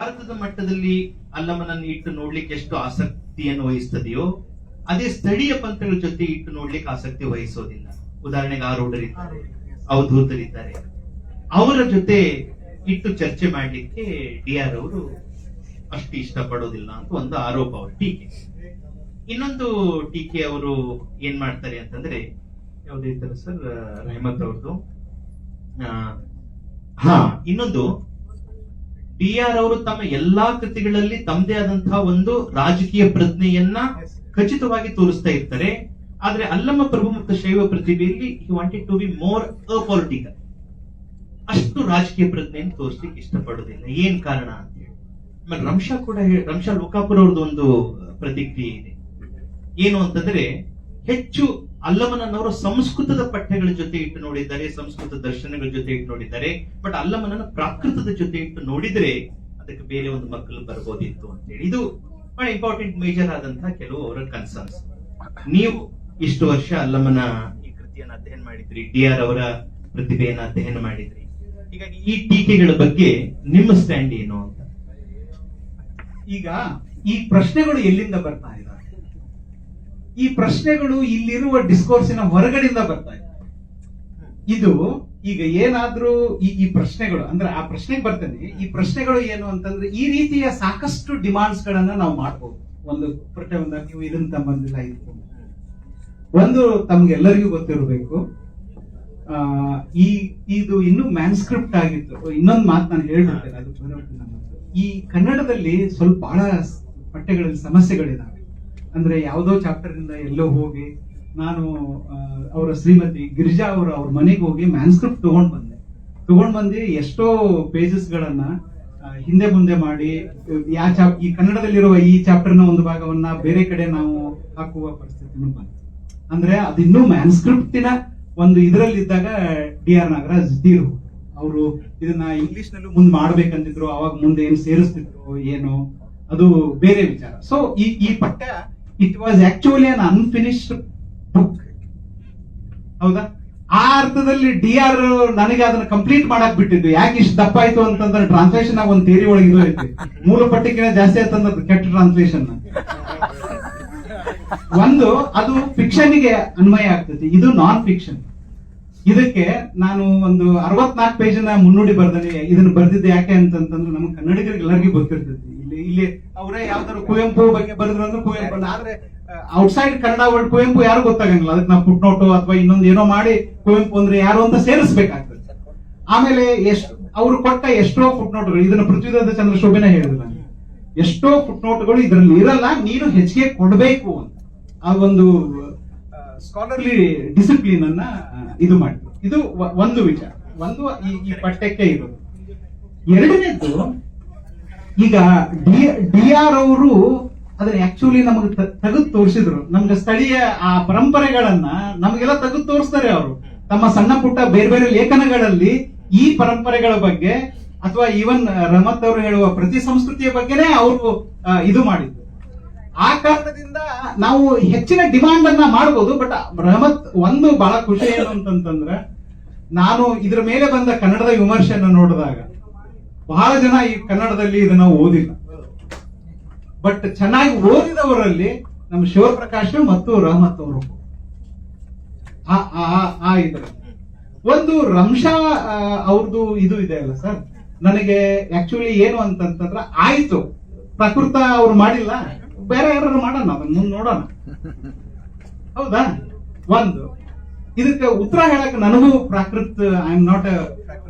ಭಾರತದ ಮಟ್ಟದಲ್ಲಿ ಅಲ್ಲಮನನ್ನು ಇಟ್ಟು ನೋಡ್ಲಿಕ್ಕೆ ಎಷ್ಟು ಆಸಕ್ತಿಯನ್ನು ವಹಿಸ್ತದೆಯೋ ಅದೇ ಸ್ಥಳೀಯ ಪಂಥಗಳ ಜೊತೆ ಇಟ್ಟು ನೋಡ್ಲಿಕ್ಕೆ ಆಸಕ್ತಿ ವಹಿಸೋದಿಲ್ಲ. ಉದಾಹರಣೆಗೆ ಆರೂಢರಿದ್ದಾರೆ, ಅವಧೂತರಿದ್ದಾರೆ, ಅವರ ಜೊತೆ ಇಟ್ಟು ಚರ್ಚೆ ಮಾಡ್ಲಿಕ್ಕೆ ಡಿ.ಆರ್. ಅವರು ಅಷ್ಟು ಇಷ್ಟಪಡೋದಿಲ್ಲ ಅಂತ ಒಂದು ಆರೋಪ, ಅವ್ರ ಟೀಕೆ. ಇನ್ನೊಂದು ಟೀಕೆ ಅವರು ಏನ್ ಮಾಡ್ತಾರೆ ಅಂತಂದ್ರೆ, ಯಾವ್ದೈತಾರೆ ಸರ್, ರೆಹಮತ್ ಅವ್ರದ್ದು. ಇನ್ನೊಂದು ಡಿ.ಆರ್. ಅವರು ತಮ್ಮ ಎಲ್ಲಾ ಕೃತಿಗಳಲ್ಲಿ ತಮ್ಮದೇ ಆದಂತಹ ಒಂದು ರಾಜಕೀಯ ಪ್ರಜ್ಞೆಯನ್ನ ಖಚಿತವಾಗಿ ತೋರಿಸ್ತಾ ಇರ್ತಾರೆ. ಆದ್ರೆ ಅಲ್ಲಮ ಪ್ರಭು ಮತ್ತು ಶೈವ ಪ್ರತಿಭೆಯಲ್ಲಿ he wanted to be more apolitical. ಅಷ್ಟು ರಾಜಕೀಯ ಪ್ರಜ್ಞೆಯನ್ನು ತೋರಿಸ್ಲಿಕ್ಕೆ ಇಷ್ಟಪಡೋದಿಲ್ಲ. ಏನ್ ಕಾರಣ ಅಂತ ಹೇಳಿ ಆಮೇಲೆ ರಂಶಾ ಲೋಕಾಪುರ ಅವ್ರದ್ದು ಒಂದು ಪ್ರತಿಕ್ರಿಯೆ ಇದೆ. ಏನು ಅಂತಂದ್ರೆ, ಹೆಚ್ಚು ಅಲ್ಲಮನನ್ನವರು ಸಂಸ್ಕೃತದ ಪಠ್ಯಗಳ ಜೊತೆ ಇಟ್ಟು ನೋಡಿದ್ದಾರೆ, ಸಂಸ್ಕೃತ ದರ್ಶನಗಳ ಜೊತೆ ಇಟ್ಟು ನೋಡಿದ್ದಾರೆ. ಬಟ್ ಅಲ್ಲಮನನ್ನ ಪ್ರಾಕೃತದ ಜೊತೆ ಇಟ್ಟು ನೋಡಿದ್ರೆ ಅದಕ್ಕೆ ಬೇರೆ ಒಂದು ಮಕ್ಕಳು ಬರ್ಬೋದಿತ್ತು ಅಂತ ಹೇಳಿ. ಇದು ಬಹಳ ಇಂಪಾರ್ಟೆಂಟ್, ಮೇಜರ್ ಆದಂತಹ ಕೆಲವು ಅವರ ಕನ್ಸರ್ನ್ಸ್. ನೀವು ಇಷ್ಟು ವರ್ಷ ಅಲ್ಲಮನ ಈ ಕೃತಿಯನ್ನು ಅಧ್ಯಯನ ಮಾಡಿದ್ರಿ, ಡಿ.ಆರ್. ಅವರ ಪ್ರತಿಭೆಯನ್ನು ಅಧ್ಯಯನ ಮಾಡಿದ್ರಿ. ಹೀಗಾಗಿ ಈ ಟೀಕೆಗಳ ಬಗ್ಗೆ ನಿಮ್ಮ ಸ್ಟ್ಯಾಂಡ್ ಏನು ಅಂತ? ಈಗ ಈ ಪ್ರಶ್ನೆಗಳು ಎಲ್ಲಿಂದ ಬರ್ತಾ ಇದ್ದಾವೆ? ಈ ಪ್ರಶ್ನೆಗಳು ಇಲ್ಲಿರುವ ಡಿಸ್ಕೋರ್ಸಿನ ಹೊರಗಡೆಯಿಂದ ಬರ್ತಾ ಇದೆ. ಇದು ಈಗ ಏನಾದ್ರೂ ಈ ಪ್ರಶ್ನೆಗಳು ಅಂದ್ರೆ, ಆ ಪ್ರಶ್ನೆಗೆ ಬರ್ತೇನೆ. ಈ ಪ್ರಶ್ನೆಗಳು ಏನು ಅಂತಂದ್ರೆ, ಈ ರೀತಿಯ ಸಾಕಷ್ಟು ಡಿಮಾಂಡ್ಸ್ ಗಳನ್ನ ನಾವು ಮಾಡ್ಬೋದು. ಒಂದು ಪಠ್ಯವನ್ನ ನೀವು ಇದನ್ನ ತಮ್ಮಂದಿಲ್ಲ ಇಟ್ಕೊಂಡು, ಒಂದು ತಮ್ಗೆಲ್ಲರಿಗೂ ಗೊತ್ತಿರಬೇಕು, ಇದು ಇನ್ನೂ ಮ್ಯಾನ್ಸ್ಕ್ರಿಪ್ಟ್ ಆಗಿತ್ತು. ಇನ್ನೊಂದು ಮಾತು ನಾನು ಹೇಳ್ಬಿಡ್ತೇನೆ, ಅದು ಈ ಕನ್ನಡದಲ್ಲಿ ಸ್ವಲ್ಪ ಬಹಳ ಪಠ್ಯಗಳಲ್ಲಿ ಸಮಸ್ಯೆಗಳಿದಾವೆ. ಅಂದ್ರೆ ಯಾವುದೋ ಚಾಪ್ಟರ್ ಇಂದ ಎಲ್ಲೋ ಹೋಗಿ ನಾನು ಅವರ ಶ್ರೀಮತಿ ಗಿರಿಜಾ ಅವ್ರ ಮನೆಗೆ ಹೋಗಿ ಮ್ಯಾನ್ಸ್ಕ್ರಿಪ್ಟ್ ತಗೊಂಡ್ ಬಂದು ಎಷ್ಟೋ ಪೇಜಸ್ ಗಳನ್ನ ಹಿಂದೆ ಮುಂದೆ ಮಾಡಿ ಈ ಕನ್ನಡದಲ್ಲಿರುವ ಈ ಚಾಪ್ಟರ್ ನ ಒಂದು ಭಾಗವನ್ನ ಬೇರೆ ಕಡೆ ನಾವು ಹಾಕುವ ಪರಿಸ್ಥಿತಿನೂ ಬಂತು. ಅಂದ್ರೆ ಅದಿನ್ನೂ ಮ್ಯಾನ್ಸ್ಕ್ರಿಪ್ಟಿನ ಒಂದು ಇದರಲ್ಲಿದ್ದಾಗ ಡಿ.ಆರ್. ನಾಗರಾಜ್ ತೀರು ಅವರು ಇದನ್ನ ಇಂಗ್ಲಿಷ್ ನಲ್ಲೂ ಮುಂದೆ ಮಾಡ್ಬೇಕಂತಿದ್ರು. ಅವಾಗ ಮುಂದೆ ಏನು ಸೇರಿಸ್ತಿದ್ರು ಏನೋ ಅದು ಬೇರೆ ವಿಚಾರ. ಸೊ ಈ ಪಠ್ಯ it was actually an unfinished book. ಹೌದಾ? ಆ ಅರ್ಥದಲ್ಲಿ ಡಿ.ಆರ್. ನನಗೆ ಅದನ್ನ ಕಂಪ್ಲೀಟ್ ಮಾಡಕ್ ಬಿಟ್ಟಿದ್ದು. ಯಾಕೆ ಇಷ್ಟು ದಪ್ಪ ಆಯ್ತು ಅಂತಂದ್ರೆ, ಟ್ರಾನ್ಸ್ಲೇಷನ್ ಆಗ ಒಂದು ಥಿಯರಿ ಒಳಗೆ ಇದು ಐತಿ, ಮೂಲ ಪಟ್ಟಿಗೆ ಜಾಸ್ತಿ ಆಯ್ತಂದ್ರೆ ಕೆಟ್ಟ ಟ್ರಾನ್ಸ್ಲೇಷನ್. ಒಂದು ಅದು ಫಿಕ್ಷನ್ ಗೆ ಅನ್ವಯ ಆಗ್ತದೆ, ಇದು ನಾನ್ ಫಿಕ್ಷನ್. ಇದಕ್ಕೆ ನಾನು ಒಂದು 64 ಪೇಜಿನ ಮುನ್ನುಡಿ ಬರ್ದೇನೆ. ಇದನ್ನ ಬರ್ದಿದ್ದೆ ಯಾಕೆ ಅಂತಂದ್ರೆ, ನಮ್ಮ ಕನ್ನಡಿಗರಿಗೆ ಎಲ್ಲರಿಗೂ ಗೊತ್ತಿರ್ತೈತಿ. ಇಲ್ಲಿ ಅವರೇ ಯಾವ್ದಾದ್ರು ಕುವೆಂಪು ಬಗ್ಗೆ ಬರೆದ್ರು ಅಂದ್ರೆ ಕುವೆಂಪು, ಆದ್ರೆ ಔಟ್ಸೈಡ್ ಕನ್ನಡ ವರ್ಡ್ ಕುವೆಂಪು ಯಾರು ಗೊತ್ತಾಗಂಗಿಲ್ಲ. ಅದಕ್ಕೆ ನಾವು ಫುಟ್ ನೋಟು ಅಥವಾ ಇನ್ನೊಂದು ಏನೋ ಮಾಡಿ ಕುವೆಂಪು ಅಂದ್ರೆ ಯಾರು ಅಂತ ಸೇರಿಸಬೇಕಾಗ್ತದೆ. ಆಮೇಲೆ ಅವ್ರು ಕೊಟ್ಟ ಎಷ್ಟೋ ಫುಟ್ ನೋಟ್ಗಳು, ಇದನ್ನ ಪೃಥ್ವಿರಾಜ ಚಂದ್ರ ಶೋಭೆನ ಹೇಳಿದ್ರು, ಎಷ್ಟೋ ಫುಟ್ ನೋಟ್ಗಳು ಇದರಲ್ಲಿ ಇರಲ್ಲ, ನೀನು ಹೆಚ್ಚಿಗೆ ಕೊಡಬೇಕು ಅಂತ. ಆ ಒಂದು ಸ್ಕಾಲರ್ಲಿ ಡಿಸಿಪ್ಲಿನ್ ಅನ್ನ ಇದು ಮಾಡಿದ್ರು. ಇದು ಒಂದು ವಿಚಾರ, ಒಂದು ಈ ಪಠ್ಯಕ್ಕೆ ಇರೋದು. ಎರಡನೇದ್ದು, ಈಗ ಡಿ.ಆರ್. ಅವರು ಅದನ್ನ ಆಕ್ಚುಲಿ ನಮಗೆ ತೆಗೆದು ತೋರಿಸಿದ್ರು. ನಮ್ಗೆ ಸ್ಥಳೀಯ ಆ ಪರಂಪರೆಗಳನ್ನ ನಮಗೆಲ್ಲ ತೆಗೆದು ತೋರಿಸ್ತಾರೆ ಅವರು. ತಮ್ಮ ಸಣ್ಣ ಪುಟ್ಟ ಬೇರೆ ಬೇರೆ ಲೇಖನಗಳಲ್ಲಿ ಈ ಪರಂಪರೆಗಳ ಬಗ್ಗೆ ಅಥವಾ ಈವನ್ ರಮತ್ ಅವರು ಹೇಳುವ ಪ್ರತಿ ಸಂಸ್ಕೃತಿಯ ಬಗ್ಗೆನೇ ಅವರು ಇದು ಮಾಡಿದ್ರು. ಆ ಕಾರಣದಿಂದ ನಾವು ಹೆಚ್ಚಿನ ಡಿಮಾಂಡ್ ಅನ್ನ ಮಾಡಬಹುದು. ಬಟ್ ರಹಮತ್ ಒಂದು ಬಹಳ ಖುಷಿ ಏನು ಅಂತಂದ್ರೆ, ನಾನು ಇದ್ರ ಮೇಲೆ ಬಂದ ಕನ್ನಡದ ವಿಮರ್ಶೆಯನ್ನು ನೋಡಿದಾಗ ಬಹಳ ಜನ ಈ ಕನ್ನಡದಲ್ಲಿ ಇದನ್ನ ಓದಿಲ್ಲ. ಬಟ್ ಚೆನ್ನಾಗಿ ಓದಿದವರಲ್ಲಿ ನಮ್ಮ ಶಿವಪ್ರಕಾಶ್ ಮತ್ತು ರಹಮತ್ ಅವರು ಒಂದು ರಂಶಾ ಅವ್ರದ್ದು ಇದು ಇದೆ ಅಲ್ಲ ಸರ್. ನನಗೆ ಆಕ್ಚುಲಿ ಏನು ಅಂತಂತಂದ್ರೆ, ಆಯ್ತು ಪ್ರಕೃತ ಅವ್ರು ಮಾಡಿಲ್ಲ, ಬೇರೆ ಯಾರು ಮಾಡೋಣ, ಅದನ್ನ ಮುಂದೆ ನೋಡೋಣ. ಹೌದಾ? ಒಂದು ಇದಕ್ಕೆ ಉತ್ತರ ಹೇಳಕ್ ನನಗೂ ಪ್ರಾಕೃತ್, ಐ ಆಮ್ ನಾಟ್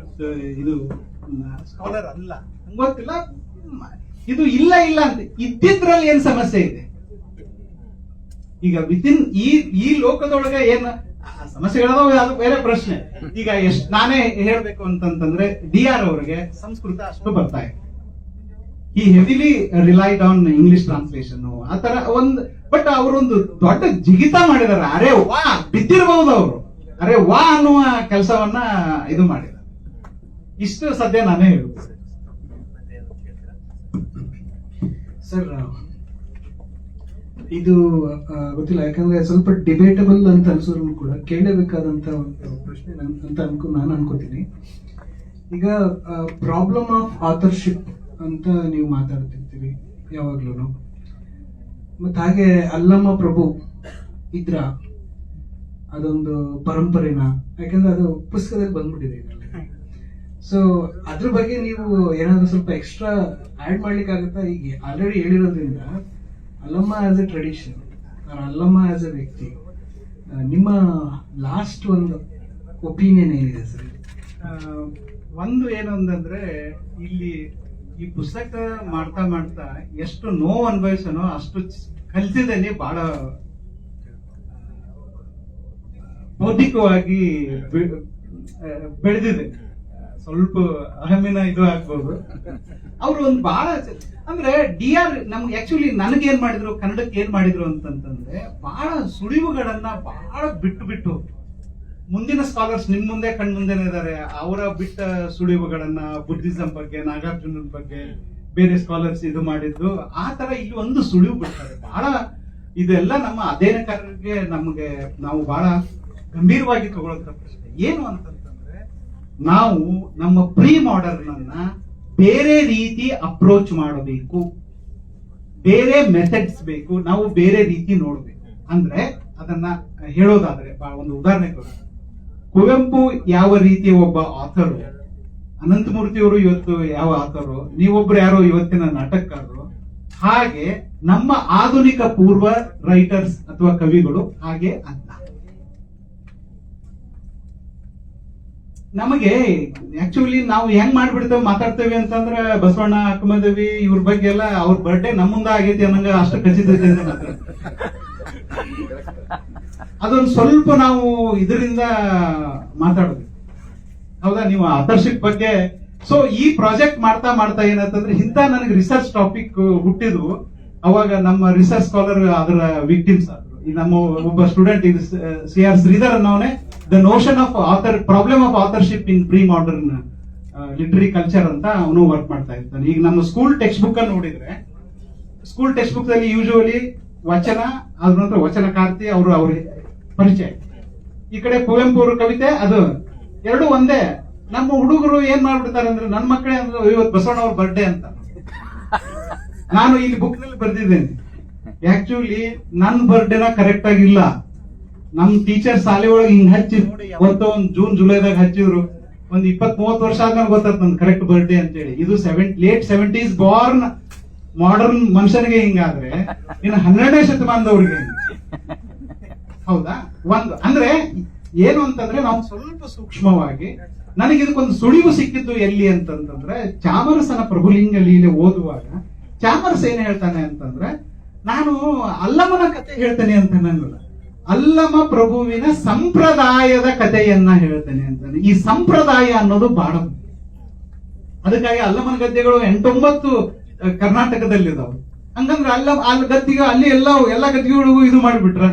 ಇದು ಸ್ಕಾಲರ್ ಅಲ್ಲ, ಗೊತ್ತಿಲ್ಲ. ಇದು ಇಲ್ಲ ಅಂತ ಇದ್ದಿದ್ರಲ್ಲಿ ಏನ್ ಸಮಸ್ಯೆ ಇದೆ? ಈಗ ವಿತಿನ್ ಈ ಲೋಕದೊಳಗೆ ಏನ್ ಸಮಸ್ಯೆಗಳದಾವ ಅದು ಬೇರೆ ಪ್ರಶ್ನೆ. ಈಗ ನಾನೇ ಹೇಳ್ಬೇಕು ಅಂತಂತಂದ್ರೆ, ಡಿ.ಆರ್. ಅವರಿಗೆ ಸಂಸ್ಕೃತ ಅಷ್ಟು ಬರ್ತಾ ಇದೆ. ಈ heavily relied on English translation ಆತರ ಒಂದು. ಬಟ್ ಅವರೊಂದು ದೊಡ್ಡ ಜಿಗಿತ ಮಾಡಿದಾರೆ. ಅರೆ ವಾ ಬಿದ್ದಿರಬಹುದು ಅವರು, ಅರೆ ವಾ ಅನ್ನುವ ಕೆಲಸವನ್ನ ಇದು ಮಾಡಿದ್ದಾರೆ. ಇಷ್ಟು ಸದ್ಯ ನಾನೇ ಹೇಳ್ಬೋದು ಸರ್. ಇದು ಗೊತ್ತಿಲ್ಲ, ಯಾಕಂದ್ರೆ ಸ್ವಲ್ಪ ಡಿಬೇಟಬಲ್ ಅಂತ ಅನ್ಸೋರು ಕೂಡ ಕೇಳಬೇಕಾದಂತ ಒಂದು ಪ್ರಶ್ನೆ ಅಂತ ನಾನು ಅನ್ಕೋತೀನಿ. ಈಗ ಪ್ರಾಬ್ಲಮ್ ಆಫ್ ಆಥರ್ಶಿಪ್ ಅಂತ ನೀವು ಮಾತಾಡ್ತಿರ್ತೀರಿ ಯಾವಾಗ್ಲೂ. ಮತ್ ಹಾಗೆ ಅಲ್ಲಮ್ಮ ಪ್ರಭು ಇದ್ರ ಅದೊಂದು ಪರಂಪರೆನ, ಯಾಕಂದ್ರೆ ಅದು ಪುಸ್ತಕದಲ್ಲಿ ಬಂದ್ಬಿಟ್ಟಿದೆ ಈಗಲೇ. ಸೊ ಅದ್ರ ಬಗ್ಗೆ ನೀವು ಏನಾದ್ರು ಸ್ವಲ್ಪ ಎಕ್ಸ್ಟ್ರಾ ಆಡ್ ಮಾಡ್ಲಿಕ್ಕೆ ಆಗುತ್ತಾ? ಈಗ ಆಲ್ರೆಡಿ ಹೇಳಿರೋದ್ರಿಂದ ಅಲ್ಲಮ್ಮ ಆಸ್ ಎ ಟ್ರೆಡಿಷನ್, ಅಲ್ಲಮ್ಮ ಆಸ್ ಎ ವ್ಯಕ್ತಿ, ನಿಮ್ಮ ಲಾಸ್ಟ್ ಒಂದು ಒಪಿನಿಯನ್ ಏನಿದೆ ಸರ್? ಒಂದು ಏನು ಅಂತಂದ್ರೆ, ಇಲ್ಲಿ ಈ ಪುಸ್ತಕ ಮಾಡ್ತಾ ಮಾಡ್ತಾ ಎಷ್ಟು ನೋವು ಅನುಭವಿಸೋನೋ ಅಷ್ಟು ಕಲಿತದಲ್ಲಿ ಬಹಳ ಬೌದ್ಧಿಕವಾಗಿ ಬೆಳೆದಿದೆ. ಸ್ವಲ್ಪ ಅಹಮಿನ ಇದು ಆಗ್ಬೋದು. ಅವ್ರು ಒಂದು ಬಹಳ ಅಂದ್ರೆ DR ನಮ್ಗೆ ಆಕ್ಚುಲಿ ನನಗೆ ಏನ್ ಮಾಡಿದ್ರು, ಕನ್ನಡಕ್ಕೆ ಏನ್ ಮಾಡಿದ್ರು ಅಂತಂತಂದ್ರೆ, ಬಹಳ ಸುಳಿವುಗಳನ್ನ ಬಹಳ ಬಿಟ್ಟು ಮುಂದಿನ ಸ್ಕಾಲರ್ಸ್ ನಿಮ್ ಮುಂದೆ ಕಣ್ ಮುಂದೆನೇ ಇದಾರೆ, ಅವರ ಬಿಟ್ಟ ಸುಳಿವುಗಳನ್ನ ಬುದ್ಧಿಸಂ ಬಗ್ಗೆ, ನಾಗಾರ್ಜುನನ್ ಬಗ್ಗೆ ಬೇರೆ ಸ್ಕಾಲರ್ಸ್ ಇದು ಮಾಡಿದ್ದು, ಆ ತರ ಇಲ್ಲಿ ಒಂದು ಸುಳಿವು ಬಿಡ್ತಾರೆ. ಬಹಳ ಇದೆಲ್ಲ ನಮ್ಮ ಅಧ್ಯಯನಕಾರರಿಗೆ ನಮಗೆ ನಾವು ಬಹಳ ಗಂಭೀರವಾಗಿ ತಗೊಳ್ಳಂತ ಪ್ರಶ್ನೆ ಏನು ಅಂತಂತಂದ್ರೆ, ನಾವು ನಮ್ಮ ಪ್ರೀ ಮಾಡರ್ನ್ ಅನ್ನ ಬೇರೆ ರೀತಿ ಅಪ್ರೋಚ್ ಮಾಡಬೇಕು, ಬೇರೆ ಮೆಥಡ್ಸ್ ಬೇಕು, ನಾವು ಬೇರೆ ರೀತಿ ನೋಡ್ಬೇಕು. ಅಂದ್ರೆ ಅದನ್ನ ಹೇಳೋದಾದ್ರೆ ಒಂದು ಉದಾಹರಣೆ ಕೊಡಿ. ಕುವೆಂಪು ಯಾವ ರೀತಿ ಒಬ್ಬ ಆಥರು, ಅನಂತಮೂರ್ತಿಯವರು ಇವತ್ತು ಯಾವ ಆಥರು, ನೀವೊಬ್ರು ಯಾರೋ ಇವತ್ತಿನ ನಾಟಕಕಾರರು, ಹಾಗೆ ನಮ್ಮ ಆಧುನಿಕ ಪೂರ್ವ ರೈಟರ್ಸ್ ಅಥವಾ ಕವಿಗಳು ಹಾಗೆ ಅಲ್ಲ. ನಮಗೆ ಆಕ್ಚುಲಿ ನಾವು ಹೆಂಗ್ ಮಾಡ್ಬಿಡ್ತೇವೆ ಮಾತಾಡ್ತೇವೆ ಅಂತಂದ್ರೆ, ಬಸವಣ್ಣ, ಅಕ್ಕಮದೇವಿ ಇವ್ರ ಬಗ್ಗೆ ಎಲ್ಲ ಅವ್ರ ಬರ್ಡೇ ನಮ್ಮ ಮುಂದೆ ಆಗೈತಿ ಅನ್ನಂಗ ಅಷ್ಟು ಖಚಿತ ಅದೊಂದು ಸ್ವಲ್ಪ ನಾವು ಇದರಿಂದ ಮಾತಾಡೋದು. ಹೌದಾ? ನೀವು ಆಥರ್ಶಿಪ್ ಬಗ್ಗೆ. ಸೊ ಈ ಪ್ರಾಜೆಕ್ಟ್ ಮಾಡ್ತಾ ಏನಂತಂದ್ರೆ, ಇಂಥ ನನಗೆ ರಿಸರ್ಚ್ ಟಾಪಿಕ್ ಹುಟ್ಟಿದ್ವು. ಅವಾಗ ನಮ್ಮ ರಿಸರ್ಚ್ ಸ್ಕಾಲರ್ ಅದರ ವಿಕ್ಟಿಮ್ಸ್ ಆದ್ರು. ಈ ನಮ್ಮ ಒಬ್ಬ ಸ್ಟೂಡೆಂಟ್ CR ಶ್ರೀಧರ್ ಅನ್ನೋನೆ the notion of author, problem of authorship in pre modern literary culture ಅಂತ ಅವನು ವರ್ಕ್ ಮಾಡ್ತಾ ಇರ್ತಾನೆ. ಈಗ ನಮ್ಮ ಸ್ಕೂಲ್ ಟೆಕ್ಸ್ಟ್ ಬುಕ್ ಅನ್ನು ನೋಡಿದ್ರೆ, ಸ್ಕೂಲ್ ಟೆಕ್ಸ್ಟ್ ಬುಕ್ ಅಲ್ಲಿ ಯೂಶುವಲಿ ವಚನ, ಅದ್ರ ನಂತರ ವಚನಕಾರ್ತಿ ಅವ್ರ ಪರಿಚಯ, ಈ ಕಡೆ ಕುವೆಂಪು ಅವ್ರ ಕವಿತೆ, ಅದು ಎರಡು ಒಂದೇ. ನಮ್ಮ ಹುಡುಗರು ಏನ್ ಮಾಡ್ಬಿಡ್ತಾರೆ ಅಂದ್ರೆ, ನನ್ನ ಮಕ್ಕಳೇ ಅಂದ್ರೆ ಇವತ್ತು ಬಸವಣ್ಣ ಅವ್ರ ಬರ್ಡೇ ಅಂತ. ನಾನು ಇಲ್ಲಿ ಬುಕ್ ನಲ್ಲಿ ಬರ್ದಿದ್ದೇನೆ, ಆಕ್ಚುಲಿ ನನ್ ಬರ್ಡೇನ ಕರೆಕ್ಟ್ ಆಗಿಲ್ಲ. ನಮ್ ಟೀಚರ್ ಶಾಲೆ ಒಳಗೆ ಹಿಂಗ್ ಹಚ್ಚಿ ಅವತ್ತು ಒಂದು ಜೂನ್ ಜುಲೈದಾಗ ಹಚ್ಚಿದ್ರು. ಒಂದ್ 20-30 ವರ್ಷ ಆದ್ಮೇಲೆ ಗೊತ್ತಾಯ್ತು ನನ್ ಕರೆಕ್ಟ್ ಬರ್ಡೇ ಅಂತೇಳಿ. ಇದು ಲೇಟ್ 70s ಬಾರ್ನ್ ಮಾಡರ್ನ್ ಮನುಷ್ಯನಿಗೆ ಹಿಂಗಾದ್ರೆ ಇನ್ನು 12ನೇ ಶತಮಾನದವ್ರಿಗೆ ಹೌದಾ? ಒಂದು ಅಂದ್ರೆ ಏನು ಅಂತಂದ್ರೆ, ನಾವು ಸ್ವಲ್ಪ ಸೂಕ್ಷ್ಮವಾಗಿ, ನನಗೆ ಇದಕ್ಕೊಂದು ಸುಳಿವು ಸಿಕ್ಕಿದ್ದು ಎಲ್ಲಿ ಅಂತಂದ್ರೆ, ಚಾಮರಸನ ಪ್ರಭುಲಿಂಗ ಲೀಲೆ ಓದುವಾಗ ಚಾಮರಸ ಏನ್ ಹೇಳ್ತಾನೆ ಅಂತಂದ್ರೆ, ನಾನು ಅಲ್ಲಮನ ಕತೆ ಹೇಳ್ತೇನೆ ಅಂತ ಅನ್ನಲ್ಲ, ಅಲ್ಲಮ ಪ್ರಭುವಿನ ಸಂಪ್ರದಾಯದ ಕಥೆಯನ್ನ ಹೇಳ್ತೇನೆ ಅಂತಾನೆ. ಈ ಸಂಪ್ರದಾಯ ಅನ್ನೋದು ಬಹಳ, ಅದಕ್ಕಾಗಿ ಅಲ್ಲಮನ ಗದ್ದೆಗಳು 8-9 ಕರ್ನಾಟಕದಲ್ಲಿದಾವೆ. ಹಂಗಂದ್ರೆ ಅಲ್ಲಿ ಗದ್ದಿಗೆ ಅಲ್ಲಿ ಎಲ್ಲ ಗದ್ದಿಗಳಿಗೂ ಇದು ಮಾಡಿಬಿಟ್ರ.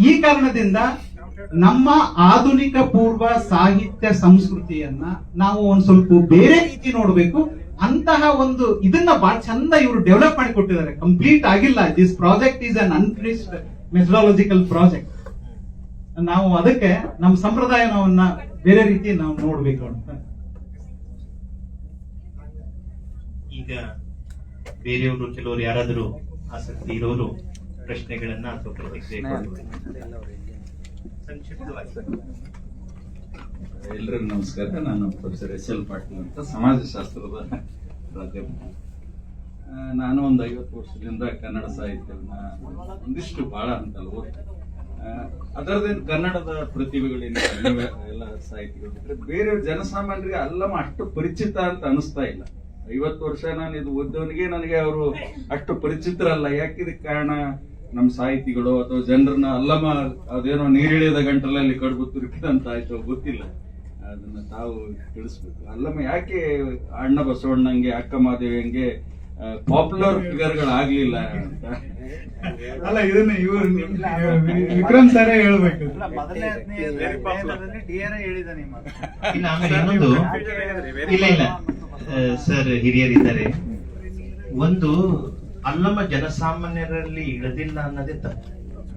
ಈ ಕಾರಣದಿಂದ ನಮ್ಮ ಆಧುನಿಕ ಪೂರ್ವ ಸಾಹಿತ್ಯ ಸಂಸ್ಕೃತಿಯನ್ನ ನಾವು ಒಂದ್ ಸ್ವಲ್ಪ ಬೇರೆ ರೀತಿ ನೋಡ್ಬೇಕು. ಅಂತಹ ಒಂದು ಇದನ್ನ ಬಹಳ ಚಂದ ಇವರು ಡೆವಲಪ್ ಮಾಡಿ ಕೊಟ್ಟಿದ್ದಾರೆ. ಕಂಪ್ಲೀಟ್ ಆಗಿಲ್ಲ. This project is an unfinished methodological project. ನಾವು ಅದಕ್ಕೆ ನಮ್ಮ ಸಂಪ್ರದಾಯವನ್ನ ಬೇರೆ ರೀತಿ ನಾವು ನೋಡ್ಬೇಕು ಅಂತ. ಈಗ ಬೇರೆಯವರು ಕೆಲವರು ಯಾರಾದರೂ ಆಸಕ್ತಿ ಇರೋರು ಪ್ರಶ್ನೆಗಳನ್ನ ಅಥವಾ ಪ್ರತಿಕ್ರಿಯೆ ಸಂಕ್ಷಿಪ್ತವಾಗಿ. ಎಲ್ಲರಿಗೂ ನಮಸ್ಕಾರ. ನಾನು ಪ್ರೊಫೆಸರ್ SL ಪಾಟೀಲ್ ಅಂತ, ಸಮಾಜಶಾಸ್ತ್ರದ ಪ್ರಾಧ್ಯಾಪಕ. ನಾನು ಒಂದು 50 ವರ್ಷದಿಂದ ಕನ್ನಡ ಸಾಹಿತ್ಯವನ್ನ ಒಂದಿಷ್ಟು ಬಹಳ ಅಂತಲ್ಲ ಓದ್ತೀನಿ. ಅದರದೇನು ಕನ್ನಡದ ಪ್ರತಿಭೆಗಳೇನು ಎಲ್ಲ ಸಾಹಿತಿಗಳು ಬಿಟ್ಟರೆ ಬೇರೆ ಜನಸಾಮಾನ್ಯರಿಗೆ ಅಲ್ಲಮ್ಮ ಅಷ್ಟು ಪರಿಚಿತ ಅಂತ ಅನಿಸ್ತಾ ಇಲ್ಲ. 50 ವರ್ಷ ನಾನು ಇದು ಓದೋನಿಗೆ ನನಗೆ ಅವರು ಅಷ್ಟು ಪರಿಚಿತರಲ್ಲ. ಯಾಕಿದಕ್ಕೆ ಕಾರಣ, ನಮ್ಮ ಸಾಹಿತಿಗಳು ಅಥವಾ ಜನರನ್ನ ಅಲ್ಲಮ್ಮ ಅದೇನೋ ನೀರಿಳಿಯದ ಗಂಟಲಲ್ಲಿ ಕಡುಬು ತುರುಕಿದಂತ ಆಯ್ತು ಗೊತ್ತಿಲ್ಲ. ಅದನ್ನ ತಾವು ತಿಳಿಸ್ಬೇಕು. ಅಲ್ಲಮ್ಮ ಯಾಕೆ ಅಣ್ಣ ಬಸವಣ್ಣಂಗೆ, ಅಕ್ಕ ಮಾದೇವಿಯಂಗೆ ಪಾಪ್ಯುಲರ್ ಫಿಗರ್ಗಳಾಗ್ಲಿಲ್ಲ ಅಂತ. ಅಲ್ಲ, ಇದನ್ನ ಇವರು ವಿಕ್ರಮ್ ಸರ್ ಹೇಳ್ಬೇಕು. ಇಲ್ಲ, ಆಮೇಲೆ ಇನ್ನೊಂದು, ಇಲ್ಲ ಸರ್ ಹಿರಿಯರಿದ್ದಾರೆ. ಒಂದು, ಅಲ್ಲಮ್ಮ ಜನಸಾಮಾನ್ಯರಲ್ಲಿ ಇಳದಿಲ್ಲ ಅನ್ನೋದೇ ತಪ್ಪು.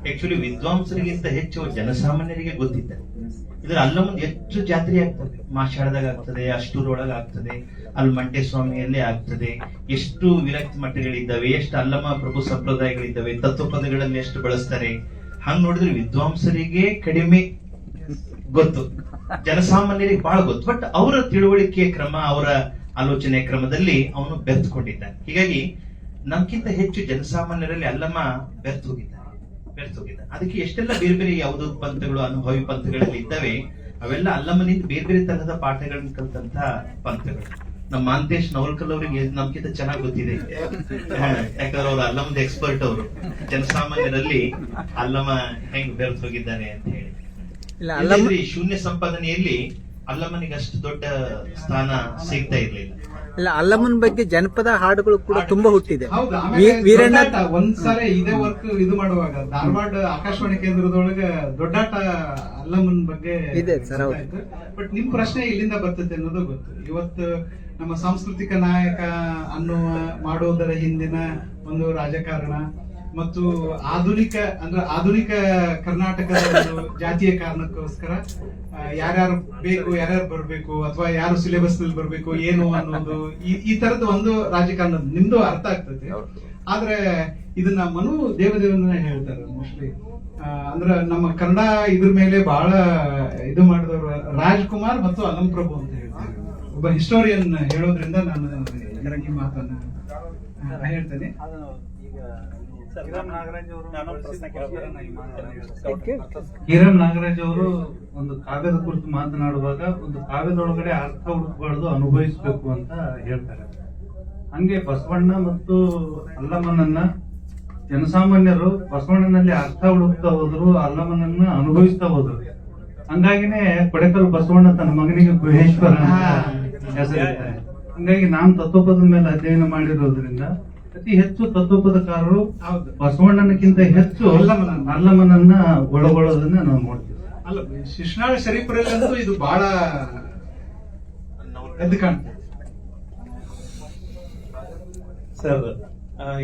ಆಕ್ಚುಲಿ ವಿದ್ವಾಂಸರಿಗಿಂತ ಹೆಚ್ಚು ಜನಸಾಮಾನ್ಯರಿಗೆ ಗೊತ್ತಿದ್ದಾರೆ. ಇದ್ರ ಅಲ್ಲಮ್ಮಂದ್ ಎಷ್ಟು ಜಾತ್ರೆ ಆಗ್ತದೆ, ಮಾಷಾಢದಾಗ ಆಗ್ತದೆ, ಅಷ್ಟೂರೊಳಗ ಆಗ್ತದೆ, ಅಲ್ಲಿ ಮಂಟೇಸ್ವಾಮಿಯಲ್ಲಿ ಆಗ್ತದೆ. ಎಷ್ಟು ವಿರಕ್ತಿ ಮಠಗಳಿದ್ದಾವೆ, ಎಷ್ಟು ಅಲ್ಲಮ ಪ್ರಭು ಸಂಪ್ರದಾಯಗಳಿದ್ದಾವೆ, ತತ್ವಪದಗಳಲ್ಲಿ ಎಷ್ಟು ಬಳಸ್ತಾರೆ. ಹಂಗ್ ನೋಡಿದ್ರೆ ವಿದ್ವಾಂಸರಿಗೆ ಕಡಿಮೆ ಗೊತ್ತು, ಜನಸಾಮಾನ್ಯರಿಗೆ ಬಹಳ ಗೊತ್ತು. ಬಟ್ ಅವರ ತಿಳುವಳಿಕೆ ಕ್ರಮ, ಅವರ ಆಲೋಚನೆ ಕ್ರಮದಲ್ಲಿ ಅವನು ಬೆರೆತುಕೊಂಡಿದ್ದಾನೆ. ಹೀಗಾಗಿ ನಮ್ಗಿಂತ ಹೆಚ್ಚು ಜನಸಾಮಾನ್ಯರಲ್ಲಿ ಅಲ್ಲಮ್ಮ ಬೆರೆತು ಹೋಗಿದ್ದಾನೆ. ಅದಕ್ಕೆ ಎಷ್ಟೆಲ್ಲ ಬೇರೆ ಬೇರೆ ಯಾವುದೋ ಪಂಥಗಳು, ಅನುಭವಿ ಪಂಥಗಳಲ್ಲಿ ಇದ್ದಾವೆ, ಅವೆಲ್ಲ ಅಲ್ಲಮ್ಮನಿಂದ ಬೇರೆ ಬೇರೆ ತರಹದ ಪಾಠಗಳನ್ನ ಕಲ್ತಂತ ಪಂಥಗಳು. ನಮ್ಮ ಮಾಂತೇಶ್ ನವಲ್ಕಲ್ ಅವರಿಗೆ ನಮ್ಗಿಂತ ಚೆನ್ನಾಗಿ ಗೊತ್ತಿದೆ, ಯಾಕಂದ್ರೆ ಅವ್ರು ಅಲ್ಲಮ್ಮದ ಎಕ್ಸ್ಪರ್ಟ್. ಅವರು ಜನಸಾಮಾನ್ಯರಲ್ಲಿ ಅಲ್ಲಮ್ಮ ಹೆಂಗ್ ಬೆರೆತು ಹೋಗಿದ್ದಾನೆ ಅಂತ ಹೇಳಿ. ಇಲ್ಲಂದ್ರೆ ಶೂನ್ಯ ಸಂಪಾದನೆಯಲ್ಲಿ ಅಲ್ಲಮ್ಮನಿಗೆ ಅಷ್ಟು ದೊಡ್ಡ ಸ್ಥಾನ ಸಿಗ್ತಾ ಇರ್ಲಿಲ್ಲ. ಇಲ್ಲ, ಅಲ್ಲಮ್ಮನ ಬಗ್ಗೆ ಜನಪದ ಹಾಡುಗಳು ಕೂಡ ತುಂಬಾ ಹುಟ್ಟಿದೆ. ಹೌದು. ಆಮೇಲೆ ವೀರಣ್ಣ ದೊಡ್ಡಾಟ ಒಂದ್ಸರಿ ಇದೇ ವರ್ಕ್ ಇದು ಮಾಡುವಾಗ ಧಾರವಾಡ ಆಕಾಶವಾಣಿ ಕೇಂದ್ರದೊಳಗ ದೊಡ್ಡಾಟ ಅಲ್ಲಮ್ಮನ ಬಗ್ಗೆ ಇದೆ ಸರ್, ಹೌದು. ಬಟ್ ನಿಮ್ ಪ್ರಶ್ನೆ ಇಲ್ಲಿಂದ ಬರ್ತದೆ ಅನ್ನೋದು ಗೊತ್ತು. ಇವತ್ತು ನಮ್ಮ ಸಾಂಸ್ಕೃತಿಕ ನಾಯಕ ಅನ್ನುವ ಮಾಡೋದರ ಹಿಂದಿನ ಒಂದು ರಾಜಕಾರಣ ಮತ್ತು ಆಧುನಿಕ ಕರ್ನಾಟಕದ ಒಂದು ಜಾತಿಯ ಕಾರಣಕ್ಕೋಸ್ಕರ ಯಾರ್ಯಾರು ಬೇಕು, ಯಾರ್ಯಾರು ಬರ್ಬೇಕು, ಅಥವಾ ಯಾರು ಸಿಲೆಬಸ್ ನಲ್ಲಿ ಬರ್ಬೇಕು ಏನು ಅನ್ನೋದು ಈ ತರದ ಒಂದು ರಾಜಕಾರಣ ನಿಮ್ದು ಅರ್ಥ ಆಗ್ತದೆ. ಆದ್ರೆ ಇದನ್ನ ಮನು ದೇವದೇವನ ಹೇಳ್ತಾರೆ ಮೋಸ್ಟ್ಲಿ. ಅಂದ್ರ ನಮ್ಮ ಕನ್ನಡ ಇದ್ರ ಮೇಲೆ ಬಹಳ ಇದು ಮಾಡಿದವರು ರಾಜ್ಕುಮಾರ್ ಮತ್ತು ಅಲಂ ಪ್ರಭು ಅಂತ ಹೇಳ್ತಾರೆ. ಒಬ್ಬ ಹಿಸ್ಟೋರಿಯನ್ ಹೇಳೋದ್ರಿಂದ ನಾನು ಈ ಮಾತನ್ನ ಹೇಳ್ತೇನೆ. ಹಿರಂ ನಾಗರಾಜ್ ಅವರು ಒಂದು ಕಾವ್ಯದ ಕುರಿತು ಮಾತನಾಡುವಾಗ ಒಂದು ಕಾವ್ಯದೊಳಗಡೆ ಅರ್ಥ ಹುಡುಕಬಾರ್ದು, ಅನುಭವಿಸಬೇಕು ಅಂತ ಹೇಳ್ತಾರೆ. ಹಂಗೆ ಬಸವಣ್ಣ ಮತ್ತು ಅಲ್ಲಮ್ಮನನ್ನ ಜನಸಾಮಾನ್ಯರು ಬಸವಣ್ಣನಲ್ಲಿ ಅರ್ಥ ಹುಡುಕ್ತಾ ಹೋದ್ರು, ಅಲ್ಲಮ್ಮನನ್ನ ಅನುಭವಿಸ್ತಾ ಹೋದ್ರು. ಹಂಗಾಗಿನೇ ಕೊಡೆಕಲ್ ಬಸವಣ್ಣ ತನ್ನ ಮಗನಿಗೆ ಗುಹೇಶ್ವರ ಹೆಸರಿದ್ದಾರೆ. ಹಂಗಾಗಿ ನಾನು ತತ್ವಪದದ ಮೇಲೆ ಅಧ್ಯಯನ ಮಾಡಿರೋದ್ರಿಂದ ಅತಿ ಹೆಚ್ಚು ತತ್ವಪದಕಾರರು ಬಸವಣ್ಣನಕ್ಕಿಂತ ಹೆಚ್ಚು ಅಲ್ಲಮ್ಮನನ್ನ ಒಳಗೊಳ್ಳೋದನ್ನ ನಾವು ನೋಡ್ತೀವಿ. ಅಲ್ಲ, ಶಿಶ್ನಾಳ ಶರೀಫರಲ್ಲಂತೂ ಇದು ಬಹಳ ಎದ್ದು ಕಾಣ್ತದೆ. ಸರ್,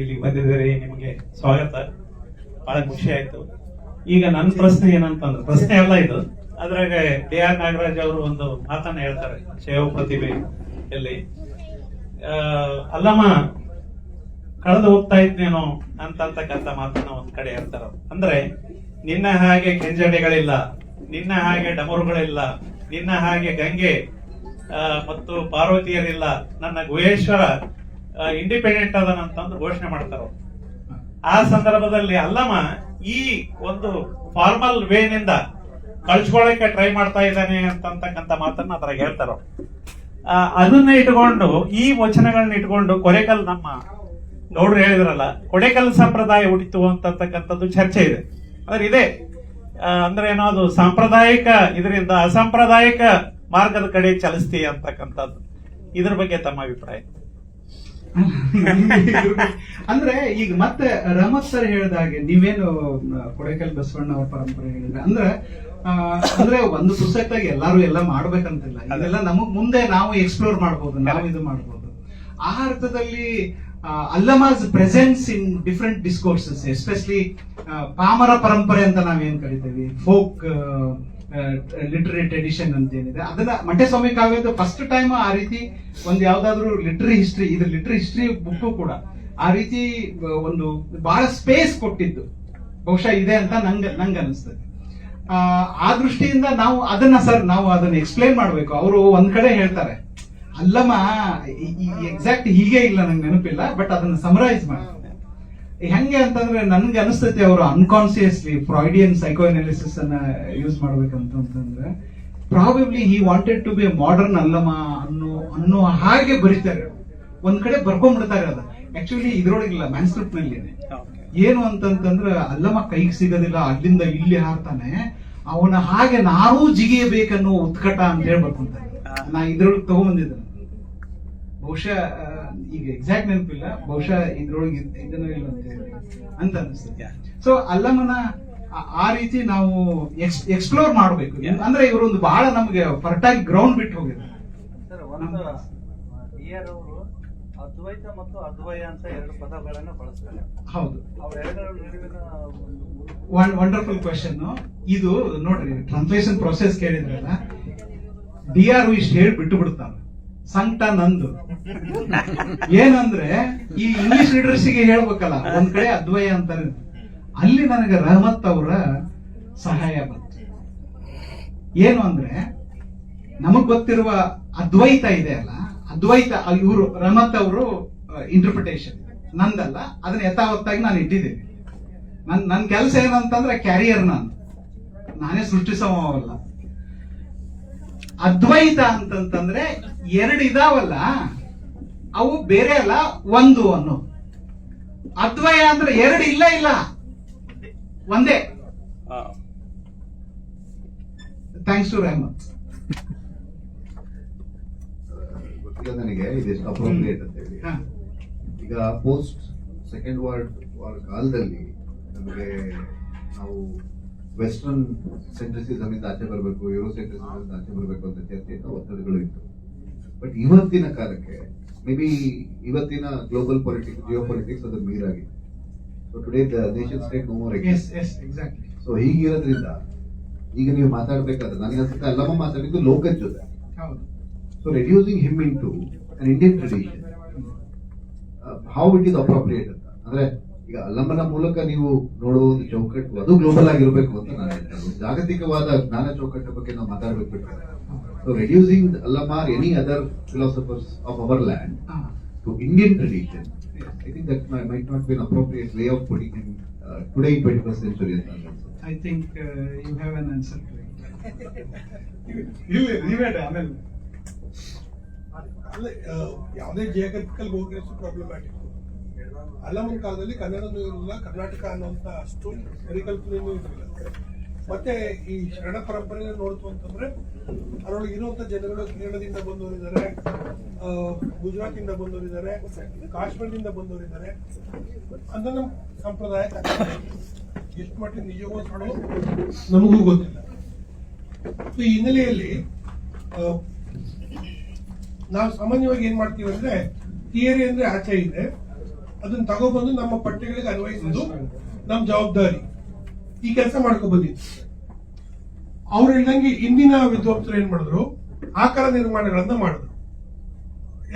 ಇಲ್ಲಿ ಬಂದಿದ್ದೀರಿ, ನಿಮಗೆ ಸ್ವಾಗತ. ಬಹಳ ಖುಷಿ ಆಯ್ತು. ಈಗ ನನ್ನ ಪ್ರಶ್ನೆ ಏನಂತಂದ್ರೆ, ಪ್ರಶ್ನೆ ಅಲ್ಲ ಇದು, ಅದ್ರಾಗ ಡಿ.ಆರ್. ನಾಗರಾಜ್ ಅವರು ಒಂದು ಮಾತನ್ನ ಹೇಳ್ತಾರೆ ಶೈವ ಪ್ರತಿಭೆಯಲ್ಲಿ. ಅಲ್ಲಮ್ಮ ಕಳೆದು ಹೋಗ್ತಾ ಇದ್ನೇನೋ ಅಂತಕ್ಕಂಥ ಮಾತನ್ನ ಒಂದ್ ಕಡೆ ಹೇಳ್ತಾರ. ಅಂದ್ರೆ ನಿನ್ನ ಹಾಗೆ ಕೆಂಜಡೆಗಳಿಲ್ಲ, ನಿನ್ನ ಹಾಗೆ ಡಮರುಗಳಿಲ್ಲ, ನಿನ್ನ ಹಾಗೆ ಗಂಗೆ ಮತ್ತು ಪಾರ್ವತಿಯರಿಲ್ಲ, ನನ್ನ ಗುಹೇಶ್ವರ ಇಂಡಿಪೆಂಡೆಂಟ್ ಅದನಂತಂದು ಘೋಷಣೆ ಮಾಡ್ತಾರ. ಆ ಸಂದರ್ಭದಲ್ಲಿ ಅಲ್ಲಮ್ಮ ಈ ಒಂದು ಫಾರ್ಮಲ್ ವೇನಿಂದ ಕಳ್ಸ್ಕೊಳಕ್ಕೆ ಟ್ರೈ ಮಾಡ್ತಾ ಇದ್ದಾನೆ ಅಂತಕ್ಕಂಥ ಮಾತನ್ನ ಅದ್ರಾಗ ಹೇಳ್ತಾರ. ಅದನ್ನ ಇಟ್ಕೊಂಡು, ಈ ವಚನಗಳನ್ನ ಇಟ್ಕೊಂಡು ಕೊರೆಕಲ್ ನಮ್ಮ ಗೌಡ್ರು ಹೇಳಿದ್ರಲ್ಲ, ಕೊಡೆಕಲ್ ಸಂಪ್ರದಾಯ ಹುಟ್ಟಿತು ಅಂತಕ್ಕಂಥದ್ದು ಚರ್ಚೆ ಇದೆ. ಆದ್ರೆ ಇದೆ ಅಂದ್ರೆ ಏನೋ ಅದು ಸಾಂಪ್ರದಾಯಿಕ ಇದರಿಂದ ಅಸಾಂಪ್ರದಾಯಿಕ ಮಾರ್ಗದ ಕಡೆ ಚಲಿಸ್ತಿ ಅಂತಕ್ಕಂಥದ್ದು. ಇದ್ರ ಬಗ್ಗೆ ತಮ್ಮ ಅಭಿಪ್ರಾಯ? ಅಂದ್ರೆ ಈಗ ಮತ್ತೆ ರಮತ್ ಸರ್ ಹೇಳಿದಾಗೆ ನೀವೇನು ಕೊಡೆಕಲ್ ಬಸವಣ್ಣ ಅವ್ರ ಪರಂಪರೆ ಹೇಳಿದ್ರೆ ಅಂದ್ರೆ ಒಂದು ಪುಸ್ತಕದಾಗ ಎಲ್ಲಾರು ಎಲ್ಲ ಮಾಡ್ಬೇಕಂತಿಲ್ಲ. ಇದೆಲ್ಲ ನಮಗ್ ಮುಂದೆ ನಾವು ಎಕ್ಸ್ಪ್ಲೋರ್ ಮಾಡ್ಬೋದು, ನಾವು ಇದು ಮಾಡ್ಬೋದು. ಆ ಅರ್ಥದಲ್ಲಿ Allama's presence in different discourses, especially ಪಾಮರ ಪರಂಪರೆ ಅಂತ ನಾವೇನ್ ಕರಿತೀವಿ, ಫೋಕ್ ಲಿಟರರಿ ಟ್ರೆಡಿಷನ್ ಅಂತ ಏನಿದೆ, ಅದನ್ನ ಮಂಟೇಸ್ವಾಮಿ ಕಾವ್ಯದ ಫಸ್ಟ್ ಟೈಮ್ ಆ ರೀತಿ ಒಂದು ಯಾವ್ದಾದ್ರು ಲಿಟರರಿ ಹಿಸ್ಟ್ರಿ, ಇದು ಲಿಟರರಿ ಹಿಸ್ಟ್ರಿ ಬುಕ್ ಕೂಡ ಆ ರೀತಿ ಒಂದು ಬಹಳ ಸ್ಪೇಸ್ ಕೊಟ್ಟಿದ್ದು ಬಹುಶಃ ಇದೆ ಅಂತ ನಂಗೆ ಅನಿಸ್ತದೆ. ಆ ದೃಷ್ಟಿಯಿಂದ ನಾವು ಅದನ್ನ ಎಕ್ಸ್ಪ್ಲೇನ್ ಮಾಡ್ಬೇಕು. ಅವರು ಒಂದ್ ಕಡೆ ಹೇಳ್ತಾರೆ ಅಲ್ಲಮ್ಮ ಎಕ್ಸಾಕ್ಟ್ ಹೀಗೆ ಇಲ್ಲ, ನಂಗೆ ನೆನಪಿಲ್ಲ, ಬಟ್ ಅದನ್ನ ಸಮರೈಸ್ ಮಾಡ್ತಾರೆ. ಹೆಂಗೆ ಅಂತಂದ್ರೆ ನನ್ಗೆ ಅನಿಸ್ತೈತೆ ಅವರು ಅನ್ಕಾನ್ಸಿಯಸ್ಲಿ ಫ್ರಾಯ್ಡಿಯನ್ ಸೈಕೋ ಅನಾಲಿಸಿಸ್ ಅನ್ನ ಯೂಸ್ ಮಾಡ್ಬೇಕಂತಂದ್ರೆ probably he wanted to be modern Allama ಅನ್ನೋ ಹಾಗೆ ಬರೀತಾರೆ. ಒಂದ್ ಕಡೆ ಬರ್ಕೊಂಡ್ಬಿಡ್ತಾರೆ. ಅದು ಆಕ್ಚುಲಿ ಇದ್ರೊಳಗಿಲ್ಲ, ಮ್ಯಾನ್ಸ್ಕ್ರಿಪ್ಟ್ ನಲ್ಲಿ ಏನು ಅಂತಂತಂದ್ರೆ ಅಲ್ಲಮ್ಮ ಕೈಗೆ ಸಿಗೋದಿಲ್ಲ, ಅಲ್ಲಿಂದ ಇಲ್ಲಿ ಹಾರ್ತಾನೆ, ಅವನ ಹಾಗೆ ನಾವು ಜಿಗಿಯಬೇಕನ್ನೋ ಉತ್ಕಟ ಅಂತ ಹೇಳಿ ಬರ್ಕೊಂತಾರೆ. ನಾ ಇದ್ರೊಳಗೆ ತಗೊಂಡ್ಬಂದಿದ್ದೆ, ಬಹುಶಃ ಈಗ ಎಕ್ಸಾಕ್ಟ್ ನೆನಪಿಲ್ಲ, ಬಹುಶಃ ಇದ್ರೊಳಗೆ ಇದನ್ನ ಇಲ್ಲ ಅಂತ ಅನಿಸ್ತದೆ. ಸೊ ಅಲ್ಲಮ್ಮನ ಆ ರೀತಿ ನಾವು ಎಕ್ಸ್ಪ್ಲೋರ್ ಮಾಡ್ಬೇಕು. ಅಂದ್ರೆ ಇವರೊಂದು ಬಹಳ ನಮ್ಗೆ ಫರ್ಟೈಲ್ ಗ್ರೌಂಡ್ ಬಿಟ್ಟು ಹೋಗಿದ್ದಾರೆ. ಅದ್ವೈತ ಮತ್ತು ಅದ್ವಯ ಅಂತ ಎರಡು ಪದಗಳನ್ನ ಬಳಸ್ತಾರೆ. ಹೌದು, ಅವೆರಡರ ನಡುವಿನ ವಂಡರ್ಫುಲ್ ಕ್ವೆಶನ್. ಇದು ನೋಡ್ರಿ, ಟ್ರಾನ್ಸ್ಲೇಷನ್ ಪ್ರೊಸೆಸ್ ಕೇಳಿದ್ರಲ್ಲ, DR ಇಷ್ಟು ಹೇಳಿ ಬಿಟ್ಟು ಬಿಡ್ತಾರ. ಸಂಕಟ ನಂದು ಏನಂದ್ರೆ, ಈ ಇಂಗ್ಲಿಷ್ ಲೀಡರ್ಸಿಗೆ ಹೇಳ್ಬೇಕಲ್ಲ, ಒಂದ್ ಕಡೆ ಅದ್ವಯ ಅಂತಾರೆ, ಅಲ್ಲಿ ನನಗೆ ರಹಮತ್ ಅವರ ಸಹಾಯ ಬಂತು. ಏನು ಅಂದ್ರೆ, ನಮಗ್ ಗೊತ್ತಿರುವ ಅದ್ವೈತ ಇದೆ ಅಲ್ಲ, ಅದ್ವೈತ ಇವರು ರಹಮತ್ ಅವರು ಇಂಟರ್ಪ್ರಿಟೇಷನ್ ನಂದಲ್ಲ, ಅದನ್ನ ಯಥಾವತ್ತಾಗಿ ನಾನು ಇಟ್ಟಿದ್ದೀನಿ. ನನ್ನ ಕೆಲಸ ಏನಂತಂದ್ರೆ ಕ್ಯಾರಿಯರ್, ನಾನೇ ಸೃಷ್ಟಿಸೋವಲ್ಲ. ಅದ್ವೈತ ಅಂತಂತಂದ್ರೆ ಎರಡು ಇದಾವಲ್ಲ, ಅವು ಬೇರೆ ಅಲ್ಲ, ಒಂದು ಅನ್ನೋ. ಅದ್ವಯ ಅಂದ್ರೆ ಎರಡು ಇಲ್ಲ, ಒಂದೇ. Thanks to Rehmat. ಗೊತ್ತಿಲ್ಲ ನನಗೆ ಇದೆಷ್ಟು ಅಪ್ರೋಪ್ರಿಯೇಟ್ ಅಂತ ಹೇಳಿ. ಈಗ ಪೋಸ್ಟ್ ಸೆಕೆಂಡ್ ವರ್ಲ್ಡ್ ವಾರ್ ಕಾಲದಲ್ಲಿ ನಮಗೆ ನಾವು ವೆಸ್ಟರ್ನ್ ಸೆಂಟ್ರಿಸಿಸಮ್ ಇಂದ ಆಚೆ ಬರಬೇಕು, ಯೂರೋ ಸೆಂಟ್ರಿಸಿಸಮ್ ಇಂದ ಆಚೆ ಬರಬೇಕು ಅಂತ ಚರ್ಚೆಯಿಂದ ಒತ್ತಡಗಳು ಇತ್ತು. ಬಟ್ ಇವತ್ತಿನ ಕಾಲಕ್ಕೆ ಮೇ ಬಿ ಇವತ್ತಿನ ಗ್ಲೋಬಲ್ ಪಾಲಿಟಿಕ್ಸ್, ಜಿಯೋ ಪಾಲಿಟಿಕ್ಸ್ ಅದು ಮೀರಾಗಿದೆ. So today the nation state no more exactly. So ಹೀಗಿರೋದ್ರಿಂದ ಈಗ ನೀವು ಮಾತಾಡ್ಬೇಕಾದ್ರೆ ನನಗೆ ಅನ್ಸುತ್ತೆ ಅಲ್ಲಮ್ಮ ಮಾತಾಡಿದ್ದು ಲೋಕದ ಜೊತೆ. ಹೌದು. So reducing him into an Indian tradition, how it is appropriate ಅಂತ ಅಂದ್ರೆ, ಈಗ ಅಲ್ಲಮ್ಮನ ಮೂಲಕ ನೀವು ನೋಡುವ ಒಂದು ಚೌಕಟ್ಟು ಅದು ಗ್ಲೋಬಲ್ ಆಗಿರಬೇಕು ಅಂತ ನಾನು ಹೇಳ್ತೇನೆ. ಜಾಗತಿಕವಾದ ಜ್ಞಾನ ಚೌಕಟ್ಟು ಬಗ್ಗೆ ನಾವು ಮಾತಾಡಬೇಕು. ಸೊ ರೆಡ್ಯೂಸಿಂಗ್ ಅಲ್ಲಮ್ಮ R any other philosophers of our land to Indian tradition, I think that might not be an appropriate way of putting him today in 21st century. I think you have an answer to it. ಆಮೇಲೆ ಅಲ್ಲ, ಯಾವುದೇ geographical ಹೋಗಿರೋಷ್ಟು problematic. ಅಲ್ಲಮನ ಕಾಲದಲ್ಲಿ ಕನ್ನಡನೂ ಇರಲಿಲ್ಲ, ಕರ್ನಾಟಕ ಅನ್ನೋಂಥ ಅಷ್ಟು ಪರಿಕಲ್ಪನೆಯೂ ಇರಲಿಲ್ಲ. ಮತ್ತೆ ಈ ಶರಣ ಪರಂಪರೆಯನ್ನು ನೋಡ್ತು ಅಂತಂದ್ರೆ ಅದರೊಳಗೆ ಇರುವಂತ ಜನಗಳು ಕೇರಳದಿಂದ ಬಂದವರಿದ್ದಾರೆ, ಗುಜರಾತಿಂದ ಬಂದವರಿದ್ದಾರೆ, ಕಾಶ್ಮೀರದಿಂದ ಬಂದವರಿದ್ದಾರೆ ಅಂತ ನಮ್ಮ ಸಂಪ್ರದಾಯ. ಎಷ್ಟು ಮಟ್ಟಿಗೆ ನಿಜವೂ ನಮಗೂ ಗೊತ್ತಿಲ್ಲ. ಈ ಹಿನ್ನೆಲೆಯಲ್ಲಿ ನಾವು ಸಾಮಾನ್ಯವಾಗಿ ಏನ್ ಮಾಡ್ತೀವಿ ಅಂದ್ರೆ, ಥಿಯರಿ ಅಂದ್ರೆ ಆಚೆ ಇದೆ, ಅದನ್ನ ತಗೊಬಂದು ನಮ್ಮ ಪಠ್ಯಗಳಿಗೆ ಅನ್ವಯಿಸೋದು ನಮ್ಮ ಜವಾಬ್ದಾರಿ. ಈ ಕೆಲಸ ಮಾಡ್ಕೊಂಡ್ ಬಂದಿದ್ದು. ಅವ್ರು ಹೇಳ್ದಂಗೆ ಇಂದಿನ ವಿದ್ವಾಂಸರು ಏನ್ ಮಾಡಿದ್ರು, ಆಕಾರ ನಿರ್ಮಾಣಗಳನ್ನ ಮಾಡಿದ್ರು.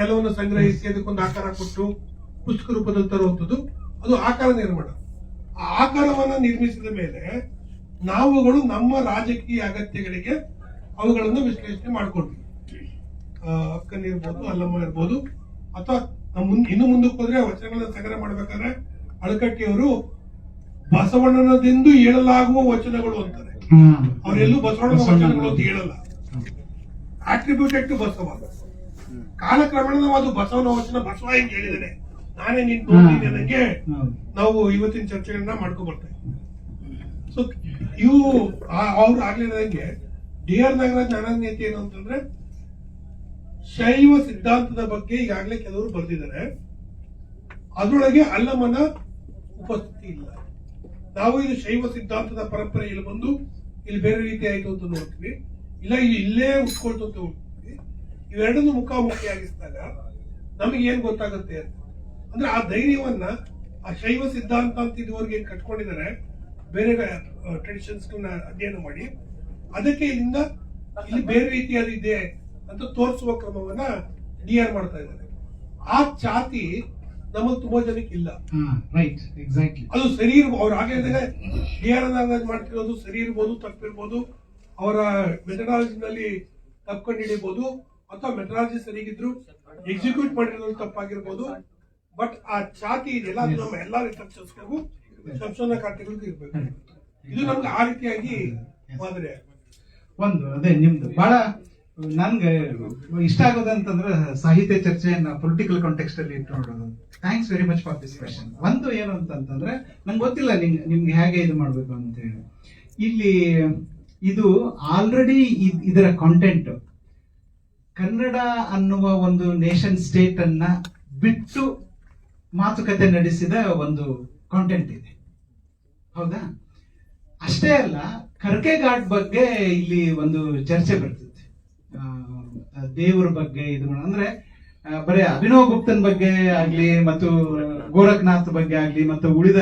ಎಲ್ಲವನ್ನು ಸಂಗ್ರಹಿಸಿ ಅದಕ್ಕೊಂದು ಆಕಾರ ಕೊಟ್ಟು ಪುಸ್ತಕ ರೂಪದಲ್ಲಿ ತರುವಂಥದ್ದು, ಅದು ಆಕಾರ ನಿರ್ಮಾಣ. ಆ ಆಕಾರವನ್ನ ನಿರ್ಮಿಸಿದ ಮೇಲೆ ನಾವುಗಳು ನಮ್ಮ ರಾಜಕೀಯ ಅಗತ್ಯಗಳಿಗೆ ಅವುಗಳನ್ನು ವಿಶ್ಲೇಷಣೆ ಮಾಡ್ಕೊಳ್ತೀವಿ. ಅಕ್ಕನಿರ್ಬೋದು, ಅಲ್ಲಮ್ಮ ಇರ್ಬೋದು, ಅಥವಾ ಇನ್ನು ಮುಂದಕ್ಕೆ ಹೋದ್ರೆ ವಚನಗಳನ್ನ ಸಂಗ್ರಹ ಮಾಡ್ಬೇಕಾದ್ರೆ ಅಳಕಟ್ಟಿಯವರು ಬಸವಣ್ಣನದೆಂದು ಹೇಳಲಾಗುವ ವಚನಗಳು ಅಂತಾರೆ. ಅವರೆಲ್ಲೂ ಬಸವಣ್ಣನ ವಚನಗಳು ಅಂತ ಹೇಳಲ್ಲ, ಆಟ್ರಿಬ್ಯೂಟೆಡ್ ಟು ಬಸವ. ಕಾಲಕ್ರಮೇಣ ಅದು ಬಸವನ ವಚನ, ಬಸವ ಹಿಂಗ್ ಹೇಳಿದಾನೆ, ನಾನೇ ನಿನ್ ನೋಡ್ತೀನಿ ಅನ್ನಂಗೆ ನಾವು ಇವತ್ತಿನ ಚರ್ಚೆಗಳನ್ನ ಮಾಡ್ಕೊಂಡ್ ಬರ್ತೇವೆ. ಸೊ ಇವು ಅವ್ರು ಆಗ್ಲಿದಂಗೆ DR ನಾಗರಾಜ್ ಜ್ಞಾನಾನ್ಯತೆ ಏನು ಅಂತಂದ್ರೆ, ಶೈವ ಸಿದ್ಧಾಂತದ ಬಗ್ಗೆ ಈಗಾಗಲೇ ಕೆಲವರು ಬರೆದಿದ್ದಾರೆ. ಅದರೊಳಗೆ ಅಲ್ಲಮನ ಉಪಸ್ಥಿತಿ ಇಲ್ಲ. ನಾವು ಇದು ಶೈವ ಸಿದ್ಧಾಂತದ ಪರಂಪರೆ ಇಲ್ಲಿ ಬಂದು ಇಲ್ಲಿ ಬೇರೆ ರೀತಿ ಆಯ್ತು ಅಂತ ನೋಡ್ತೀವಿ, ಇಲ್ಲ ಇಲ್ಲೇ ಉಟ್ಕೊಳ್ತು ಅಂತ ನೋಡ್ತೀವಿ. ಇವೆರಡನ್ನು ಮುಖಾಮುಖಿಯಾಗಿಸಿದಾಗ ನಮಗೆ ಏನ್ ಗೊತ್ತಾಗುತ್ತೆ ಅಂದ್ರೆ, ಆ ಧೈರ್ಯವನ್ನ ಆ ಶೈವ ಸಿದ್ಧಾಂತ ಅಂತ ಇದುವರೆಗೆ ಏನ್ ಕಟ್ಕೊಂಡಿದ್ದಾರೆ, ಬೇರೆ ಟ್ರೆಡಿಷನ್ಸ್ ಅಧ್ಯಯನ ಮಾಡಿ ಅದಕ್ಕೆ ಇಲ್ಲಿಂದ ಇಲ್ಲಿ ಬೇರೆ ರೀತಿಯಾದ ಇದೆ ಅಂತ ತೋರಿಸುವ ಕ್ರಮವನ್ನ DR ಮಾಡ್ತಾ ಇದ್ದಾರೆ. ಆ ಛಾತಿ ನಮಗೆ ತುಂಬಾ ಜನಕ್ಕೆ ಇಲ್ಲ. Right, exactly. ಅದು ಸರಿ ಇರ್ಬೋದು, ಅವ್ರು ಆಗಲೇ DR ಮಾಡ್ತಿರೋದು ಸರಿ ಇರ್ಬೋದು, ತಪ್ಪಿರ್ಬೋದು, ಅವರ ಮೆಥಡಾಲಜಿನಲ್ಲಿ ತಪ್ಕೊಂಡು ಹಿಡಿಬಹುದು, ಅಥವಾ ಮೆಥಡಾಲಜಿ ಸರಿಗಿದ್ರು ಎಕ್ಸಿಕ್ಯೂಟ್ ಮಾಡಿರೋದು ತಪ್ಪಾಗಿರ್ಬೋದು. ಬಟ್ ಆ ಛಾತಿ ಇದೆಲ್ಲ, ಅದು ನಮ್ಮ ಎಲ್ಲಾ ರಿಸರ್ಚರ್ಸ್ಗೂ ಸಂಶೋಧನಾಕಾರ್ತಿಗಳಿಗೂ ಇರ್ಬೇಕು. ಇದು ನಮ್ಗೆ ಆ ರೀತಿಯಾಗಿ ಮಾದರಿ. ಒಂದು ಅದೇ ನಿಮ್ದು ಬಹಳ ನನ್ಗೆ ಇಷ್ಟ ಆಗೋದಂತಂದ್ರೆ, ಸಾಹಿತ್ಯ ಚರ್ಚೆಯನ್ನ ಪೊಲಿಟಿಕಲ್ ಕಾಂಟೆಕ್ಸ್ಟ್ ಅಲ್ಲಿ ಇಟ್ಟು ನೋಡೋದು. Thanks very much for this question. ಒಂದು ಏನು ಅಂತಂದ್ರೆ, ನಂಗೆ ಗೊತ್ತಿಲ್ಲ ನಿಮ್ಗೆ ಹೇಗೆ ಇದು ಮಾಡ್ಬೇಕು ಅಂತ ಹೇಳಿ. ಇಲ್ಲಿ ಇದು ಆಲ್ರೆಡಿ ಇದರ ಕಾಂಟೆಂಟ್ ಕನ್ನಡ ಅನ್ನುವ ಒಂದು ನೇಷನ್ ಸ್ಟೇಟ್ ಅನ್ನ ಬಿಟ್ಟು ಮಾತುಕತೆ ನಡೆಸಿದ ಒಂದು ಕಾಂಟೆಂಟ್ ಇದೆ, ಹೌದಾ? ಅಷ್ಟೇ ಅಲ್ಲ, ಕರ್ಕೆಗಾಡ್ ಬಗ್ಗೆ ಇಲ್ಲಿ ಒಂದು ಚರ್ಚೆ ಬರ್ತದೆ, ದೇವರ ಬಗ್ಗೆ. ಇದು ಅಂದ್ರೆ ಬರೀ ಅಭಿನವ್ ಗುಪ್ತನ್ ಬಗ್ಗೆ ಆಗ್ಲಿ ಮತ್ತು ಗೋರಖ್ನಾಥ್ ಬಗ್ಗೆ ಆಗ್ಲಿ ಮತ್ತು ಉಳಿದ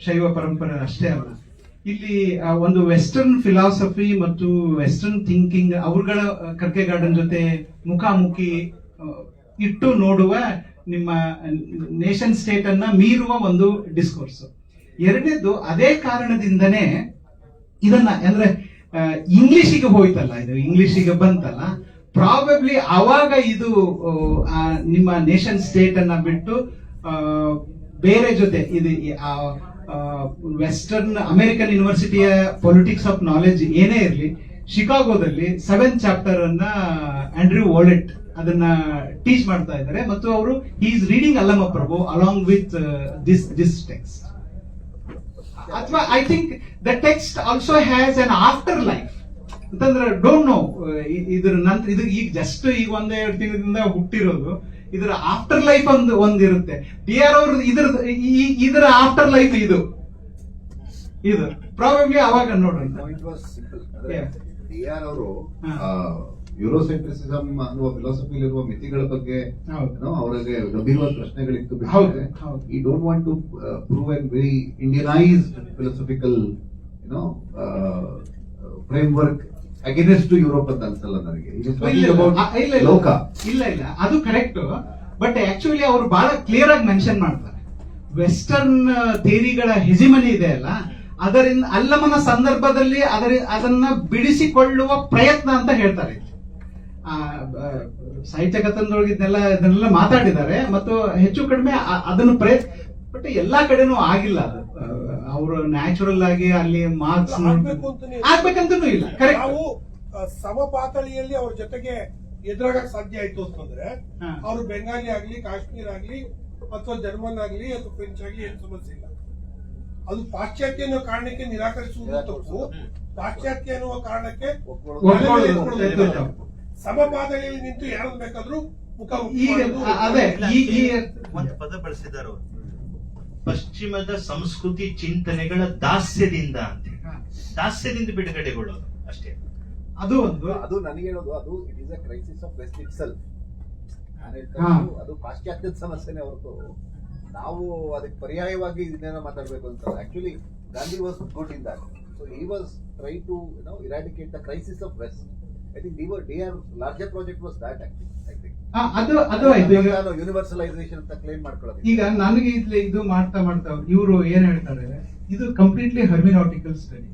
ಶೈವ ಪರಂಪರೆ ಅಷ್ಟೇ ಅಲ್ಲ, ಇಲ್ಲಿ ಒಂದು ವೆಸ್ಟರ್ನ್ ಫಿಲಾಸಫಿ ಮತ್ತು ವೆಸ್ಟರ್ನ್ ಥಿಂಕಿಂಗ್ ಅವ್ರಗಳ ಕರ್ಕೆಗಾರ್ಡನ್ ಜೊತೆ ಮುಖಾಮುಖಿ ಇಟ್ಟು ನೋಡುವ ನಿಮ್ಮ ನೇಷನ್ ಸ್ಟೇಟ್ ಅನ್ನ ಮೀರುವ ಒಂದು ಡಿಸ್ಕೋರ್ಸ್. ಎರಡನೇದು ಅದೇ ಕಾರಣದಿಂದನೇ ಇದನ್ನ ಅಂದ್ರೆ ಇಂಗ್ಲಿಷಿಗೆ ಹೋಯ್ತಲ್ಲ, ಇದು ಇಂಗ್ಲಿಷಿಗೆ ಬಂತಲ್ಲ, ಪ್ರಾಬಬ್ಲಿ ಅವಾಗ ಇದು ನಿಮ್ಮ ನೇಷನ್ ಸ್ಟೇಟ್ ಅನ್ನ ಬಿಟ್ಟು ಬೇರೆ ಜೊತೆ ಇದು ವೆಸ್ಟರ್ನ್ ಅಮೆರಿಕನ್ ಯೂನಿವರ್ಸಿಟಿಯ ಪೊಲಿಟಿಕ್ಸ್ ಆಫ್ ನಾಲೆಜ್ ಏನೇ ಇರಲಿ, ಶಿಕಾಗೋದಲ್ಲಿ 7th ಚಾಪ್ಟರ್ ಅನ್ನ ಆಂಡ್ರ್ಯೂ ವಾಲೆಟ್ ಅದನ್ನ ಟೀಚ್ ಮಾಡ್ತಾ ಇದ್ದಾರೆ ಮತ್ತು ಅವರು he is reading Allama Prabhu along with this text. ಅಥವಾ I think the text also has an afterlife ಅಂತಂದ್ರೆ ಡೋಂಟ್ ನೋ ಇದ್ರ ನಂತರ ಇದು ಈಗ ಜಸ್ಟ್ ಈಗ 1-2 ತಿಂಗಳಿಂದ ಹುಟ್ಟಿರೋದು, ಇದರ ಆಫ್ಟರ್ ಲೈಫ್ ಒಂದಿರುತ್ತೆ. DR ಅವರು ಇದರ ಆಫ್ಟರ್ ಲೈಫ್ ಇದು ಪ್ರಾಬಬ್ಲಿ ಅವಾಗ ನೋಡ್ರಿ. DR ಅವರು ಯೂರೋಸೆಂಟ್ರಿಸಿಸಮ್ ಅನ್ನುವ ಫಿಲಾಸಫಿಲಿರುವ ಮಿತಿಗಳ ಬಗ್ಗೆ ಅವರಿಗೆ ಗಂಭೀರವಾದ ಪ್ರಶ್ನೆಗಳಿತ್ತು. ಈ don't want to prove and very Indianised philosophical framework against Europe ಅಂತ ಅನ್ಸಲ್ಲ ನನಗೆ. ಲೋಕ ಇಲ್ಲ ಅದು ಕರೆಕ್ಟ್, ಬಟ್ ಆಕ್ಚುಲಿ ಅವರು ಬಹಳ ಕ್ಲಿಯರ್ ಆಗಿ ಮೆನ್ಷನ್ ಮಾಡ್ತಾರೆ, ವೆಸ್ಟರ್ನ್ ಥಿಯರಿಗಳ ಹೆಜಿಮನಿ ಇದೆ ಅಲ್ಲ, ಅದರಿಂದ ಅಲ್ಲಮನ ಸಂದರ್ಭದಲ್ಲಿ ಅದನ್ನ ಬಿಡಿಸಿಕೊಳ್ಳುವ ಪ್ರಯತ್ನ ಅಂತ ಹೇಳ್ತಾರೆ. ಸಾಹಿತ್ಯ ಕಥನದೊಳಗೆ ಇದನ್ನೆಲ್ಲ ಮಾತಾಡಿದ್ದಾರೆ ಮತ್ತು ಹೆಚ್ಚು ಕಡಿಮೆ ಅದನ್ನು ಬಟ್ ಎಲ್ಲಾ ಕಡೆನೂ ಆಗಿಲ್ಲ. ಅದು ಅವರು ನ್ಯಾಚುರಲ್ ಆಗಿ ಅಲ್ಲಿ ಮಾರ್ಕ್ಸ್ ಆಗ್ಬೇಕಂತನೂ ಇಲ್ಲ. ನಾವು ಸಮಪಾತಳಿಯಲ್ಲಿ ಅವ್ರ ಜೊತೆಗೆ ಎದುರಾಗಕ್ಕೆ ಸಾಧ್ಯ ಆಯ್ತು ಅಂತಂದ್ರೆ ಅವರು ಬೆಂಗಾಲಿ ಆಗ್ಲಿ, ಕಾಶ್ಮೀರ್ ಆಗ್ಲಿ, ಅಥವಾ ಜರ್ಮನ್ ಆಗ್ಲಿ ಅಥವಾ ಫ್ರೆಂಚ್ ಆಗ್ಲಿ ಏನು ಸಮಸ್ಯೆ ಇಲ್ಲ. ಅದು ಪಾಶ್ಚಾತ್ಯ ಅನ್ನೋ ಕಾರಣಕ್ಕೆ ನಿರಾಕರಿಸುವುದು ತಪ್ಪು, ಪಾಶ್ಚಾತ್ಯ ಅನ್ನುವ ಕಾರಣಕ್ಕೆ ಸಮಪಾತಳಿಯಲ್ಲಿ ನಿಂತು ಯಾರು ಬೇಕಾದ್ರೂ ಒಂದು ಪದ ಬಳಸಿದ್ದಾರೆ, ಪಶ್ಚಿಮದ ಸಂಸ್ಕೃತಿ ಚಿಂತನೆಗಳ ದಾಸ್ಯದಿಂದ ಅಂತ, ದಾಸ್ಯದಿಂದ ಬಿಡುಗಡೆಗೊಳ್ಳೋದು ಅಷ್ಟೇ. ಅದು ನನಗೆ ಹೇಳೋದು, ಅದು it is a crisis of West itself. ಅದು ಪಾಶ್ಚಾತ್ಯದ ಸಮಸ್ಯೆನೇ ಹೊರತು ನಾವು ಅದಕ್ಕೆ ಪರ್ಯಾಯವಾಗಿ ಇದನ್ನೇನೋ ಮಾತಾಡ್ಬೇಕು ಅಂತ. Actually Gandhi was good in that, so he was try to eradicate the crisis of West. I think DR larger project was that actually. Universalisation ಅಂತ ಕ್ಲೇಮ್ ಮಾಡ್ಕೊಳ್ಳೋದು. ಈಗ ನನಗೆ ಇದು ಮಾಡ್ತಾ ಇವರು ಏನ್ ಹೇಳ್ತಾರೆ, ಇದು ಕಂಪ್ಲೀಟ್ಲಿ ಹರ್ಮಿನಾಟಿಕಲ್ ಸ್ಟಡಿ,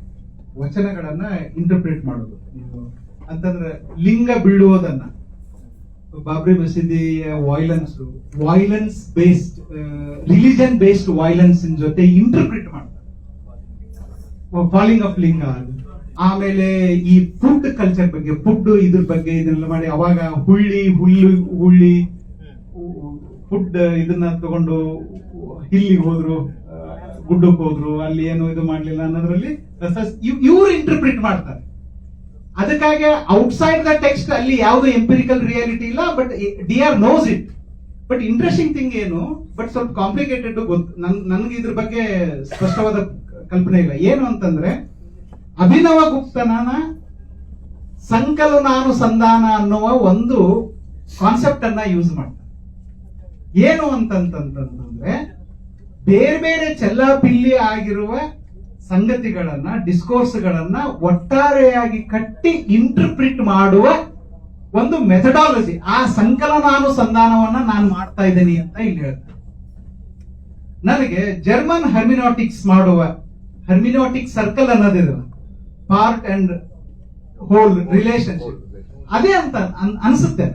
ವಚನಗಳನ್ನ ಇಂಟರ್ಪ್ರೇಟ್ ಮಾಡೋದು. ನೀವು ಅಂತಂದ್ರೆ ಲಿಂಗ ಬೀಳುವುದನ್ನ, ಬಾಬ್ರಿ ಮಸೀದಿಯ violence based religion based violence ಜೊತೆ ಇಂಟರ್ಪ್ರಿಟ್ ಮಾಡ್ತಾರೆ, ಫಾಲಿಂಗ್ ಆಫ್ ಲಿಂಗ. ಆಮೇಲೆ ಈ ಫುಡ್ ಕಲ್ಚರ್ ಬಗ್ಗೆ, ಫುಡ್ ಇದ್ರ ಬಗ್ಗೆ ಇದನ್ನೆಲ್ಲ ಮಾಡಿ ಅವಾಗ ಹುಳ್ಳಿ ಫುಡ್ ಇದನ್ನ ತಗೊಂಡು ಹಿಲ್ಲಿಗೆ ಹೋದ್ರು, ಗುಡ್ಡಕ್ಕೆ ಹೋದ್ರು, ಅಲ್ಲಿ ಏನು ಇದು ಮಾಡ್ಲಿಲ್ಲ ಅನ್ನೋದ್ರಲ್ಲಿ ಇವ್ರು ಇಂಟರ್ಪ್ರಿಟ್ ಮಾಡ್ತಾರೆ. ಅದಕ್ಕಾಗಿ ಔಟ್ಸೈಡ್ ದ ಟೆಕ್ಸ್ಟ್ ಅಲ್ಲಿ ಯಾವ್ದು ಎಂಪಿರಿಕಲ್ ರಿಯಾಲಿಟಿ ಇಲ್ಲ, but DR knows it. But interesting thing ಏನು, ಬಟ್ ಸ್ವಲ್ಪ ಕಾಂಪ್ಲಿಕೇಟೆಡ್ ಗೊತ್ತು ನನ್ಗೆ ಇದ್ರ ಬಗ್ಗೆ ಸ್ಪಷ್ಟವಾದ ಕಲ್ಪನೆ ಇಲ್ಲ. ಏನು ಅಂತಂದ್ರೆ ಅಭಿನವ ಗುಪ್ತನ ಸಂಕಲನಾನುಸಂಧಾನ ಅನ್ನುವ ಒಂದು ಕಾನ್ಸೆಪ್ಟ್ ಅನ್ನ ಯೂಸ್ ಮಾಡ್ತಾರೆ. ಏನು ಅಂತಂತಂದ್ರೆ ಬೇರೆ ಬೇರೆ ಚೆಲ್ಲಾಪಿಲ್ಲಿ ಆಗಿರುವ ಸಂಗತಿಗಳನ್ನ, ಡಿಸ್ಕೋರ್ಸ್ಗಳನ್ನ ಒಟ್ಟಾರೆಯಾಗಿ ಕಟ್ಟಿ ಇಂಟರ್ಪ್ರಿಟ್ ಮಾಡುವ ಒಂದು ಮೆಥಡಾಲಜಿ, ಆ ಸಂಕಲನಾನುಸಂಧಾನವನ್ನ ನಾನು ಮಾಡ್ತಾ ಇದ್ದೀನಿ ಅಂತ ಇಲ್ಲಿ ಹೇಳ್ತಾರೆ. ನನಗೆ ಜರ್ಮನ್ ಹರ್ಮಿನಾಟಿಕ್ಸ್ ಮಾಡುವ ಹರ್ಮಿನಾಟಿಕ್ ಸರ್ಕಲ್ ಅನ್ನೋದಿದೆ, ಪಾರ್ಟ್ ಅಂಡ್ ಹೋಲ್ ರಿಲೇಶನ್ಶಿಪ್, ಅದೇ ಅಂತ ಅನ್ಸುತ್ತೆ.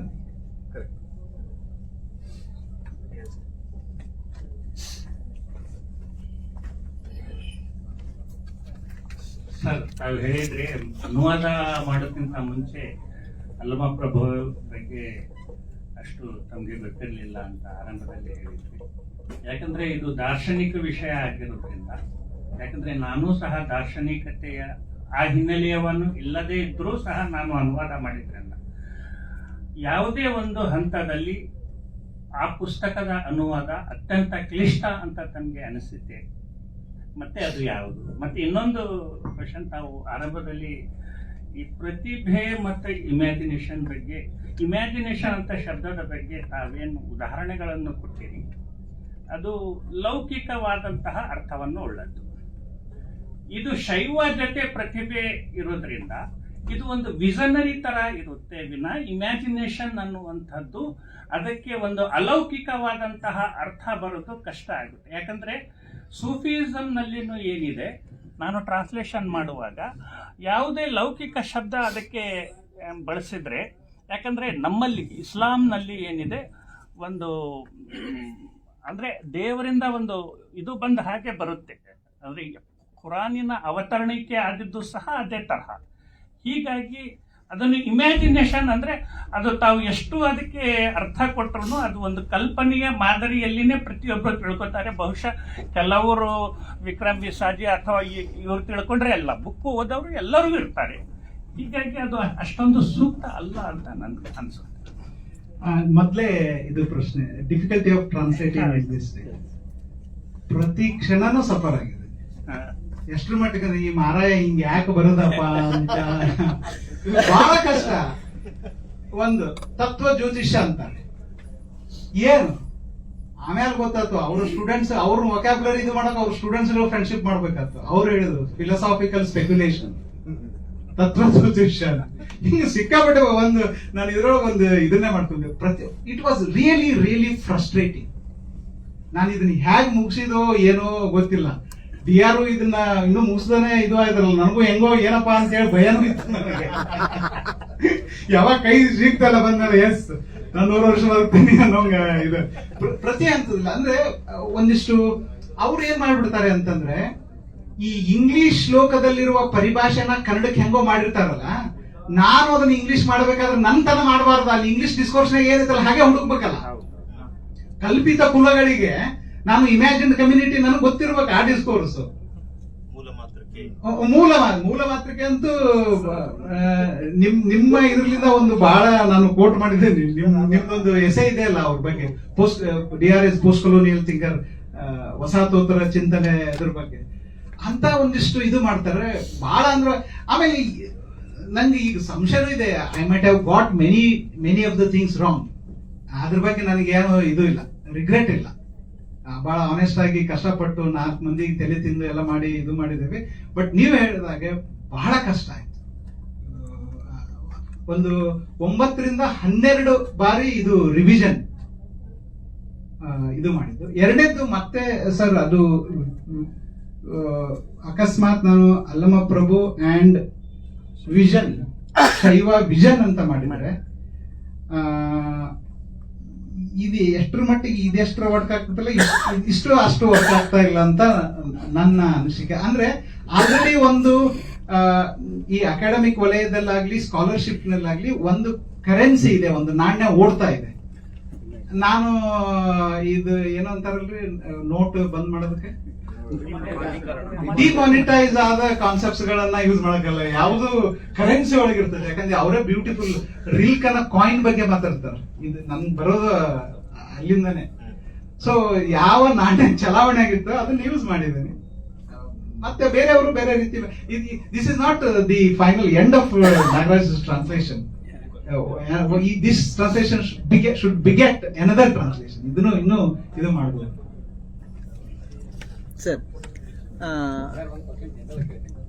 ಸರ್, ತಾವು ಹೇಳಿದ್ರಿ ಅನುವಾದ ಮಾಡೋಕ್ಕಿಂತ ಮುಂಚೆ ಅಲ್ಲಮ ಪ್ರಭು ಬಗ್ಗೆ ಅಷ್ಟು ತಮಗೆ ಗೊತ್ತಿರಲಿಲ್ಲ ಅಂತ ಆರಂಭದಲ್ಲಿ ಹೇಳಿದ್ರಿ. ಯಾಕಂದ್ರೆ ಇದು ದಾರ್ಶನಿಕ ವಿಷಯ ಆಗಿರೋದ್ರಿಂದ, ಯಾಕಂದ್ರೆ ನಾನು ಸಹ ದಾರ್ಶನಿಕತೆಯ ಆ ಹಿನ್ನೆಲೆಯವನ್ನು ಇಲ್ಲದೆ ಇದ್ರೂ ಸಹ ನಾನು ಅನುವಾದ ಮಾಡಿದ್ರಲ್ಲ, ಯಾವುದೇ ಒಂದು ಹಂತದಲ್ಲಿ ಆ ಪುಸ್ತಕದ ಅನುವಾದ ಅತ್ಯಂತ ಕ್ಲಿಷ್ಟ ಅಂತ ತಮಗೆ ಅನಿಸುತ್ತೆ. ಮತ್ತೆ ಅದು ಯಾವುದು? ಮತ್ತೆ ಇನ್ನೊಂದು ಕ್ವೆಶನ್, ತಾವು ಆರಂಭದಲ್ಲಿ ಈ ಪ್ರತಿಭೆ ಮತ್ತು ಇಮ್ಯಾಜಿನೇಷನ್ ಬಗ್ಗೆ ಇಮ್ಯಾಜಿನೇಷನ್ ಅಂತ ಶಬ್ದದ ಬಗ್ಗೆ ತಾವೇನು ಉದಾಹರಣೆಗಳನ್ನು ಕೊಟ್ಟಿರಿ ಅದು ಲೌಕಿಕವಾದಂತಹ ಅರ್ಥವನ್ನು ಉಳ್ಳದ್ದು. ಇದು ಶೈವ ಜೊತೆ ಪ್ರತಿಭೆ ಇರೋದ್ರಿಂದ ಇದು ಒಂದು ವಿಷನರಿ ತರ ಇರುತ್ತೆ ವಿನ ಇಮ್ಯಾಜಿನೇಷನ್ ಅನ್ನುವಂಥದ್ದು ಅದಕ್ಕೆ ಒಂದು ಅಲೌಕಿಕವಾದಂತಹ ಅರ್ಥ ಬರೋದು ಕಷ್ಟ ಆಗುತ್ತೆ. ಯಾಕಂದ್ರೆ ಸೂಫಿಸಂನಲ್ಲಿನೂ ಏನಿದೆ, ನಾನು ಟ್ರಾನ್ಸ್ಲೇಷನ್ ಮಾಡುವಾಗ ಯಾವುದೇ ಲೌಕಿಕ ಶಬ್ದ ಅದಕ್ಕೆ ಬಳಸಿದ್ರೆ, ಯಾಕಂದ್ರೆ ನಮ್ಮಲ್ಲಿ ಇಸ್ಲಾಂನಲ್ಲಿ ಏನಿದೆ ಒಂದು ಅಂದ್ರೆ ದೇವರಿಂದ ಒಂದು ಇದು ಬಂದ ಹಾಗೆ ಬರುತ್ತೆ. ಅಂದ್ರೆ ಕುರಾನಿನ ಅವತರಣಿಕೆ ಆದಿದ್ದು ಸಹ ಅದೇ ತರಹ. ಹೀಗಾಗಿ ಅದನ್ನು ಇಮ್ಯಾಜಿನೇಷನ್ ಅಂದ್ರೆ ಅದು ತಾವು ಎಷ್ಟು ಅದಕ್ಕೆ ಅರ್ಥ ಕೊಟ್ಟರು ಅದು ಒಂದು ಕಲ್ಪನೆಯ ಮಾದರಿಯಲ್ಲಿನೇ ಪ್ರತಿಯೊಬ್ಬರು ತಿಳ್ಕೊತಾರೆ. ಬಹುಶಃ ಕೆಲವರು ವಿಕ್ರಮ್ ವಿಸಾಜಿ ಅಥವಾ ಇವ್ರು ತಿಳ್ಕೊಂಡ್ರೆ ಎಲ್ಲ ಬುಕ್ ಓದವರು ಎಲ್ಲರೂ ಇರ್ತಾರೆ. ಹೀಗಾಗಿ ಅದು ಅಷ್ಟೊಂದು ಸೂಕ್ತ ಅಲ್ಲ ಅಂತ ನನ್ಗೆ ಅನ್ಸುತ್ತೆ. ಮೊದ್ಲೇ ಇದು ಪ್ರಶ್ನೆ, ಡಿಫಿಕಲ್ಟಿ ಆಫ್ ಟ್ರಾನ್ಸ್ಲೇಟಿಂಗ್ ದಿಸ್ ಪ್ರತಿ ಕ್ಷಣನೂ ಸಫರ್ ಆಗಿದೆ. ಎಷ್ಟ್ರ ಮಟ್ಟಿಗೆ ಈ ಮಾರಾಯ ಹಿಂಗ್ ಯಾಕೆ ಬರೋದಪ್ಪ ಅಂತ ಬಹಳ ಕಷ್ಟ. ಒಂದು ತತ್ವ ಜ್ಯೋತಿಷ್ಯ ಅಂತಾರೆ, ಏನು ಆಮೇಲೆ ಗೊತ್ತಾಯ್ತು ಅವ್ರ ಸ್ಟೂಡೆಂಟ್ಸ್ ಅವ್ರ ವೊಕ್ಯಾಬ್ಯುಲರಿ ಇದು ಮಾಡಕ್ ಅವ್ರ ಸ್ಟೂಡೆಂಟ್ಸ್ ಫ್ರೆಂಡ್ಶಿಪ್ ಮಾಡ್ಬೇಕಾಯ್ತು. ಅವ್ರು ಹೇಳಿದ್ರು ಫಿಲಸಾಫಿಕಲ್ ಸ್ಪೆಕ್ಯುಲೇಷನ್, ತತ್ವ ಜ್ಯೋತಿಷ್ಯ. ಹಿಂಗ ಸಿಕ್ಕಾಪಟ್ಟೆ ಒಂದು ನಾನು ಇದ್ರೊಳಗೆ ಒಂದು ಇದನ್ನೇ ಮಾಡ್ಕೊಂಡೆ. It was really really frustrating. ನಾನು ಇದನ್ನ ಹೇಗ್ ಮುಗಿಸಿದೋ ಏನೋ ಗೊತ್ತಿಲ್ಲ. DRO ಇದನ್ನ ಇನ್ನೂ ಮುಗಿಸ್ದಾನೆ ಇದು ಆಯ್ತಲ್ಲ, ನನಗೂ ಹೆಂಗೋ ಏನಪ್ಪಾ ಅಂತ ಹೇಳಿ ಭಯನೂ ಇತ್ತು ನನಗೆ. ಯಾವಾಗ ಕೈ ಸಿಗ್ತಲ್ಲ ಬಂದ್ಮೇಲೆ ಎಸ್ ನಾನು 100 ವರ್ಷ ಬದುಕ್ತೀನಿ ಅನ್ನೋಂಗ ಇದು ಪ್ರತಿ ಹಂತದಿಲ್ಲ. ಅಂದ್ರೆ ಒಂದಿಷ್ಟು ಅವ್ರು ಏನ್ ಮಾಡ್ಬಿಡ್ತಾರೆ ಅಂತಂದ್ರೆ, ಈ ಇಂಗ್ಲಿಷ್ ಶ್ಲೋಕದಲ್ಲಿರುವ ಪರಿಭಾಷೆನ ಕನ್ನಡಕ್ಕೆ ಹೆಂಗೋ ಮಾಡಿರ್ತಾರಲ್ಲ, ನಾನು ಅದನ್ನ ಇಂಗ್ಲಿಷ್ ಮಾಡ್ಬೇಕಾದ್ರೆ ನನ್ ತನ ಮಾಡಬಾರ್ದು. ಅಲ್ಲಿ ಇಂಗ್ಲಿಷ್ ಡಿಸ್ಕೋರ್ಸ್ನಾಗ ಏನಿತ್ತಲ್ಲ ಹಾಗೆ ಹುಡುಕ್ಬೇಕಲ್ಲ. ಕಲ್ಪಿತ ಕುಲಗಳಿಗೆ ನಾನು ಇಮ್ಯಾಜಿನ್ ಕಮ್ಯುನಿಟಿ ನನಗೆ ಗೊತ್ತಿರ್ಬೇಕು. ಆ ಡಿಸ್ಕೋರ್ಸ್ ಮೂಲ ಮಾತೃಕೆ ಅಂತೂ ನಿಮ್ಮ ಇದ್ರಲಿಂದ ಒಂದು ಬಹಳ ನಾನು ಕೋಟ್ ಮಾಡಿದ್ದೇನೆ. ನಿಮ್ದೊಂದು ಎಸೆ ಇದೆ ಅಲ್ಲ ಅವ್ರ ಬಗ್ಗೆ, DRS ಪೋಸ್ಟ್ ಕೊಲೋನಿಯಲ್ ಥಿಂಕರ್, ವಸಾಹತೋತ್ತರ ಚಿಂತನೆ ಅದ್ರ ಬಗ್ಗೆ ಅಂತ ಒಂದಿಷ್ಟು ಇದು ಮಾಡ್ತಾರೆ ಬಹಳ. ಅಂದ್ರೆ ಆಮೇಲೆ ನಂಗೆ ಈಗ ಸಂಶಯನೂ ಇದೆ, I might have got many of the things wrong. ಅದ್ರ ಬಗ್ಗೆ ನನಗೇನು ಇದು ಇಲ್ಲ, ರಿಗ್ರೆಟ್ ಇಲ್ಲ. ಬಹಳ ಆನೆಸ್ಟ್ ಆಗಿ ಕಷ್ಟಪಟ್ಟು 4 ಮಂದಿಗೆ ತಲೆ ತಿಂದು ಎಲ್ಲ ಮಾಡಿ ಇದು ಮಾಡಿದ್ದೇವೆ. ಬಟ್ ನೀವು ಹೇಳಿದಾಗೆ ಬಹಳ ಕಷ್ಟ ಆಯ್ತು. ಒಂದು 9 ರಿಂದ 12 ಬಾರಿ ಇದು ರಿವಿಷನ್ ಇದು ಮಾಡಿದ್ದು. ಎರಡನೇದ್ದು ಮತ್ತೆ ಸರ್ ಅದು ಅಕಸ್ಮಾತ್ ನಾನು ಅಲ್ಲಮ ಪ್ರಭು ಅಂಡ್ ವಿಷನ್, ಶೈವ ವಿಷನ್ ಅಂತ ಮಾಡಿದರೆ ಇದು ಎಷ್ಟರ ಮಟ್ಟಿಗೆ ಇದೆಷ್ಟರ ವರ್ಕ್ ಆಗ್ತದಲ್ಲ, ಇಷ್ಟು ಅಷ್ಟು ವರ್ಕ್ ಆಗ್ತಾ ಇಲ್ಲ ಅಂತ ನನ್ನ ಅನಿಸಿಕೆ. ಅಂದ್ರೆ ಆಲ್ರೆಡಿ ಒಂದು ಈ ಅಕಾಡೆಮಿಕ್ ವಲಯದಲ್ಲಾಗ್ಲಿ ಸ್ಕಾಲರ್ಶಿಪ್ ನಲ್ಲಾಗ್ಲಿ ಒಂದು ಕರೆನ್ಸಿ ಇದೆ, ಒಂದು ನಾಣ್ಯ ಓಡ್ತಾ ಇದೆ. ನಾನು ಇದು ಏನೋ ಅಂತಾರಲ್ರಿ, ನೋಟ್ ಬಂದ್ ಮಾಡೋದಕ್ಕೆ ಡಿಮಾನಿಟೈಸ್ ಆದ ಕಾನ್ಸೆಪ್ಟ್ಸ್ ಗಳನ್ನ ಯೂಸ್ ಮಾಡಕ್ಕಲ್ಲ, ಯಾವುದು ಕರೆನ್ಸಿ ಒಳಗಿರ್ತದೆ. ಯಾಕಂದ್ರೆ ಅವರೇ ಬ್ಯೂಟಿಫುಲ್ ರಿಲ್ಕ್ ಅನ್ನ ಕಾಯಿನ್ ಬಗ್ಗೆ ಮಾತಾಡ್ತಾರೆ. ಇದು ನನ್ಗೆ ಬರೋದು ಅಲ್ಲಿಂದಾನೆ. ಸೊ ಯಾವ ನಾಣ್ಯ ಚಲಾವಣೆ ಆಗಿರ್ತೋ ಅದನ್ನ ಯೂಸ್ ಮಾಡಿದ್ದೇನೆ. ಮತ್ತೆ ಬೇರೆಯವರು ಬೇರೆ ರೀತಿ. This is not the final end of Nagaraj translation. This translation should beget another translation. ಇದನ್ನು ಇನ್ನೂ ಇದು ಮಾಡಬಹುದು. Sir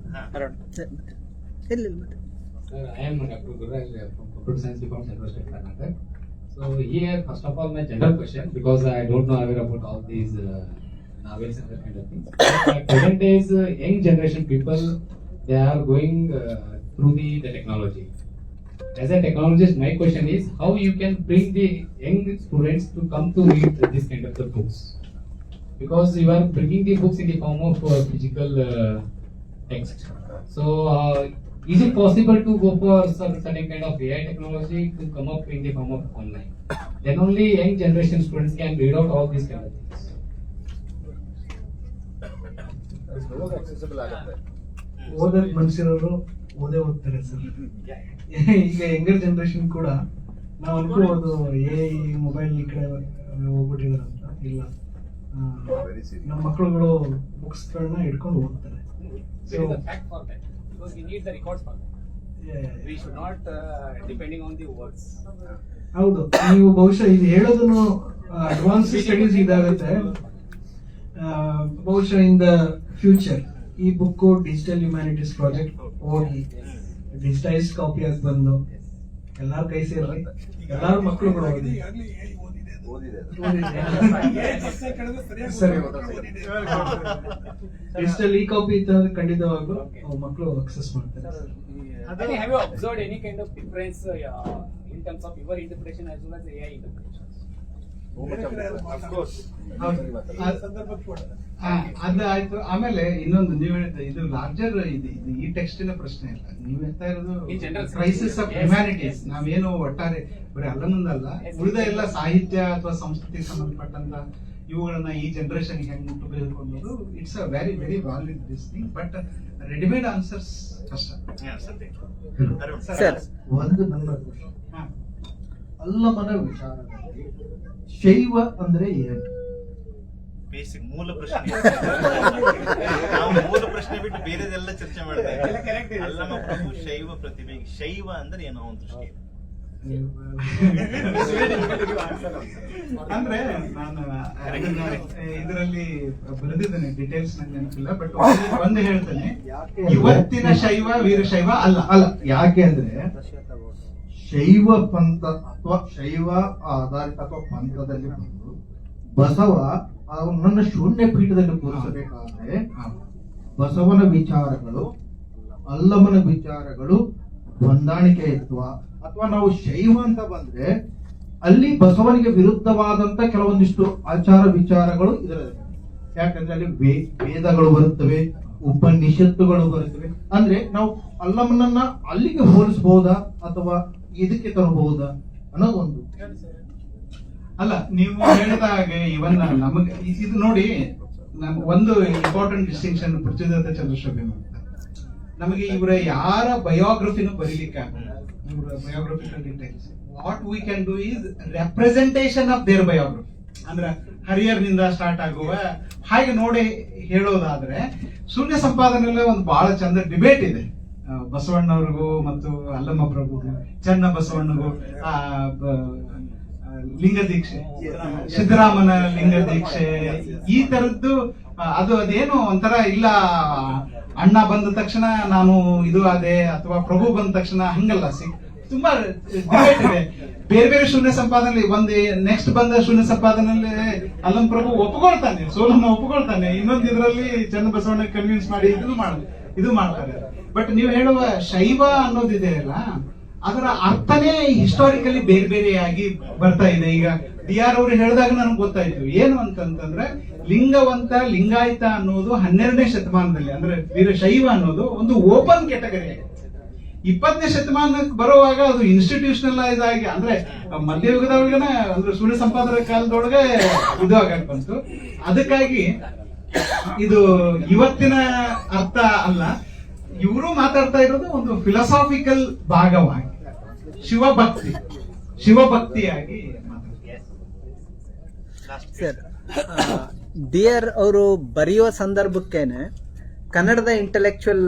Sir, I am Dr. Gurraj from Computer Science Department, Central State Karnataka. So here, first of all, my general question, because I don't know aware about all these novels and that kind of things. Present days, young generation people, they are going through the technology. As a technologist, my question is, how you can bring the young students to come to read this kind of the books? Because you are bringing the books in the form of physical text. So, is it possible to go for certain kind of AI technology to come up in the form of online? Then only young generation students can read out all these kind of things. ಓದಕ್ ಮನ್ಸಿರೋರು ಓದೇ ಓದ್ತಾರೆ sir. ಈಗ younger generation ಕೂಡ ನಾವು ಅನ್ಕೋಬಹುದು mobile ಈ ಕಡೆ ಹೋಗ್ಬಿಟ್ಟಿದಾರೆ ಅಂತ. ಇಲ್ಲ, ನಮ್ಮ ಮಕ್ಕಳುಗಳು ಬುಕ್ಸ್ ಗಳನ್ನ ಹಿಡ್ಕೊಂಡು ಓದ್ತಾರೆ. We should not depending on the words. ಹೌದು, ನೀವು ಬಹುಶಃ ಇದು ಹೇಳೋದನ್ನು ಅಡ್ವಾನ್ಸ್ ಸ್ಟಡೀಸ್ ಇದಾಗುತ್ತೆ. ಬಹುಶಃ ಇನ್ ದ ಫ್ಯೂಚರ್ ಈ ಬುಕ್ ಡಿಜಿಟಲ್ ಹ್ಯುಮ್ಯಾನಿಟೀಸ್ ಪ್ರಾಜೆಕ್ಟ್ ಹೋಗಿ ಡಿಜಿಟೈಸ್ ಕಾಪಿ ಆಗಿ ಬಂದು ಎಲ್ಲಾರು ಕೈ ಸೇರಿ ಎಲ್ಲಾರು ಮಕ್ಕಳುಗಳು ಓದಿ ಡಿಜಿಟಲ್ ಈ ಕಾಪಿ ಇತ್ತಂದ್ರೆ ಖಂಡಿತವಾಗ್ಲೂ ಮಕ್ಕಳು ಅಕ್ಸೆಸ್ ಮಾಡ್ತಾರೆ. Have you observed any kind of difference in terms of your interpretation as well as AI interpretation? ಅದಾಯ್ತು. ಆಮೇಲೆ ಇನ್ನೊಂದು ನೀವು ಹೇಳಿದ ಇದು ಲಾರ್ಜರ್ ಇದು ಈ ಟೆಕ್ಸ್ಟಿನ ಪ್ರಶ್ನೆ ಇಲ್ಲ. ನೀವು ಹೇಳ್ತಾ ಇರೋದು ಕ್ರೈಸಿಸ್ ಆಫ್ ಹ್ಯುಮ್ಯಾನಿಟೀಸ್. ನಾವೇನು ಒಟ್ಟಾರೆ ಬರೀ ಅಲ್ಲಮಂದಲ್ಲ, ಉಳಿದ ಎಲ್ಲ ಸಾಹಿತ್ಯ ಅಥವಾ ಸಂಸ್ಕೃತಿಗೆ ಸಂಬಂಧಪಟ್ಟಂತ ಇವುಗಳನ್ನ ಈ ಜನರೇಷನ್ ಹೆಂಗ್ ಮುಟ್ಟಬೇಕು ಅನ್ನೋದು it's a very very valid this thing. But readymade answers ಕಷ್ಟ. ಒಂದು ನನ್ನ ಕ್ವಶನ್, ಅಲ್ಲಮನ ವಿಚಾರದಲ್ಲಿ ಶೈವ ಅಂದ್ರೆ ಏನು? ಬೇಸಿಕ್ ಮೂಲ ಪ್ರಶ್ನೆ. ನಾವು ಮೂಲ ಪ್ರಶ್ನೆ ಬಿಟ್ಟು ಬೇರೆದೆಲ್ಲ ಚರ್ಚೆ ಮಾಡ್ತಾ ಇದ್ದೀವಿ. ಅಲ್ಲಮ ಪ್ರಭು ಶೈವ ಪ್ರತಿಭೆ, ಶೈವ ಅಂದ್ರೆ ಏನೋ ಒಂದು ದೃಷ್ಟಿ. ಅಂದ್ರೆ ನಾನು ಇದರಲ್ಲಿ ಬರೆದಿದ್ದೇನೆ, ಡೀಟೇಲ್ಸ್ ನಂಗೆ ನೆನಪಿಲ್ಲ. ಬಟ್ ಒಂದು ಹೇಳ್ತೇನೆ, ಇವತ್ತಿನ ಶೈವ ವೀರಶೈವ ಅಲ್ಲ. ಅಲ್ಲ, ಯಾಕೆ ಅಂದ್ರೆ ಶೈವ ಪಂಥ ಅಥವಾ ಶೈವ ಆಧಾರಿತ ಅಥವಾ ಪಂಥದಲ್ಲಿ ಬಂದು ಬಸವ ಅವನನ್ನ ಶೂನ್ಯ ಪೀಠದಲ್ಲಿ ಕೂರಿಸಬೇಕಾದ್ರೆ ಬಸವನ ವಿಚಾರಗಳು ಅಲ್ಲಮನ ವಿಚಾರಗಳು ಹೊಂದಾಣಿಕೆ ಇತ್ವ, ಅಥವಾ ನಾವು ಶೈವ ಅಂತ ಬಂದ್ರೆ ಅಲ್ಲಿ ಬಸವನಿಗೆ ವಿರುದ್ಧವಾದಂತ ಕೆಲವೊಂದಿಷ್ಟು ಆಚಾರ ವಿಚಾರಗಳು ಇದರಲ್ಲಿ. ಯಾಕಂದ್ರೆ ಅಲ್ಲಿ ವೇದಗಳು ಬರುತ್ತವೆ, ಉಪನಿಷತ್ತುಗಳು ಬರುತ್ತವೆ. ಅಂದ್ರೆ ನಾವು ಅಲ್ಲಮನನ್ನ ಅಲ್ಲಿಗೆ ಹೋಲಿಸಬಹುದಾ ಅಥವಾ ಇದಕ್ಕೆ ತರಬಹುದಾ ಅನ್ನೋದು ಒಂದು. ಅಲ್ಲ, ನೀವು ಹೇಳಿದ ಹಾಗೆ ಇವನ್ ನಮಗೆ ಇದು ನೋಡಿ, ಒಂದು ಇಂಪಾರ್ಟೆಂಟ್ ಡಿಸ್ಟಿಂಕ್ಷನ್ ಪೃಥ್ವಿದತ್ತ ಚಂದ್ರಶೇಖರ್ ಅಂತ, ನಮಗೆ ಇವರ ಯಾರ ಬಯೋಗ್ರಫಿನೂ ಬರೀಲಿಕ್ಕೆ ಇವರ biographical details. What we can do is representation of their biography. ಅಂದ್ರೆ ಹರಿಯರ್ ನಿಂದ ಸ್ಟಾರ್ಟ್ ಆಗುವ ಹಾಗೆ ನೋಡಿ ಹೇಳೋದಾದ್ರೆ, ಶೂನ್ಯ ಸಂಪಾದನೆಯಲ್ಲೇ ಒಂದು ಬಹಳ ಚಂದ ಡಿಬೇಟ್ ಇದೆ ಬಸವಣ್ಣವ್ರಿಗೂ ಮತ್ತು ಅಲ್ಲಮ್ಮ ಪ್ರಭುಗೂ, ಚೆನ್ನ ಬಸವಣ್ಣಗೂ, ಲಿಂಗ ದೀಕ್ಷೆ, ಸಿದ್ದರಾಮನ ಲಿಂಗ ದೀಕ್ಷೆ, ಈ ತರದ್ದು. ಅದು ಅದೇನು ಒಂಥರ ಇಲ್ಲ, ಅಣ್ಣ ಬಂದ ತಕ್ಷಣ ನಾನು ಇದು ಅದೇ ಅಥವಾ ಪ್ರಭು ಬಂದ ತಕ್ಷಣ ಹಂಗಲ್ಲ. ತುಂಬಾ ಡಿಬೇಟ್ ಇದೆ. ಬೇರೆ ಬೇರೆ ಶೂನ್ಯ ಸಂಪಾದನೆ ಒಂದು ನೆಕ್ಸ್ಟ್ ಬಂದ ಶೂನ್ಯ ಸಂಪಾದನೆಯಲ್ಲಿ ಅಲ್ಲಂ ಪ್ರಭು ಒಪ್ಪಿಕೊಳ್ತಾನೆ, ಸೋಲನ್ನು ಒಪ್ಪಿಕೊಳ್ತಾನೆ. ಇನ್ನೊಂದು ಇದರಲ್ಲಿ ಚೆನ್ನ ಬಸವಣ್ಣ ಕನ್ವಿನ್ಸ್ ಮಾಡಿ ಇದು ಮಾಡ್ತಾರೆ. ಬಟ್ ನೀವು ಹೇಳುವ ಶೈವ ಅನ್ನೋದಿದೆ ಅಲ್ಲ, ಅದರ ಅರ್ಥನೇ ಹಿಸ್ಟಾರಿಕಲಿ ಬೇರೆ ಬೇರೆಯಾಗಿ ಬರ್ತಾ ಇದೆ. ಈಗ DR ಅವರು ಹೇಳಿದಾಗ ನನಗೆ ಗೊತ್ತಾಯ್ತು ಏನು ಅಂತಂದ್ರೆ, ಲಿಂಗವಂತ ಲಿಂಗಾಯತ ಅನ್ನೋದು 12ನೇ ಶತಮಾನದಲ್ಲಿ, ಅಂದ್ರೆ ವೀರಶೈವ ಅನ್ನೋದು ಒಂದು ಓಪನ್ ಕ್ಯಾಟಗರಿ. 20ನೇ ಶತಮಾನಕ್ಕೆ ಬರುವಾಗ ಅದು ಇನ್ಸ್ಟಿಟ್ಯೂಷನಲೈಸ್ ಆಗಿ, ಅಂದ್ರೆ ಮಧ್ಯಯುಗದೊಳಗನ ಅಂದ್ರೆ ಸೂರ್ಯ ಸಂಪಾದನೆ ಕಾಲದೊಳಗೆ ಇದು ಆಗಕ್ ಬಂತು. ಅದಕ್ಕಾಗಿ ಇದು ಇವತ್ತಿನ ಅರ್ಥ ಅಲ್ಲ. ಇವರು ಮಾತಾಡ್ತಾ ಇರೋದು ಒಂದು ಫಿಲಾಸಾಫಿಕಲ್ ಭಾಗವಾಗಿ, ಶಿವಭಕ್ತಿಯಾಗಿ ಸರ್. DR ಅವರು ಬರೆಯುವ ಸಂದರ್ಭಕ್ಕೇನೆ ಕನ್ನಡದ ಇಂಟೆಲೆಕ್ಚುಯಲ್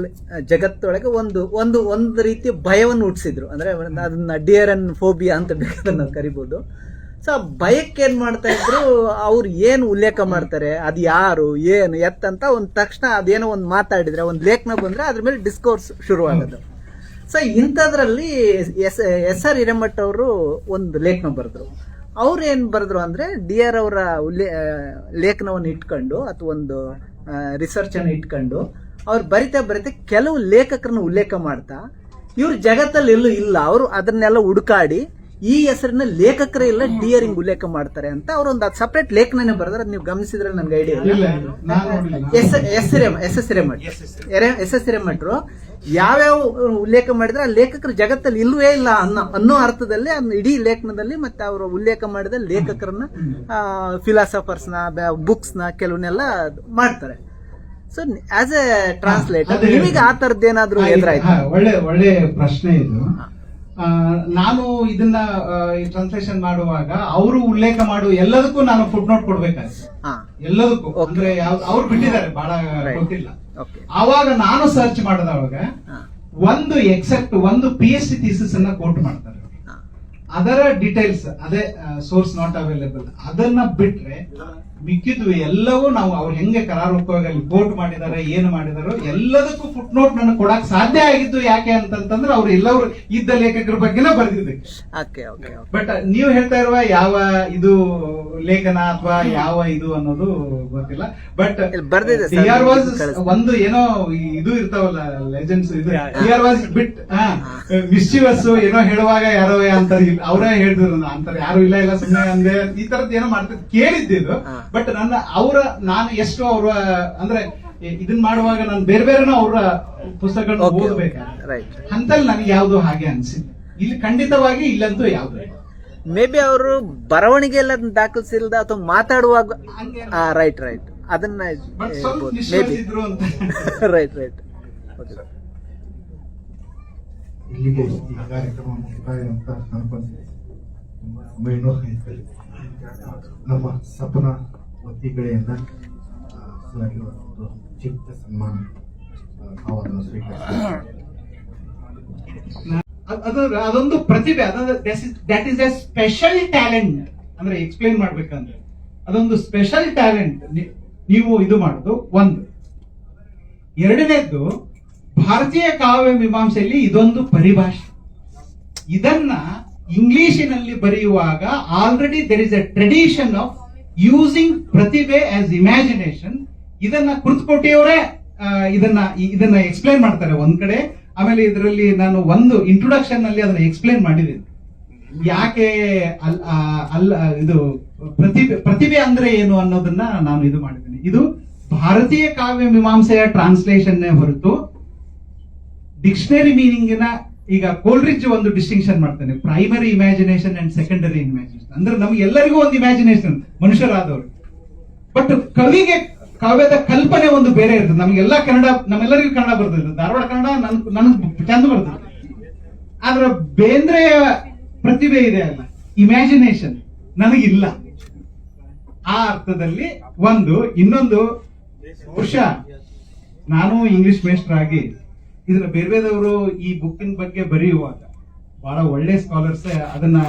ಜಗತ್ತೊಳಗೆ ಒಂದು ರೀತಿಯ ಭಯವನ್ನು ಹುಟ್ಟಿಸಿದ್ರು. ಅಂದ್ರೆ ಅದನ್ನ ಡಿಯರನ್ ಫೋಬಿಯಾ ಅಂತ ಬೇಕಾದ್ರೆ ನಾವು ಕರಿಬಹುದು. ಸೊ ಆ ಭಯಕ್ಕೆ ಏನ್ ಮಾಡ್ತಾ ಇದ್ರು, ಅವ್ರು ಏನು ಉಲ್ಲೇಖ ಮಾಡ್ತಾರೆ, ಅದು ಯಾರು ಏನು ಎತ್ತಂತ ಒಂದು ತಕ್ಷಣ ಅದೇನೋ ಒಂದು ಮಾತಾಡಿದ್ರೆ, ಒಂದು ಲೇಖನ ಬಂದ್ರೆ ಅದ್ರ ಮೇಲೆ ಡಿಸ್ಕೋರ್ಸ್ ಶುರುವಾಗೋದು. ಸೊ ಇಂಥದ್ರಲ್ಲಿ SR ಹಿರೇಮಠ ಅವರು ಒಂದು ಲೇಖನ ಬರೆದ್ರು. ಅವ್ರು ಏನ್ ಬರೆದ್ರು ಅಂದ್ರೆ, DR ಅವರ ಲೇಖನವನ್ನು ಇಟ್ಕೊಂಡು ಅಥವಾ ಒಂದು ರಿಸರ್ಚ್ ಅನ್ನು ಇಟ್ಕೊಂಡು ಅವ್ರು ಬರಿತಾ ಕೆಲವು ಲೇಖಕರನ್ನ ಉಲ್ಲೇಖ ಮಾಡ್ತಾ, ಇವ್ರು ಜಗತ್ತಲ್ಲಿ ಎಲ್ಲೂ ಇಲ್ಲ, ಅವರು ಅದನ್ನೆಲ್ಲ ಹುಡುಕಾಡಿ ಈ ಹೆಸರಿನ ಲೇಖಕರೇ ಇಲ್ಲ, DR ಹಿಂಗ್ ಉಲ್ಲೇಖ ಮಾಡ್ತಾರೆ ಅಂತ ಅವ್ರು ಒಂದು ಸಪರೇಟ್ ಲೇಖನನೇ ಬರೆದ್ರೆ, ನೀವು ಗಮನಿಸಿದ್ರೆ ನನ್ಗೆ ಐಡಿಯಾ ಇಲ್ಲ. ಎಸ್ ಎಸ್ ಹಿರೇಮಠರು ಯಾವ್ಯಾವ ಉಲ್ಲೇಖ ಮಾಡಿದ್ರೆ ಆ ಲೇಖಕರು ಜಗತ್ತಲ್ಲಿ ಇಲ್ಲವೇ ಇಲ್ಲ ಅನ್ನೋ ಅರ್ಥದಲ್ಲಿ ಇಡೀ ಲೇಖನದಲ್ಲಿ ಮತ್ತೆ ಅವರು ಉಲ್ಲೇಖ ಮಾಡಿದ ಲೇಖಕರನ್ನ, ಫಿಲಾಸಫರ್ಸ್ನ, ಬುಕ್ಸ್ನ ಕೆಲವನ್ನೆಲ್ಲ ಮಾಡ್ತಾರೆ. ಸೊ ಆಸ್ ಎ ಟ್ರಾನ್ಸ್ಲೇಟರ್ ನಿಮಗೆ ಆ ತರದ್ದು ಏನಾದ್ರು ಎದುರಾಯ್ತು? ಒಳ್ಳೆ ಪ್ರಶ್ನೆ ಇದು. ನಾನು ಇದನ್ನ ಟ್ರಾನ್ಸ್ಲೇಷನ್ ಮಾಡುವಾಗ ಅವರು ಉಲ್ಲೇಖ ಮಾಡುವ ಎಲ್ಲದಕ್ಕೂ ನಾನು ಫುಟ್ ನೋಟ್ ಕೊಡ್ಬೇಕಾದ್ರೆ, ಎಲ್ಲದಕ್ಕೂ ಅಂದ್ರೆ ಅವ್ರು ಬಿಟ್ಟಿದ್ದಾರೆ, ಬಹಳ ಗೊತ್ತಿಲ್ಲ. ಆವಾಗ ನಾನು ಸರ್ಚ್ ಮಾಡಿದವಾಗ ಒಂದು ಎಕ್ಸೆಪ್ಟ್ ಒಂದು PhD ಥೀಸಿಸ್ ಅನ್ನ ಕೋಟ್ ಮಾಡ್ತಾರೆ. ಅದರ ಡೀಟೇಲ್ಸ್ ಅದೇ ಸೋರ್ಸ್ ನಾಟ್ ಅವೈಲೇಬಲ್, ಅದನ್ನ ಬಿಟ್ರೆ ಮಿಕ್ಕಿದ್ವು ಎಲ್ಲವೂ ನಾವು ಅವ್ರು ಹೆಂಗೆ ಕರಾರುಪವಾಗಿ ಅಲ್ಲಿ ಕೋಟ್ ಮಾಡಿದಾರೆ, ಏನು ಮಾಡಿದಾರೋ ಎಲ್ಲದಕ್ಕೂ ಫುಟ್ ನೋಟ್ ನನಗೆ ಕೊಡಕ್ ಸಾಧ್ಯ ಆಗಿದ್ದು ಯಾಕೆ ಅಂತಂತಂದ್ರೆ ಅವ್ರು ಎಲ್ಲರೂ ಇದ್ದ ಲೇಖಕರ ಬಗ್ಗೆನೇ ಬರೆದಿದ್ದಕ್ಕೆ. ಬಟ್ ನೀವು ಹೇಳ್ತಾ ಇರುವ ಯಾವ ಇದು ಲೇಖನ ಅಥವಾ ಯಾವ ಇದು ಅನ್ನೋದು ಗೊತ್ತಿಲ್ಲ. ಬಟ್ ಬರ್ದಿದೆ sir, TR ವಾಸ್ ಕಳಿಸ್ತೀನಿ. ಒಂದು ಏನೋ ಇದು ಇರ್ತಾವಲ್ಲ ಲೆಜೆಂಡ್ಸ್, ಇದು TR ವಾಸ್ ಬಿಟ್ ಮಿಸ್ಚಿವಸ್ ಏನೋ ಹೇಳುವಾಗ ಯಾರೋ ಅಂತಾರೆ, ಅವರೇ ಹೇಳಿದ್ರು ಅಂತಾರೆ, ಯಾರು ಇಲ್ಲ ಸುಮ್ಮನೆ ಅಂದೆ, ಈ ತರದ್ ಏನೋ ಮಾಡ್ತಿದ್ ಕೇಳಿದ್ದಿದ್ದು. ಬಟ್ ನಾನು ಎಷ್ಟು ಅವ್ರ ಅಂದ್ರೆ ಇದನ್ ಮಾಡುವಾಗ ನಾನು ಬೇರೆ ಬೇರೆನೂ ಅವ್ರ ಪುಸ್ತಕಗಳನ್ನ ಓದಬೇಕಾದ್ರೆ ಅಂತಲ್ಲಿ ನನಗೆ ಯಾವ್ದು ಹಾಗೆ ಅನ್ಸಿಲ್ಲ. ಇಲ್ಲಿ ಖಂಡಿತವಾಗಿ ಇಲ್ಲಂತೂ ಯಾವ್ದು ಮೇ ಬಿ ಅವರು ಬರವಣಿಗೆ ಎಲ್ಲ ದಾಖಲಿಸಿಲ್ದ ಅಥವಾ ಮಾತಾಡುವಾಗ ರೈಟ್ ಅದನ್ನ ಬಟ್ ಸ್ವಲ್ಪ ನಿಶ್ಚಯಿಸಿದ್ರು ಅಂತ. ರೈಟ್ ಇಲ್ಲಿಗೆ ಈ ಕಾರ್ಯಕ್ರಮವನ್ನು ಮುಕ್ತಾಯವಂತ ಅನ್ಕೊಂತೀನಿ. ತುಂಬಾ ಸಮಯನೂ ಆಯ್ತು. ನಮ್ಮ ಸಪನ ವತಿಗಳಿಂದ ಒಂದು ಚಿಕ್ಕ ಸನ್ಮಾನ ನಾವು ಅದನ್ನು ಸ್ವೀಕರಿಸ್ತೀವಿ. ಅದೊಂದು ಪ್ರತಿಭೆ, that is A special talent. ಅಂದ್ರೆ ಎಕ್ಸ್ಪ್ಲೇನ್ ಮಾಡ್ಬೇಕಂದ್ರೆ ಅದೊಂದು ಸ್ಪೆಷಲ್ ಟ್ಯಾಲೆಂಟ್ ನೀವು ಇದು ಮಾಡೋದು ಒಂದು. ಎರಡನೇದ್ದು, ಭಾರತೀಯ ಕಾವ್ಯ ಮೀಮಾಂಸೆಯಲ್ಲಿ ಇದೊಂದು ಪರಿಭಾಷೆ. ಇದನ್ನ ಇಂಗ್ಲಿಷಿನಲ್ಲಿ ಬರೆಯುವಾಗ already there is a tradition of using pratibha as imagination. ಇದನ್ನ ಕುರ್ತಕೋಟಿಯವರೇ ಇದನ್ನ ಎಕ್ಸ್ಪ್ಲೇನ್ ಮಾಡ್ತಾರೆ ಒಂದ್ ಕಡೆ. ಆಮೇಲೆ ಇದರಲ್ಲಿ ನಾನು ಒಂದು ಇಂಟ್ರೊಡಕ್ಷನ್ ನಲ್ಲಿ ಅದನ್ನ ಎಕ್ಸ್ಪ್ಲೇನ್ ಮಾಡಿದ್ದೀನಿ, ಯಾಕೆ ಇದು ಪ್ರತಿಭೆ ಅಂದ್ರೆ ಏನು ಅನ್ನೋದನ್ನ ನಾನು ಇದು ಮಾಡಿದ್ದೀನಿ. ಇದು ಭಾರತೀಯ ಕಾವ್ಯ ಮೀಮಾಂಸೆಯ ಟ್ರಾನ್ಸ್ಲೇಷನ್ ಹೊರತು ಡಿಕ್ಷನರಿ ಮೀನಿಂಗಿನ. ಈಗ ಕೋಲ್ರಿಡ್ಜ್ ಒಂದು ಡಿಸ್ಟಿಂಕ್ಷನ್ ಮಾಡ್ತಾನೆ, primary imagination and secondary imagination. ಅಂದ್ರೆ ನಮ್ಗೆ ಎಲ್ಲರಿಗೂ ಒಂದು ಇಮ್ಯಾಜಿನೇಷನ್ ಮನುಷ್ಯರಾದವರು, ಬಟ್ ಕವಿಗೆ ಕಾವ್ಯದ ಕಲ್ಪನೆ ಒಂದು ಬೇರೆ ಇರ್ತದೆ. ನಮಗೆಲ್ಲ ನಮ್ಮೆಲ್ಲರಿಗೂ ಕನ್ನಡ ಬರ್ತದೆ, ಧಾರವಾಡ ಕನ್ನಡ ನನಗೆ ಚಂದ ಬರ್ತದೆ. ಆದ್ರೆ ಬೇಂದ್ರೆಯ ಪ್ರತಿಭೆ ಇದೆ ಅಲ್ಲ, ಇಮ್ಯಾಜಿನೇಷನ್ ನನಗಿಲ್ಲ. ಆ ಅರ್ಥದಲ್ಲಿ ಒಂದು. ಇನ್ನೊಂದು, ಬಹುಶಃ ನಾನು ಇಂಗ್ಲಿಷ್ ಮೇಸ್ಟರ್ ಆಗಿ ಇದನ್ನ ಬೇರೆದವರು ಈ ಬುಕ್ಕಿನ ಬಗ್ಗೆ ಬರೆಯುವಾಗ ಬಹಳ ಒಳ್ಳೆ ಸ್ಕಾಲರ್ಸ್ ಅದನ್ನ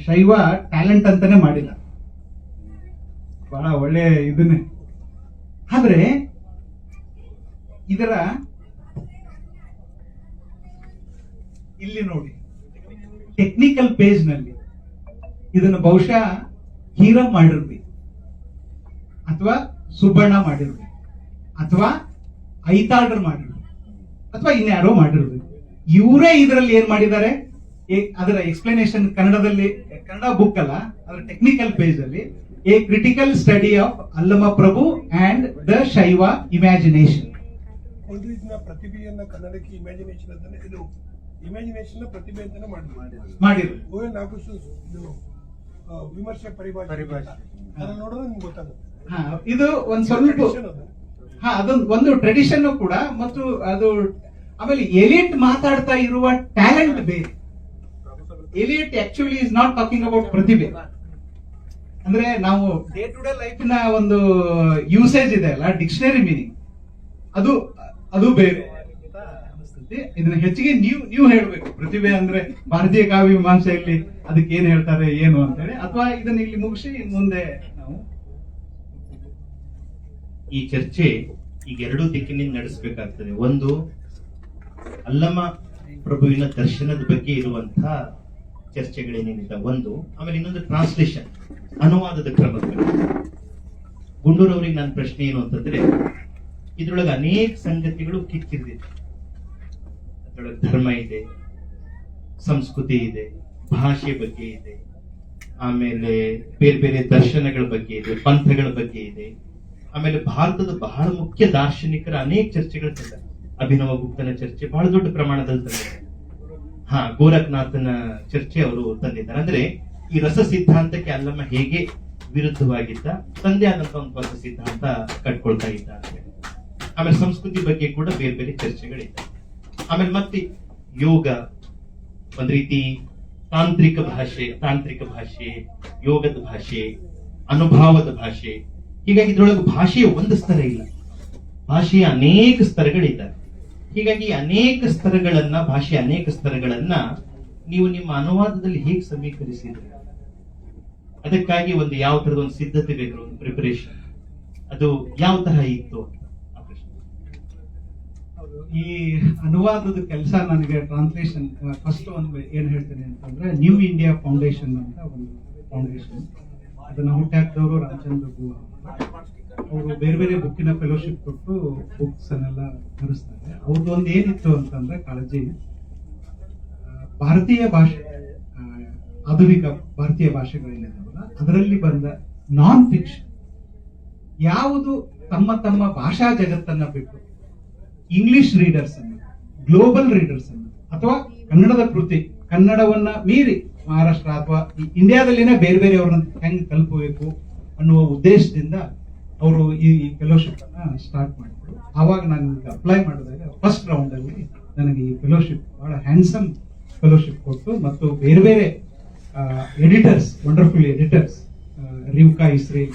ಶೈವ ಟ್ಯಾಲೆಂಟ್ ಅಂತಾನೆ ಮಾಡಿಲ್ಲ, ಬಹಳ ಒಳ್ಳೆ ಇದನ್ನೇ. ಆದ್ರೆ ಇದರ ಇಲ್ಲಿ ನೋಡಿ, ಟೆಕ್ನಿಕಲ್ ಪೇಜ್ ನಲ್ಲಿ ಇದನ್ನು ಬಹುಶಃ ಹೀರಂ ಮಾಡಿರ್ಬೇಕು, ಅಥವಾ ಸುಬ್ಬಣ್ಣ ಮಾಡಿರ್ಬೇಕು, ಅಥವಾ ಐತಾಳ್ರು ಮಾಡಿರ್ಬೇಕು, ಅಥವಾ ಇನ್ಯಾರೋ ಮಾಡಿರ್ಬೇಕು. ಇವರೇ ಇದರಲ್ಲಿ ಏನ್ ಮಾಡಿದ್ದಾರೆ, ಅದರ ಎಕ್ಸ್ಪ್ಲನೇಷನ್ ಕನ್ನಡದಲ್ಲಿ, ಕನ್ನಡ ಬುಕ್ ಅಲ್ಲ, ಅದರ ಟೆಕ್ನಿಕಲ್ ಪೇಜ್ ಅಲ್ಲಿ A critical study of Allama Prabhu and the ಶೈವ ಇಮ್ಯಾಜಿನೇಷನ್. ಪ್ರತಿಭೆಯನ್ನ ಕನ್ನಡಕ್ಕೆ ಇಮ್ಯಾಜಿನೇಷನ್ ಅಂತಾನೆ, ಇದು ಇಮ್ಯಾಜಿನೇಷನ್ ಪ್ರತಿಭೆ ಅಂತಾನೆ ಮಾಡಿದ್ರು. ಓಎನ್ ನಾಗೇಶ್ ವಿಮರ್ಶೆ ಪರಿಭಾಷೆ ಅದನ್ನ ನೋಡಿದ್ರೆ ನಿಮ್ಗೆ ಗೊತ್ತಾಗುತ್ತೆ. ಇದು ಒಂದ್ ಸ್ವಲ್ಪ ಅದೊಂದು ಒಂದು ಟ್ರೆಡಿಷನ್ ಕೂಡ. ಮತ್ತು ಅದು ಆಮೇಲೆ ಎಲಿಟ್ ಮಾತಾಡ್ತಾ ಇರುವ ಟ್ಯಾಲೆಂಟ್ ಬೇರೆ. Elite actually is not talking about ಪ್ರತಿಭೆ. ಅಂದ್ರೆ ನಾವು ಡೇ ಟು ಡೇ ಲೈಫಿನ ಒಂದು ಯೂಸೇಜ್ ಇದೆ ಅಲ್ಲ, ಡಿಕ್ಷನರಿ ಮೀನಿಂಗ್, ಅದು ಬೇರೆ ಅನಿಸ್ತದೆ. ಇದನ್ನ ಹೆಚ್ಚಿಗೆ ನೀವು ಹೇಳ್ಬೇಕು, ಪ್ರತಿಭೆ ಅಂದ್ರೆ ಭಾರತೀಯ ಕಾವ್ಯ ಮೀಮಾಂಸೆಯಲ್ಲಿ ಅದಕ್ಕೆ ಏನ್ ಹೇಳ್ತಾರೆ ಏನು ಅಂತ ಹೇಳಿ, ಅಥವಾ ಇದನ್ನ ಇಲ್ಲಿ ಮುಗಿಸಿ ಮುಂದೆ ನಾವು ಈ ಚರ್ಚೆ ಈಗ ಎರಡೂ ದಿಕ್ಕಿನಿಂದ ನಡೆಸಬೇಕಾಗ್ತದೆ. ಒಂದು, ಅಲ್ಲಮ ಪ್ರಭುವಿನ ದರ್ಶನದ ಬಗ್ಗೆ ಇರುವಂತಹ ಚರ್ಚೆಗಳೇನೇನಿದೆ ಒಂದು, ಆಮೇಲೆ ಇನ್ನೊಂದು ಟ್ರಾನ್ಸ್ಲೇಷನ್, ಅನುವಾದದ ಕ್ರಮಗಳು. ಗುಂಡೂರವರಿಗೆ ನನ್ನ ಪ್ರಶ್ನೆ ಏನು ಅಂತಂದ್ರೆ, ಇದ್ರೊಳಗೆ ಅನೇಕ ಸಂಗತಿಗಳು ಕಿಕ್ಕಿರಿದಿದೆ. ಅದ್ರೊಳಗೆ ಧರ್ಮ ಇದೆ, ಸಂಸ್ಕೃತಿ ಇದೆ, ಭಾಷೆ ಬಗ್ಗೆ ಇದೆ, ಆಮೇಲೆ ಬೇರೆ ಬೇರೆ ದರ್ಶನಗಳ ಬಗ್ಗೆ ಇದೆ, ಪಂಥಗಳ ಬಗ್ಗೆ ಇದೆ, ಆಮೇಲೆ ಭಾರತದ ಬಹಳ ಮುಖ್ಯ ದಾರ್ಶನಿಕರ ಅನೇಕ ಚರ್ಚೆಗಳು ತಂದ. ಅಭಿನವ ಗುಪ್ತನ ಚರ್ಚೆ ಬಹಳ ದೊಡ್ಡ ಪ್ರಮಾಣದಲ್ಲಿ ತಂದಿದ್ದಾರೆ. ಗೋರಖನಾಥನ ಚರ್ಚೆ ಅವರು ತಂದಿದ್ದಾರೆ. ಅಂದ್ರೆ ಈ ರಸ ಸಿದ್ಧಾಂತಕ್ಕೆ ಅಲ್ಲಮ್ಮ ಹೇಗೆ ವಿರುದ್ಧವಾಗಿದ್ದ, ತಂದೆ ಆದಂತ ಒಂದು ಹೊಸ ಸಿದ್ಧಾಂತ ಕಟ್ಕೊಳ್ತಾ ಇದ್ದ ಅಂತ ಹೇಳಿ. ಆಮೇಲೆ ಸಂಸ್ಕೃತಿ ಬಗ್ಗೆ ಕೂಡ ಬೇರೆ ಬೇರೆ ಚರ್ಚೆಗಳಿದೆ. ಆಮೇಲೆ ಮತ್ತೆ ಯೋಗ, ಒಂದ್ ರೀತಿ ತಾಂತ್ರಿಕ ಭಾಷೆ, ಯೋಗದ ಭಾಷೆ, ಅನುಭಾವದ ಭಾಷೆ. ಹೀಗಾಗಿ ಇದ್ರೊಳಗೆ ಭಾಷೆಯ ಒಂದು ಸ್ತರ ಇಲ್ಲ, ಭಾಷೆಯ ಅನೇಕ ಸ್ತರಗಳಿದ್ದಾವೆ. ಹೀಗಾಗಿ ಅನೇಕ ಸ್ತರಗಳನ್ನ, ಭಾಷೆಯ ಅನೇಕ ಸ್ತರಗಳನ್ನ ನೀವು ನಿಮ್ಮ ಅನುವಾದದಲ್ಲಿ ಹೇಗೆ ಸಮೀಕರಿಸಿದ್ರಿ? ಅದಕ್ಕಾಗಿ ಒಂದು ಯಾವ ತರದ ಒಂದು ಸಿದ್ಧತೆ ಬೇಕು, ಒಂದು ಪ್ರಿಪರೇಷನ್, ಅದು ಯಾವ ತರ ಇತ್ತು? ಈ ಅನುವಾದದ ಕೆಲಸ ನನಗೆ ಟ್ರಾನ್ಸ್ಲೇಷನ್ ಫಸ್ಟ್ ಒಂದು ಏನ್ ಹೇಳ್ತೇನೆ ಅಂತಂದ್ರೆ, ನ್ಯೂ ಇಂಡಿಯಾ ಫೌಂಡೇಶನ್ ಅಂತ ಒಂದು ಫೌಂಡೇಶನ್, ಅದನ್ನ ಹುಟ್ಟಾಕಿದವರು ರಾಮಚಂದ್ರ ಗು. ಅವರು ಬೇರೆ ಬೇರೆ ಬುಕ್ಕಿನ ಫೆಲೋಶಿಪ್ ಕೊಟ್ಟು ಬುಕ್ಸ್ ಅನ್ನೆಲ್ಲ ತರಿಸ್ತಾರೆ. ಅವ್ರದ್ದು ಒಂದು ಏನಿತ್ತು ಅಂತಂದ್ರೆ ಕಾಳಜಿ, ಭಾರತೀಯ ಭಾಷೆ, ಆಧುನಿಕ ಭಾರತೀಯ ಭಾಷೆಗಳೇನಿದಾವಲ್ಲ ಅದರಲ್ಲಿ ಬಂದ ನಾನ್ ಫಿಕ್ಷನ್ ಯಾವುದು ತಮ್ಮ ತಮ್ಮ ಭಾಷಾ ಜಗತ್ತನ್ನ ಬಿಟ್ಟು ಇಂಗ್ಲಿಷ್ ರೀಡರ್ಸ್ ಅನ್ನು, ಗ್ಲೋಬಲ್ ರೀಡರ್ಸ್ ಅನ್ನು, ಅಥವಾ ಕನ್ನಡದ ಕೃತಿ, ಕನ್ನಡವನ್ನ ಮೀರಿ ಮಹಾರಾಷ್ಟ್ರ ಅಥವಾ ಇಂಡಿಯಾದಲ್ಲಿನೇ ಬೇರೆ ಬೇರೆ ಅವ್ರನ್ನ ಹೆಂಗ್ ತಲುಪಬೇಕು ಅನ್ನುವ ಉದ್ದೇಶದಿಂದ ಅವರು ಈ ಫೆಲೋಶಿಪ್ ಅನ್ನ ಸ್ಟಾರ್ಟ್ ಮಾಡಿದ್ರು. ಆವಾಗ ನಾನು ಅಪ್ಲೈ ಮಾಡಿದಾಗ ಫಸ್ಟ್ ರೌಂಡ್ ಅಲ್ಲಿ ನನಗೆ ಈ ಫೆಲೋಶಿಪ್ ಬಹಳ ಹ್ಯಾಂಡ್ಸಮ್ ಫೆಲೋಶಿಪ್ ಕೊಟ್ಟು, ಮತ್ತು ಬೇರೆ ಬೇರೆ editors, wonderful editors, Rivka Israel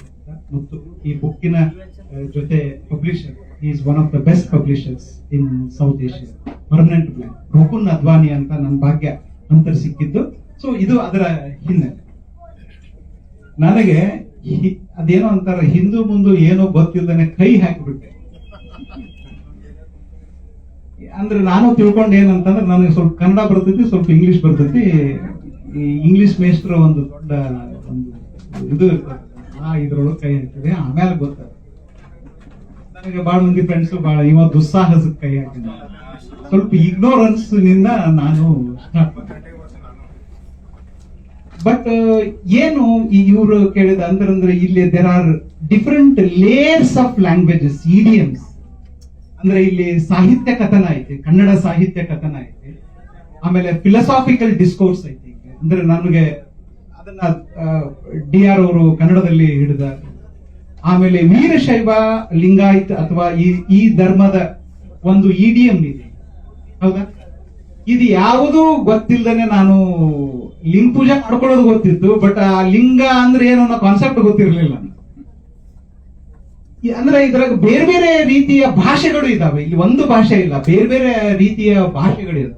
ಮತ್ತು ಈ ಬುಕ್ಕಿನ ಜೊತೆ publisher, is one of the best publishers in South Asia, Permanent Black, Rukun Advani ಅಂತ ನನ್ನ ಭಾಗ್ಯ ಅಂತರ ಸಿಕ್ಕಿದ್ದು. ಸೊ ಇದು ಅದರ ಹಿನ್ನೆಲೆ. ನನಗೆ ಅದೇನೋ ಅಂತಾರ, ಹಿಂದೂ ಮುಂದೆ ಏನೋ ಗೊತ್ತಿಲ್ಲದೇನೆ ಕೈ ಹಾಕಿಬಿಟ್ಟೆ. ಅಂದ್ರೆ ನಾನು ತಿಳ್ಕೊಂಡು ಏನಂತಂದ್ರೆ, ನನಗೆ ಸ್ವಲ್ಪ ಕನ್ನಡ ಬರ್ತೈತಿ, ಸ್ವಲ್ಪ ಇಂಗ್ಲಿಷ್ ಬರ್ತೈತಿ. ಈ ಇಂಗ್ಲಿಷ್ ಮೇಸ್ಟ್ರ ಒಂದು ದೊಡ್ಡ ಒಂದು ಇದು ಇರ್ತದೆ, ಇದ್ರೊಳಗೆ ಕೈ ಹಾಕಿದೆ. ಆಮೇಲೆ ಗೊತ್ತಾಗ ನನಗೆ ಬಹಳ ಮಂದಿ ಫ್ರೆಂಡ್ಸ್ ಬಹಳ ಇವತ್ತು ದುಸ್ಸಾಹಸಕ್ಕೆ ಕೈ ಹಾಕಿದ. ಸ್ವಲ್ಪ ಇಗ್ನೋರೆನ್ಸ್ ನಿಂದ ನಾನು ಸ್ಟಾರ್ಟ್ ಮಾಡಿದೆ. ಬಟ್ ಏನು ಇವರು ಕೇಳಿದ ಅಂದ್ರೆ ಇಲ್ಲಿ there are different layers of languages, idioms. ಅಂದ್ರೆ ಇಲ್ಲಿ ಸಾಹಿತ್ಯ ಕಥನ ಐತಿ, ಕನ್ನಡ ಸಾಹಿತ್ಯ ಕಥನ ಐತಿ, ಆಮೇಲೆ ಫಿಲಸಾಫಿಕಲ್ ಡಿಸ್ಕೋರ್ಸ್ ಐತಿ. ಅಂದ್ರೆ ನನಗೆ ಅದನ್ನ DR ಅವರು ಕನ್ನಡದಲ್ಲಿ ಹಿಡಿದ. ಆಮೇಲೆ ವೀರಶೈವ, ಲಿಂಗಾಯತ್ ಅಥವಾ ಈ ಧರ್ಮದ ಒಂದು ಇಡಿಯಂ ಇದೆ, ಹೌದಾ? ಇದು ಯಾವುದೂ ಗೊತ್ತಿಲ್ಲದೇನೆ ನಾನು ಲಿಂಗ ಪೂಜೆ ಮಾಡ್ಕೊಳ್ಳೋದು ಗೊತ್ತಿತ್ತು, ಬಟ್ ಆ ಲಿಂಗ ಅಂದ್ರೆ ಏನು ಅನ್ನೋ ಕಾನ್ಸೆಪ್ಟ್ ಗೊತ್ತಿರಲಿಲ್ಲ. ಅಂದ್ರೆ ಇದ್ರಾಗ ಬೇರೆ ಬೇರೆ ರೀತಿಯ ಭಾಷೆಗಳು ಇದಾವೆ, ಇಲ್ಲಿ ಒಂದು ಭಾಷೆ ಇಲ್ಲ, ಬೇರೆ ಬೇರೆ ರೀತಿಯ ಭಾಷೆಗಳಿದಾವೆ.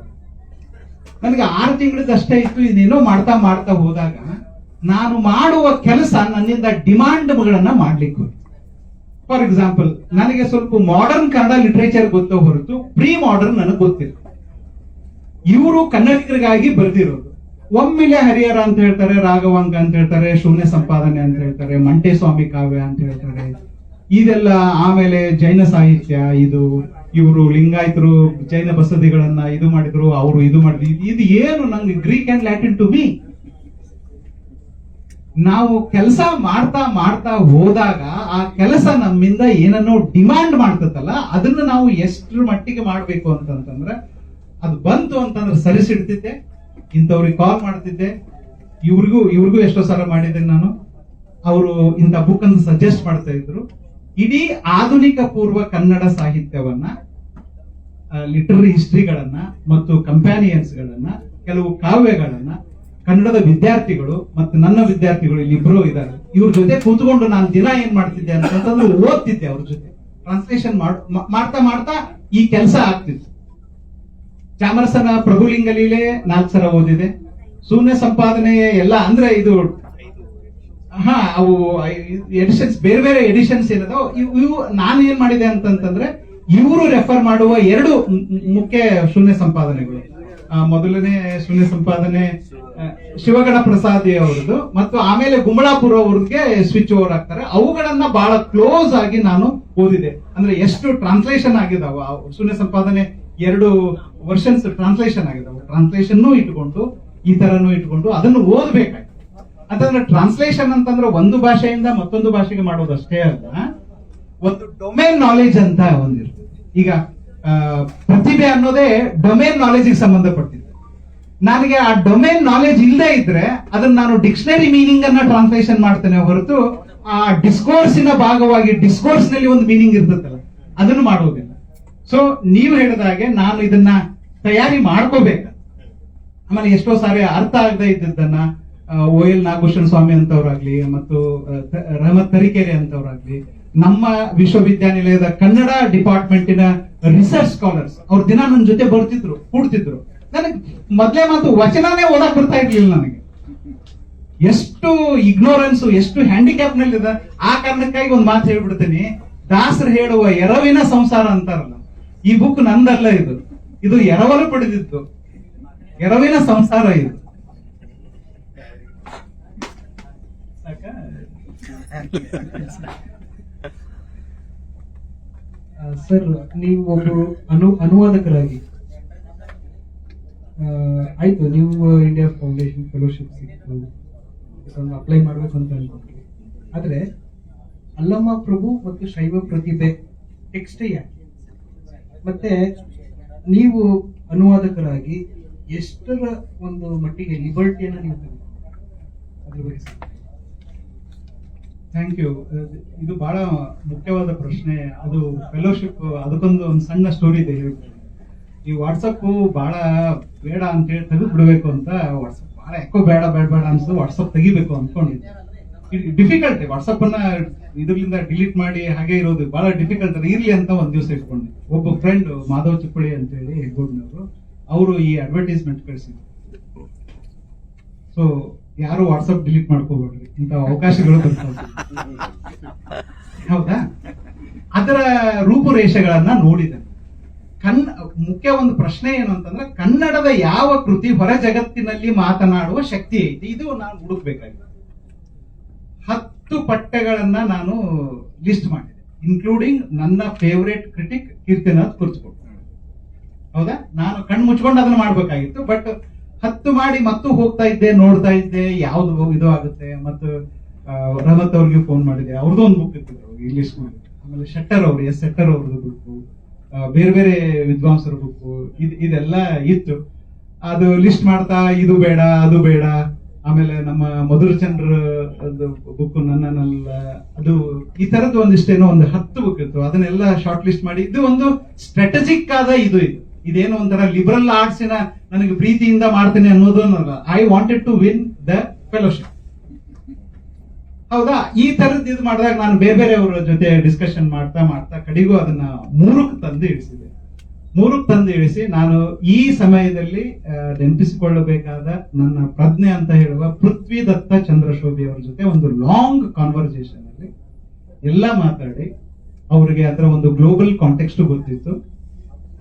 ನನಗೆ 6 ತಿಂಗಳದಷ್ಟೇ ಇತ್ತು. ಇದೇನೋ ಮಾಡ್ತಾ ಮಾಡ್ತಾ ಹೋದಾಗ ನಾನು ಮಾಡುವ ಕೆಲಸ ನನ್ನಿಂದ ಡಿಮಾಂಡ್ಗಳನ್ನ ಮಾಡ್ಲಿಕ್ಕೆ ಹೋಯ್ತು. ಫಾರ್ ಎಕ್ಸಾಂಪಲ್, ನನಗೆ ಸ್ವಲ್ಪ ಮಾಡರ್ನ್ ಕನ್ನಡ ಲಿಟರೇಚರ್ ಗೊತ್ತೋ ಹೊರತು ಪ್ರೀ ಮಾಡರ್ನ್ ನನಗೆ ಗೊತ್ತಿಲ್ಲ. ಇವರು ಕನ್ನಡಿಗರಿಗಾಗಿ ಬರೆದಿರೋದು. ಒಮ್ಮಿಲೆ ಹರಿಹರ ಅಂತ ಹೇಳ್ತಾರೆ, ರಾಘವಾಂಕ ಅಂತ ಹೇಳ್ತಾರೆ, ಶೂನ್ಯ ಸಂಪಾದನೆ ಅಂತ ಹೇಳ್ತಾರೆ, ಮಂಟೇಸ್ವಾಮಿ ಕಾವ್ಯ ಅಂತ ಹೇಳ್ತಾರೆ, ಇದೆಲ್ಲ. ಆಮೇಲೆ ಜೈನ ಸಾಹಿತ್ಯ, ಇದು ಇವರು ಲಿಂಗಾಯತರು ಜೈನ ಬಸದಿಗಳನ್ನ ಇದು ಮಾಡಿದ್ರು, ಅವರು ಇದು ಮಾಡಿದ್ರು. ಇದು ಏನು ನಂಗೆ Greek and Latin to me. ನಾವು ಕೆಲಸ ಮಾಡ್ತಾ ಮಾಡ್ತಾ ಹೋದಾಗ ಆ ಕೆಲಸ ನಮ್ಮಿಂದ ಏನನ್ನೋ ಡಿಮಾಂಡ್ ಮಾಡ್ತದಲ್ಲ, ಅದನ್ನ ನಾವು ಎಷ್ಟರ ಮಟ್ಟಿಗೆ ಮಾಡ್ಬೇಕು ಅಂತಂದ್ರೆ, ಅದು ಬಂತು ಅಂತಂದ್ರೆ ಸರಿಸಿಡ್ತಿದ್ದೆ, ಇಂಥವ್ರಿಗೆ ಕಾಲ್ ಮಾಡ್ತಿದ್ದೆ. ಇವ್ರಿಗೂ ಎಷ್ಟೋ ಸಲ ಮಾಡಿದ್ದೇನೆ ನಾನು. ಅವರು ಇಂಥ ಬುಕ್ ಅನ್ನು ಸಜೆಸ್ಟ್ ಮಾಡ್ತಾ ಇದ್ರು. ಇಡೀ ಆಧುನಿಕ ಪೂರ್ವ ಕನ್ನಡ ಸಾಹಿತ್ಯವನ್ನ, ಲಿಟರರಿ ಹಿಸ್ಟ್ರಿಗಳನ್ನ ಮತ್ತು ಕಂಪ್ಯಾನಿಯನ್ಸ್ ಗಳನ್ನ, ಕೆಲವು ಕಾವ್ಯಗಳನ್ನ ಕನ್ನಡದ ವಿದ್ಯಾರ್ಥಿಗಳು ಮತ್ತು ನನ್ನ ವಿದ್ಯಾರ್ಥಿಗಳು ಇಲ್ಲಿ ಇಬ್ರು ಇದ್ದಾರೆ, ಇವ್ರ ಜೊತೆ ಕೂತ್ಕೊಂಡು ನಾನು ದಿನ ಏನ್ ಮಾಡ್ತಿದ್ದೆ ಅಂತಂದ್ರೆ ಓದ್ತಿದ್ದೆ. ಅವ್ರ ಜೊತೆ ಟ್ರಾನ್ಸ್ಲೇಷನ್ ಮಾಡ್ತಾ ಮಾಡ್ತಾ ಈ ಕೆಲಸ ಆಗ್ತಿತ್ತು. ಚಾಮರಸನ ಪ್ರಭುಲಿಂಗ ಲೀಲೆ 4 ಸಲ ಓದಿದೆ. ಶೂನ್ಯ ಸಂಪಾದನೆ ಎಲ್ಲ ಅಂದ್ರೆ ಇದು ಅವು ಎಡಿಷನ್ಸ್, ಬೇರೆ ಬೇರೆ ಎಡಿಷನ್ಸ್ ಏನಿದಾವ ಇವು ನಾನು ಏನ್ ಮಾಡಿದೆ ಅಂತಂತಂದ್ರೆ, ಇವರು ರೆಫರ್ ಮಾಡುವ 2 ಮುಖ್ಯ ಶೂನ್ಯ ಸಂಪಾದನೆಗಳು. ಮೊದಲನೇ ಶೂನ್ಯ ಸಂಪಾದನೆ ಶಿವಗಣ ಪ್ರಸಾದಿ ಅವರದ್ದು, ಮತ್ತು ಆಮೇಲೆ ಗುಂಬಳಾಪುರ ಅವ್ರಿಗೆ ಸ್ವಿಚ್ ಓವರ್ ಆಗ್ತಾರೆ. ಅವುಗಳನ್ನ ಬಹಳ ಕ್ಲೋಸ್ ಆಗಿ ನಾನು ಓದಿದೆ. ಅಂದ್ರೆ ಎಷ್ಟು ಟ್ರಾನ್ಸ್ಲೇಷನ್ ಆಗಿದಾವ ಶೂನ್ಯ ಸಂಪಾದನೆ, 2 ವರ್ಷನ್ಸ್ ಟ್ರಾನ್ಸ್ಲೇಷನ್ ಆಗಿದಾವ. ಟ್ರಾನ್ಸ್ಲೇಷನ್ ಇಟ್ಕೊಂಡು ಈ ತರನು ಇಟ್ಕೊಂಡು ಅದನ್ನು ಓದ್ಬೇಕಾಯ್ತು. ಅಂತಂದ್ರೆ ಟ್ರಾನ್ಸ್ಲೇಷನ್ ಅಂತಂದ್ರೆ ಒಂದು ಭಾಷೆಯಿಂದ ಮತ್ತೊಂದು ಭಾಷೆಗೆ ಮಾಡೋದಷ್ಟೇ ಅಲ್ಲ, ಒಂದು ಡೊಮೇನ್ ನಾಲೆಜ್ ಅಂತ ಒಂದಿರ್ತದೆ. ಈಗ ಪ್ರತಿಭೆ ಅನ್ನೋದೇ ಡೊಮೇನ್ ನಾಲೆಜ್ಗೆ ಸಂಬಂಧಪಟ್ಟಿದೆ. ನನಗೆ ಆ ಡೊಮೇನ್ ನಾಲೆಜ್ ಇಲ್ಲದೆ ಇದ್ರೆ ಅದನ್ನ ನಾನು ಡಿಕ್ಷನರಿ ಮೀನಿಂಗ್ ಅನ್ನ ಟ್ರಾನ್ಸ್ಲೇಷನ್ ಮಾಡ್ತೇನೆ ಹೊರತು ಆ ಡಿಸ್ಕೋರ್ಸಿನ ಭಾಗವಾಗಿ ಡಿಸ್ಕೋರ್ಸ್ ನಲ್ಲಿ ಒಂದು ಮೀನಿಂಗ್ ಇರ್ತದಲ್ಲ ಅದನ್ನು ಮಾಡೋದಿಲ್ಲ. ಸೊ ನೀವು ಹೇಳಿದ ಹಾಗೆ ನಾನು ಇದನ್ನ ತಯಾರಿ ಮಾಡ್ಕೋಬೇಕು. ಆಮೇಲೆ ಎಷ್ಟೋ ಸಾರಿ ಅರ್ಥ ಆಗದೆ ಇದ್ದದ್ದನ್ನ OL ನಾಗಭೂಷಣ ಸ್ವಾಮಿ ಅಂತವ್ರಾಗ್ಲಿ ಮತ್ತು ರಹಮತ್ ತರೀಕೆರೆ ಅಂತವ್ರಾಗ್ಲಿ, ನಮ್ಮ ವಿಶ್ವವಿದ್ಯಾನಿಲಯದ ಕನ್ನಡ ಡಿಪಾರ್ಟ್ಮೆಂಟಿನ ರಿಸರ್ಚ್ ಸ್ಕಾಲರ್ಸ್ ಅವ್ರ ದಿನ ನನ್ನ ಜೊತೆ ಬರ್ತಿದ್ರು, ಕೂಡ್ತಿದ್ರು. ನನಗೆ ಮೊದಲೇ ಮಾತು ವಚನನೇ ಓದಕ್ ಬರ್ತಾ ಇರ್ಲಿಲ್ಲ ನನಗೆ. ಎಷ್ಟು ಇಗ್ನೋರೆನ್ಸ್, ಎಷ್ಟು ಹ್ಯಾಂಡಿಕ್ಯಾಪ್ ನಲ್ಲಿ ಇದೆ. ಆ ಕಾರಣಕ್ಕಾಗಿ ಒಂದು ಮಾತು ಹೇಳ್ಬಿಡ್ತೀನಿ, ದಾಸರು ಹೇಳುವ ಎರವಿನ ಸಂಸಾರ ಅಂತಾರಲ್ಲ, ಈ ಬುಕ್ ನಂದಲ್ಲ, ಇದು ಎರವಲು ಪಡೆದಿತ್ತು, ಎರವಿನ ಸಂಸಾರ ಇದು. ಸರ್, ನೀವು ಒಬ್ಬರು ಅನುವಾದಕರಾಗಿ ಆಯ್ತು, ನೀವು ಇಂಡಿಯಾ ಫೌಂಡೇಶನ್ ಫೆಲೋಶಿಪ್ ಸಿಕ್ತು, ಅಪ್ಲೈ ಮಾಡ್ಬೇಕು ಅಂತ ಅನ್ಕೊಂಡ್ರಿ. ಆದ್ರೆ ಅಲ್ಲಮ್ಮ ಪ್ರಭು ಮತ್ತು ಶೈವ ಪ್ರತಿಭೆ ಟೆಕ್ಸ್ಟ್ ಯಾಕೆ, ಮತ್ತೆ ನೀವು ಅನುವಾದಕರಾಗಿ ಎಷ್ಟರ ಒಂದು ಮಟ್ಟಿಗೆ ಲಿಬರ್ಟಿಯನ್ನು ನೀವು ಅದ್ರ ಬಗ್ಗೆ ಥ್ಯಾಂಕ್ ಯು. ಇದು ಬಹಳ ಮುಖ್ಯವಾದ ಪ್ರಶ್ನೆ. ಅದು ಫೆಲೋಶಿಪ್, ಅದಕ್ಕೊಂದು ಒಂದು ಸಣ್ಣ ಸ್ಟೋರಿ ಇದೆ ಹೇಳ್ತೀನಿ. ಈ ವಾಟ್ಸಪ್ ಬಹಳ ಬೇಡ ಅಂತೇಳಿ ತೆಗೆದು ಬಿಡಬೇಕು ಅಂತ, ವಾಟ್ಸಪ್ ಬಹಳ ಯಾಕೋ ಬೇಡ ಅನ್ಸು, ವಾಟ್ಸಪ್ ತೆಗಿಬೇಕು ಅನ್ಕೊಂಡಿದ್ದೆ. ಡಿಫಿಕಲ್ಟ್, ವಾಟ್ಸಪ್ ಅನ್ನ ಇದರಿಂದ ಡಿಲೀಟ್ ಮಾಡಿ ಹಾಗೆ ಇರೋದು ಬಹಳ ಡಿಫಿಕಲ್ಟ್. ಇರ್ಲಿ ಅಂತ ಒಂದ್ ದಿವಸ ಇಟ್ಕೊಂಡೆ. ಒಬ್ಬ ಫ್ರೆಂಡ್ ಮಾಧವ್ ಚಿಪ್ಪಳಿ ಅಂತ ಹೇಳಿ ಹೆಗ್ಗೋಡ್ನವರು, ಅವರು ಈ ಅಡ್ವರ್ಟೈಸ್ಮೆಂಟ್ ಕಳಿಸಿದ್ರು. ಸೊ ಯಾರು ವಾಟ್ಸಪ್ ಡಿಲೀಟ್ ಮಾಡ್ಕೋಬೇಡ್ರಿ, ಇಂಥ ಅವಕಾಶಗಳು ಬರ್ತಾವೆ. ಹೌದಾ? ಅದರ ರೂಪುರೇಷೆಗಳನ್ನ ನೋಡಿದೆ. ಮುಖ್ಯ ಒಂದು ಪ್ರಶ್ನೆ ಏನು ಅಂತಂದ್ರೆ, ಕನ್ನಡದ ಯಾವ ಕೃತಿ ಹೊರ ಜಗತ್ತಿನಲ್ಲಿ ಮಾತನಾಡುವ ಶಕ್ತಿ ಐತಿ, ಇದು ನಾನು ಹುಡುಕ್ಬೇಕಾಗಿದೆ. 10 ಪಠ್ಯಗಳನ್ನ ನಾನು ಲಿಸ್ಟ್ ಮಾಡಿದೆ, ಇನ್ಕ್ಲೂಡಿಂಗ್ ನನ್ನ ಫೇವರೇಟ್ ಕ್ರಿಟಿಕ್ ಕೀರ್ತಿನಾಥ್ ಕುರ್ಚ್ಕೊಟ್ಟು. ಹೌದಾ? ನಾನು ಕಣ್ಣು ಮುಚ್ಕೊಂಡು ಅದನ್ನ ಮಾಡ್ಬೇಕಾಗಿತ್ತು, ಬಟ್ 10 ಮಾಡಿ ಮತ್ತು ಹೋಗ್ತಾ ಇದ್ದೆ, ನೋಡ್ತಾ ಇದ್ದೆ ಯಾವ್ದು ಇದು ಆಗುತ್ತೆ. ಮತ್ತು ರಮತ್ ಅವ್ರಿಗೆ ಫೋನ್ ಮಾಡಿದೆ, ಅವ್ರದ್ದು ಒಂದು ಬುಕ್ ಇತ್ತು ಇಂಗ್ಲಿಷ್. ಆಮೇಲೆ ಶೆಟ್ಟರ್ ಅವರು, ಎಸ್ ಶೆಟ್ಟರ್ ಅವ್ರದ್ದು ಬುಕ್ಕು, ಬೇರೆ ಬೇರೆ ವಿದ್ವಾಂಸರ ಬುಕ್ಕು, ಇದೆಲ್ಲ ಇತ್ತು. ಅದು ಲಿಸ್ಟ್ ಮಾಡ್ತಾ ಇದು ಬೇಡ ಅದು ಬೇಡ. ಆಮೇಲೆ ನಮ್ಮ ಮಧುರಚಂದ್ರ ಬುಕ್ ನನ್ನಲ್ಲ, ಅದು ಈ ತರದ್ದು ಒಂದಿಷ್ಟೇನೋ ಒಂದು 10 ಬುಕ್ ಇತ್ತು. ಅದನ್ನೆಲ್ಲ ಶಾರ್ಟ್ ಲಿಸ್ಟ್ ಮಾಡಿ, ಇದು ಒಂದು ಸ್ಟ್ರಾಟಜಿಕ್ ಆದ ಇದೇನೋ ಒಂಥರ ಲಿಬರಲ್ ಆರ್ಟ್ಸಿನ ನನಗೆ ಪ್ರೀತಿಯಿಂದ ಮಾಡ್ತೇನೆ ಅನ್ನೋದನ್ನಲ್ಲ. I wanted to win the fellowship. ಹೌದಾ? ಈ ತರದ್ದು ಇದು ಮಾಡಿದಾಗ ನಾನು ಬೇರೆ ಬೇರೆಯವರ ಜೊತೆ ಡಿಸ್ಕಷನ್ ಮಾಡ್ತಾ ಕಡೆಗೂ ಅದನ್ನ 3ಕ್ಕೆ ತಂದು ಇಳಿಸಿ ನಾನು ಈ ಸಮಯದಲ್ಲಿ ನೆನಪಿಸಿಕೊಳ್ಳಬೇಕಾದ ನನ್ನ ಪ್ರಜ್ಞೆ ಅಂತ ಹೇಳುವ ಪೃಥ್ವಿ ದತ್ತ ಚಂದ್ರಶೋಭಿ ಅವರ ಜೊತೆ ಒಂದು ಲಾಂಗ್ ಕಾನ್ವರ್ಸೇಷನ್ ಅಲ್ಲಿ ಎಲ್ಲ ಮಾತಾಡಿ, ಅವರಿಗೆ ಅದರ ಒಂದು ಗ್ಲೋಬಲ್ ಕಾಂಟೆಕ್ಸ್ಟ್ ಗೊತ್ತಿತ್ತು.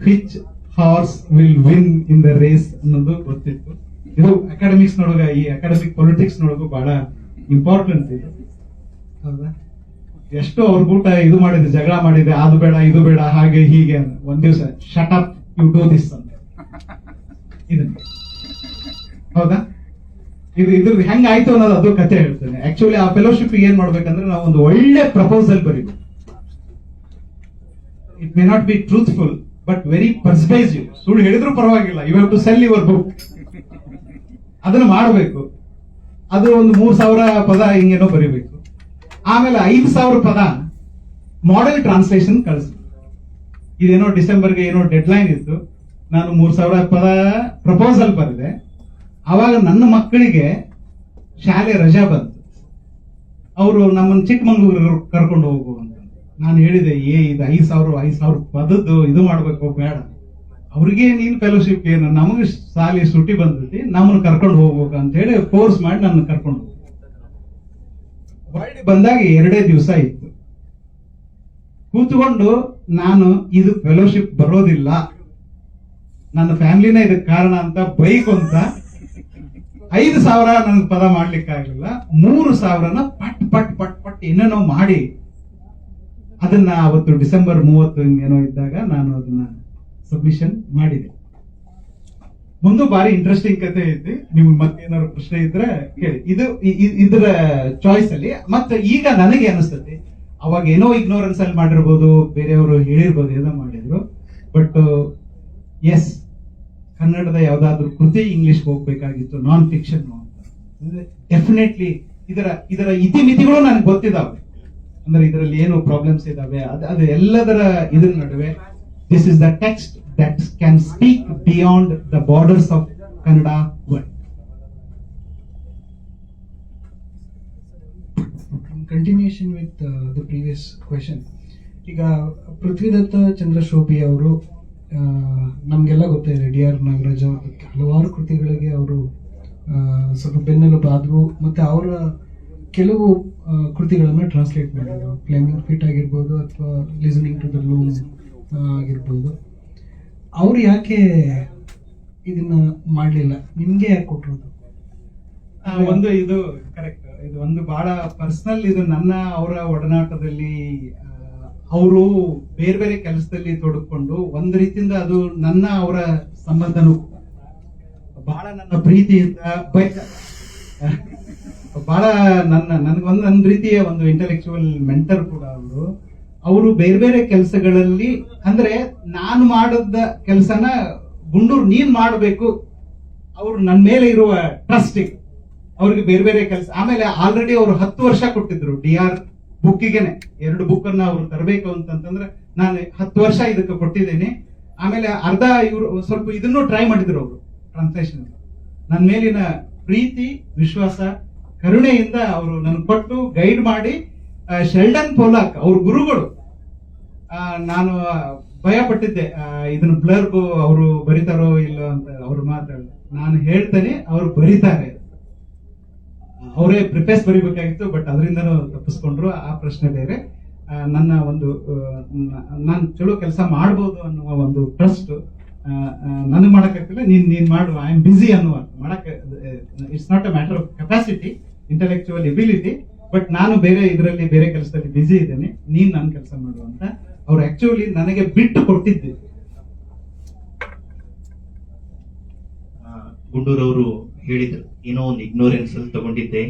Which horse will win in the race ಅನ್ನೋದು ಗೊತ್ತಿತ್ತು. ಇದು ಅಕಾಡೆಮಿಕ್ಸ್ ನೊಳಗ, ಈ ಅಕಾಡೆಮಿಕ್ ಪೊಲಿಟಿಕ್ಸ್ ನೊಳಗು ಬಹಳ ಇಂಪಾರ್ಟೆಂಟ್ ಇದು. ಹೌದಾ? ಎಷ್ಟು ಅವ್ರ ಕೂಟ ಇದು ಮಾಡಿದೆ, ಜಗಳ ಮಾಡಿದೆ, ಅದು ಬೇಡ ಇದು ಬೇಡ ಹಾಗೆ ಹೀಗೆ. ಒಂದ್ ದಿವಸ shut up, you do this ಅಂತ ಇದನ್ನ. ಹೌದಾ? ಇದ್ರದ್ದು ಹೆಂಗ್ ಆಯ್ತು ಅನ್ನೋದು ಅದು ಕತೆ ಹೇಳ್ತೇನೆ. ಆಕ್ಚುಲಿ ಆ ಫೆಲೋಶಿಪ್ ಏನ್ ಮಾಡ್ಬೇಕಂದ್ರೆ, ನಾವು ಒಂದು ಒಳ್ಳೆ ಪ್ರಪೋಸಲ್ ಬರೀಬೇಕು. It may not be truthful but very persuasive. ಸುಳ್ಳು ಹೇಳಿದ್ರು ಪರವಾಗಿಲ್ಲ, you have to sell your book. ಅದನ್ನ ಮಾಡಬೇಕು. ಅದು ಒಂದು 3000 ಪದ ಹಿಂಗೇನೋ ಬರೀಬೇಕು. ಆಮೇಲೆ 5000 ಪದ ಮಾಡೆಲ್ ಟ್ರಾನ್ಸ್ಲೇಷನ್ ಕಳಿಸ್ಬೇಕು. ಇದೇನೋ ಡಿಸೆಂಬರ್ಗೆ ಏನೋ ಡೆಡ್ ಲೈನ್ ಇತ್ತು. ನಾನು 3000 ಪದ ಪ್ರಪೋಸಲ್ ಬರೆದೆ. ಅವಾಗ ನನ್ನ ಮಕ್ಕಳಿಗೆ ಶಾಲೆ ರಜಾ ಬಂತು. ಅವರು ನಮ್ಮನ್ನು ಚಿಕ್ಕಮಂಗ್ಳೂರು ಕರ್ಕೊಂಡು ಹೋಗು ಅಂತ. ನಾನು ಹೇಳಿದೆ, ಇದು 5000 ಪದದ್ದು ಇದು ಮಾಡ್ಬೇಕು, ಬೇಡ. ಅವ್ರಿಗೆ ನೀನ್ ಫೆಲೋಶಿಪ್ ಏನು, ನಮಗೆ ಸಾಲಿ ಸುಟಿ ಬಂದೈತಿ, ನಮ್ಮನ್ನ ಕರ್ಕೊಂಡು ಹೋಗ್ಬೇಕು ಅಂತ ಹೇಳಿ ಫೋರ್ಸ್ ಮಾಡಿ ನನ್ನ ಕರ್ಕೊಂಡು ಹೋಗ್ಬೇಕು. ಹೊಳ್ಳಿ ಬಂದಾಗ 2 ದಿವಸ ಇತ್ತು. ಕೂತ್ಕೊಂಡು ನಾನು ಇದು ಫೆಲೋಶಿಪ್ ಬರೋದಿಲ್ಲ, ನನ್ನ ಫ್ಯಾಮಿಲಿನ ಇದಕ್ಕೆ ಕಾರಣ ಅಂತ ಬೈಕೊಂತ 5000 ನನಗೆ ಪದ ಮಾಡ್ಲಿಕ್ಕಾಗಲಿಲ್ಲ. 3000ನ ಪಟ್ ಪಟ್ ಪಟ್ ಪಟ್ ಏನೇನೋ ಮಾಡಿ ಅದನ್ನ ಅವತ್ತು ಡಿಸೆಂಬರ್ 30 ಏನೋ ಇದ್ದಾಗ ನಾನು ಅದನ್ನ ಸಬ್ಮಿಷನ್ ಮಾಡಿದೆ. ಮುಂದೆ ಬಾರಿ ಇಂಟ್ರೆಸ್ಟಿಂಗ್ ಕತೆ ಐತಿ. ನಿಮ್ಗೆ ಮತ್ತೇನಾದ್ರು ಪ್ರಶ್ನೆ ಇದ್ರೆ ಕೇಳಿ. ಇದರ ಚಾಯ್ಸ್ ಅಲ್ಲಿ ಮತ್ತೆ ಈಗ ನನಗೆ ಅನಿಸ್ತದೆ, ಅವಾಗ ಏನೋ ಇಗ್ನೋರೆನ್ಸ್ ಅಲ್ಲಿ ಮಾಡಿರ್ಬೋದು, ಬೇರೆಯವರು ಹೇಳಿರ್ಬೋದು, ಏನೋ ಮಾಡಿದ್ರು. ಬಟ್ ಎಸ್, ಕನ್ನಡದ ಯಾವ್ದಾದ್ರು ಕೃತಿ ಇಂಗ್ಲಿಷ್ ಹೋಗ್ಬೇಕಾಗಿತ್ತು, ನಾನ್ ಫಿಕ್ಷನ್ ಅಂತ. ಡೆಫಿನೆಟ್ಲಿ ಇದರ ಇತಿಮಿತಿಗಳು ನನಗೆ ಗೊತ್ತಿದಾವೆ. ಅಂದ್ರೆ ಇದರಲ್ಲಿ ಏನು ಪ್ರಾಬ್ಲಮ್ಸ್ ಇದಾವೆ, ಅದು ಎಲ್ಲದರ ಇದ್ರ ನಡುವೆ this is the text that can speak beyond the borders of Kannada world. In continuation with the previous question, ಈಗ ಪೃಥ್ವಿದತ್ತ ಚಂದ್ರಶೋಭಿ ಅವರು ನಮಗೆಲ್ಲ ಗೊತ್ತಿದೆ, ಡಿ ಆರ್ ನಾಗರಾಜ್ ಅವ್ರ ಹಲವಾರು ಕೃತಿಗಳಿಗೆ ಅವರು ಸ್ವಲ್ಪ ಬೆನ್ನೆಲುಬು ಆದ್ರು. ಮತ್ತೆ ಅವರ ಕೆಲವು ಕೃತಿಗಳನ್ನು ಟ್ರಾನ್ಸ್ಲೇಟ್ ಮಾಡಿದ್ರು. ಫ್ಲೇಮಿಂಗ್ ಫಿಟ್ ಆಗಿರ್ಬೋದು ಅಥವಾ ಲಿಸನಿಂಗ್ ಟು ದ ಲೂನ್ ಆಗಿರ್ಬೋದು. ಅವ್ರು ಯಾಕೆ ಇದನ್ನ ಮಾಡಲಿಲ್ಲ? ನಿಮ್ಗೆ ಯಾಕೆ ಕೊಟ್ಟರು? ಒಂದು ಇದು ಕರೆಕ್ಟ್, ಇದು ಒಂದು ಬಹಳ ಪರ್ಸನಲ್. ಇದು ನನ್ನ ಅವರ ಒಡನಾಟದಲ್ಲಿ ಅವರು ಬೇರೆ ಬೇರೆ ಕೆಲಸದಲ್ಲಿ ತೊಡಕೊಂಡು ಒಂದು ರೀತಿಯಿಂದ ಅದು ನನ್ನ ಅವರ ಸಂಬಂಧನೂ ಬಹಳ ನನ್ನ ಪ್ರೀತಿಯಿಂದ ಬಹಳ ನನ್ನ ರೀತಿಯ ಒಂದು ಇಂಟೆಲೆಕ್ಚುವಲ್ ಮೆಂಟರ್ ಕೂಡ ಅವರು ಬೇರೆ ಬೇರೆ ಕೆಲಸಗಳಲ್ಲಿ, ಅಂದ್ರೆ ನಾನು ಮಾಡಿದ ಕೆಲಸನ ಗುಂಡೂರು ನೀನ್ ಮಾಡಬೇಕು, ಅವ್ರು ನನ್ನ ಮೇಲೆ ಇರುವ ಟ್ರಸ್ಟ್ ಅವ್ರಿಗೆ ಬೇರೆ ಬೇರೆ ಕೆಲಸ. ಆಮೇಲೆ ಆಲ್ರೆಡಿ ಅವರು 10 ವರ್ಷ ಕೊಟ್ಟಿದ್ರು DR ಬುಕ್ಕಿಗೆನೆ. 2 ಬುಕ್ ಅನ್ನ ಅವ್ರು ತರಬೇಕು ಅಂತಂದ್ರೆ ನಾನು 10 ವರ್ಷ ಇದಕ್ಕೆ ಕೊಟ್ಟಿದ್ದೇನೆ. ಆಮೇಲೆ ಅರ್ಧ ಇವರು ಸ್ವಲ್ಪ ಇದನ್ನು ಟ್ರೈ ಮಾಡಿದ್ರು ಅವರು ಟ್ರಾನ್ಸ್ಲೇಷನ್. ನನ್ನ ಮೇಲಿನ ಪ್ರೀತಿ, ವಿಶ್ವಾಸ, ಕರುಣೆಯಿಂದ ಅವರು ನನ್ಗೆ ಕೊಟ್ಟು ಗೈಡ್ ಮಾಡಿ. ಶೆಲ್ಡನ್ ಪೋಲಾಕ್ ಅವ್ರ ಗುರುಗಳು. ನಾನು ಭಯ ಪಟ್ಟಿದ್ದೆ ಇದನ್ನ ಬ್ಲರ್ಬ್ ಅವರು ಬರೀತಾರೋ ಇಲ್ಲೋ ಅಂತ. ಅವ್ರು ಮಾತ್ರ ನಾನು ಹೇಳ್ತೇನೆ ಅವ್ರು ಬರೀತಾರೆ, ಅವರೇ ಪ್ರಿಪೇಸ್ ಬರೀಬೇಕಾಗಿತ್ತು, ಬಟ್ ಅದರಿಂದನೂ ತಪ್ಪಿಸ್ಕೊಂಡ್ರು. ಆ ಪ್ರಶ್ನೆ ಬೇರೆ. ನನ್ನ ಒಂದು ನಾನು ಚಲೋ ಕೆಲಸ ಮಾಡ್ಬೋದು ಅನ್ನುವ ಒಂದು ಟ್ರಸ್ಟ್ ನನಗೆ ಮಾಡಕ್ಕಾಗ್ತಿಲ್ಲ, ನೀನ್ ಮಾಡು, ಐ ಆಮ್ ಬಿಸಿ ಅನ್ನುವ ಮಾಡಕ್. It's not a matter of capacity, intellectual ability, but ನಾನು ಬೇರೆ ಇದರಲ್ಲಿ ಬೇರೆ ಕೆಲಸದಲ್ಲಿ ಬಿಸಿ ಇದ್ದೇನೆ, ನೀನ್ ನನ್ನ ಕೆಲಸ ಮಾಡು ಅಂತ ಅವ್ರು ಆಕ್ಚುಲಿ ನನಗೆ ಬಿಟ್ಟು ಕೊಟ್ಟಿದ್ದೆ. ಗುಂಡೂರವರು ಹೇಳಿದ್ರು, ಏನೋ ಒಂದು ಇಗ್ನೋರೆನ್ಸ್ ಅಲ್ಲಿ ತಗೊಂಡಿದ್ದೆ,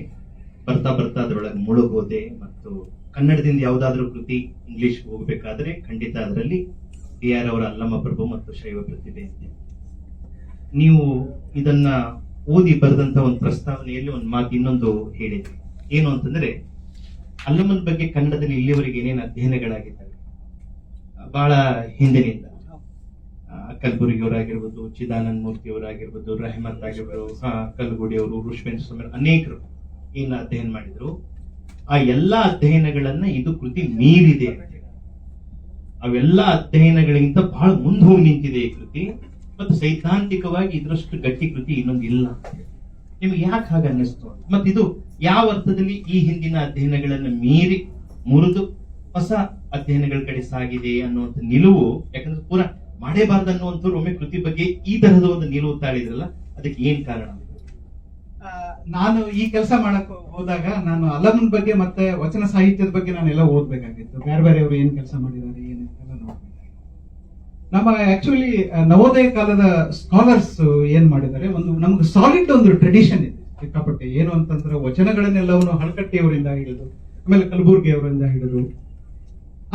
ಬರ್ತಾ ಬರ್ತಾ ಅದರೊಳಗೆ ಮುಳುಗೋದೆ, ಮತ್ತು ಕನ್ನಡದಿಂದ ಯಾವ್ದಾದ್ರು ಕೃತಿ ಇಂಗ್ಲಿಷ್ ಹೋಗ್ಬೇಕಾದ್ರೆ ಖಂಡಿತ ಅದರಲ್ಲಿ DR ಅವರ ಅಲ್ಲಮ ಪ್ರಭು ಮತ್ತು ಶೈವ ಪ್ರತಿಭೆ ಅಂತ. ನೀವು ಇದನ್ನ ಓದಿ ಬರೆದಂತ ಒಂದು ಪ್ರಸ್ತಾವನೆಯಲ್ಲಿ ಒಂದು ಮಾತು ಇನ್ನೊಂದು ಹೇಳಿದ್ರಿ. ಏನು ಅಂತಂದ್ರೆ, ಅಲ್ಲಮನ ಬಗ್ಗೆ ಕನ್ನಡದಲ್ಲಿ ಇಲ್ಲಿವರೆಗೆ ಏನೇನು ಅಧ್ಯಯನಗಳಾಗಿದ್ದಾವೆ ಬಹಳ ಹಿಂದಿನಿಂದ, ಕಲಬುರ್ಗಿ ಅವರಾಗಿರ್ಬೋದು, ಚಿದಾನಂದ ಮೂರ್ತಿ ಅವರಾಗಿರ್ಬೋದು, ರೆಹಮತ್ ಆಗಿರ್ಬೋದು, ಕಲ್ಗುಡಿ ಅವರು, ರುಶ್ವೇಂದ್ರ ಸ್ವಾಮಿ, ಅನೇಕರು ಏನ ಅಧ್ಯಯನ ಮಾಡಿದ್ರು. ಆ ಎಲ್ಲಾ ಅಧ್ಯಯನಗಳನ್ನ ಇದು ಕೃತಿ ಮೀರಿದೆ. ಅವೆಲ್ಲ ಅಧ್ಯಯನಗಳಿಗಿಂತ ಬಹಳ ಮುಂದೆ ಹೋಗಿ ನಿಂತಿದೆ ಈ ಕೃತಿ, ಮತ್ತು ಸೈದ್ಧಾಂತಿಕವಾಗಿ ಇದರಷ್ಟು ಗಟ್ಟಿ ಕೃತಿ ಇನ್ನೊಂದು ಇಲ್ಲ. ನಿಮ್ಗೆ ಯಾಕೆ ಹಾಗೆ ಅನ್ನಿಸ್ತು? ಮತ್ತೆ ಇದು ಯಾವ ಅರ್ಥದಲ್ಲಿ ಈ ಹಿಂದಿನ ಅಧ್ಯಯನಗಳನ್ನು ಮೀರಿ ಮುರಿದು ಹೊಸ ಅಧ್ಯಯನಗಳ ಕಡೆ ಸಾಗಿದೆ ಅನ್ನುವಂಥ ನಿಲುವು, ಯಾಕಂದ್ರೆ ಪೂರಾ ಮಾಡೇಬಾರ್ದು ಅನ್ನುವಂಥವ್ರು ಒಮ್ಮೆ ಕೃತಿ ಬಗ್ಗೆ ಈ ತರಹದ ಒಂದು ನಿಲುವು ತಾಳಿದ್ರಲ್ಲ, ಅದಕ್ಕೆ ಏನ್ ಕಾರಣ? ನಾನು ಈ ಕೆಲಸ ಮಾಡಕ್ ಹೋದಾಗ ನಾನು ಅಲ್ಲಮನ್ ಬಗ್ಗೆ ಮತ್ತೆ ವಚನ ಸಾಹಿತ್ಯದ ಬಗ್ಗೆ ನಾನೆಲ್ಲ ಓದ್ಬೇಕಾಗಿತ್ತು. ಬೇರೆ ಬೇರೆಯವರು ಏನ್ ಕೆಲಸ ಮಾಡಿದ್ದಾರೆ ಏನೆಲ್ಲ ನೋಡ್ಬೇಕು. ನಮ್ಮ ಆಕ್ಚುಲಿ ನವೋದಯ ಕಾಲದ ಸ್ಕಾಲರ್ಸ್ ಏನ್ ಮಾಡಿದ್ದಾರೆ, ಒಂದು ನಮ್ಗೆ ಸಾಲಿಡ್ ಒಂದು ಟ್ರೆಡಿಷನ್ ಇದೆ ಸಿಕ್ಕಾಪಟ್ಟೆ. ಏನು ಅಂತಂದ್ರೆ ವಚನಗಳನ್ನೆಲ್ಲವನ್ನು ಹಳಕಟ್ಟಿ ಅವರಿಂದ ಹಿಡಿದು, ಆಮೇಲೆ ಕಲಬುರ್ಗಿ ಅವರಿಂದ ಹಿಡಿದು